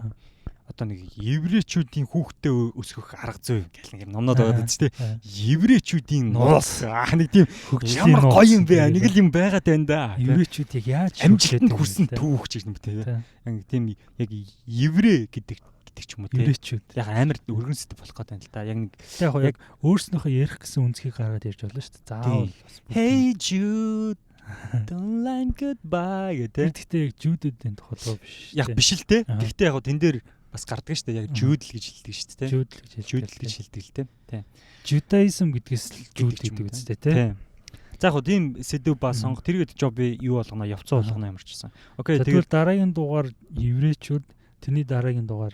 одоо нэг еврейчүүдийн хүүхдээ өсгөх арга зүй гэх нэг юм номнод байгаа дээ тийм. Еврейчүүдийн нууц нэг тийм ямар гоё юм бэ? Нэг л юм байгаад байна да. Еврейчүүд яг яаж амжилтанд хүрсэн түүх ч юм тийм. Яг тийм яг еврей гэдэг ч юм уу тийм. Еврейчүүд яг амар өргөн сэдв болох гэдэг юм л да. Яг өөрснөөхөө ярих гэсэн үнцгийг гаргаад ярьж болно шүү дээ. Заавал Hey Jude don't like goodbye гэдэг. Гэхдээ яг Jude-ийн тухай биш. Яг биш л те. Гэхдээ яг тэн дээр бас гардаг шүү дээ. Яг Jude гэж хэлдэг шүү дээ. Jude гэж хэлдэг л те. Тийм. Judaism гэдгээс л Jude гэдэг үстэй те. За яг тийм сэдв ба сонго тэргээд жобби юу болгоно явцсан болгоно ямар ч гэсэн. Окей тэгээд дараагийн дугаар еврейчүүд, тэрний дараагийн дугаар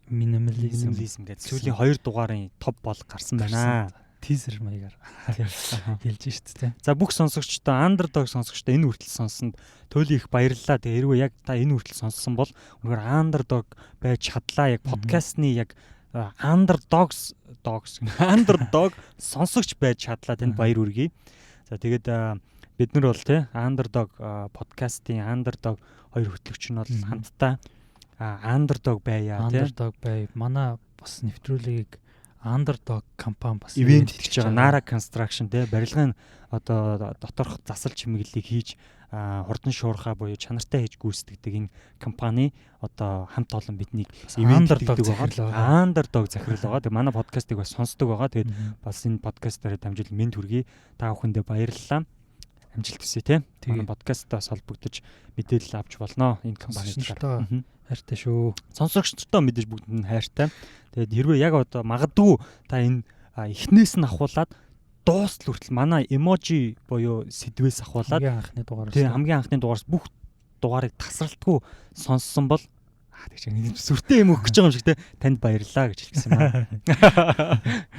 минимализм гэдэг. Сүүлийн 2 дугаарын топ бол гарсан байна. Тизер маягаар хэлж шүү дээ. За бүх сонсогчдоо Underdog сонсогчдоо энэ хүртэл сонссонд туйлын их баярлалаа. Тэгээ хэрвээ яг та энэ хүртэл сонссон бол үнэхээр Underdog байж чадлаа. Яг подкастны яг Underdog сонсогч байж чадлаа. Тэнд баяр хүргэе. За тэгээд бид нар бол тий Underdog подкастын Underdog 2 хөтлөгч нь бол хамтдаа Underdog байя тий. Underdog бай. Манай бас нэвтрүүлгийг Underdog компани бас ивент хийж байгаа Nara Construction тий барилгын одоо доторх засал чимэглэлийг хийж хурдан шуурхаа буюу чанартай хийж гүйцэтгэдэг энэ компани одоо хамт олон биднийг ивент хийдэг байгаа. Underdog захирал байгаа. Тэгээ манай подкастыг бас сонсдог байгаа. Тэгээд бас энэ подкастаараа дамжуул мэд хүргэе. Та бүхэндээ баярлалаа. Амжилт хүсье тий. Манай подкастаас холбогдож мэдээлэл авч болноо энэ компанидаа. Хайртай шүү. Сонсогчдоо мэдээж бүгдэнд нь хайртай. Тэгээд хэрвээ яг одоо магадгүй та энэ эхнээс нь ахуулаад дуустал хүртэл манай эможи буюу сэдвээс ахуулаад хамгийн анхны дугаараас бүх дугаарыг тасралтгүй сонссон бол тэгж сүртэй юм өгч байгаа юм шиг те танд баярлалаа гэж хэлсэн байна.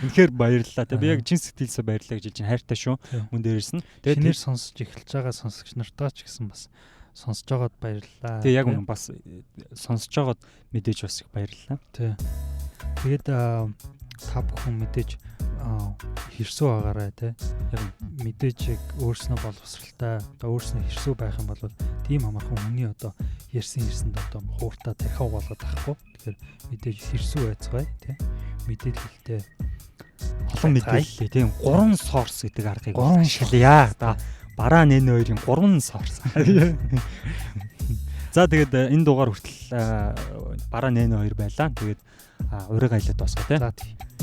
Үнэхээр баярлалаа. Тэг би яг чин сэтгэлсээ баярлалаа гэж хэлж байна. Хайртай шүү. Мөн дээрээс нь тэгээд нэр сонсож эхэлж байгаа сонсогч нартаа ч гэсэн бас сонсож байгаад баярлалаа. Тэг яг үнэн бас сонсож байгаад мэдээж бас их баярлалаа. Тэг. Тэгээд та бүхэн мэдээж хэрсүү байгаарай те. Яг мэдээж яг өөрснөө боловсралтай одоо өөрснөө хэрсүү байх юм бол тийм амархан хүний одоо ярьсанд одоо хууртаа тархиа болгоод авахгүй. Тэгэхээр мэдээж хэрсүү байцгаая те. Мэдээлэлтэй олон мэдээлэл тийм 3 source гэдэг аргыг ашиглая. Одоо бараа N2-ийн 3 source. За тэгээд энэ дугаар хүртэл бараа N2 байлаа. Тэгээд урыг айлаад босгоо те.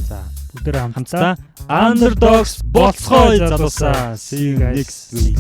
За бүгдээ хамтдаа Underdogs болцгоо залуусаа. See you next week.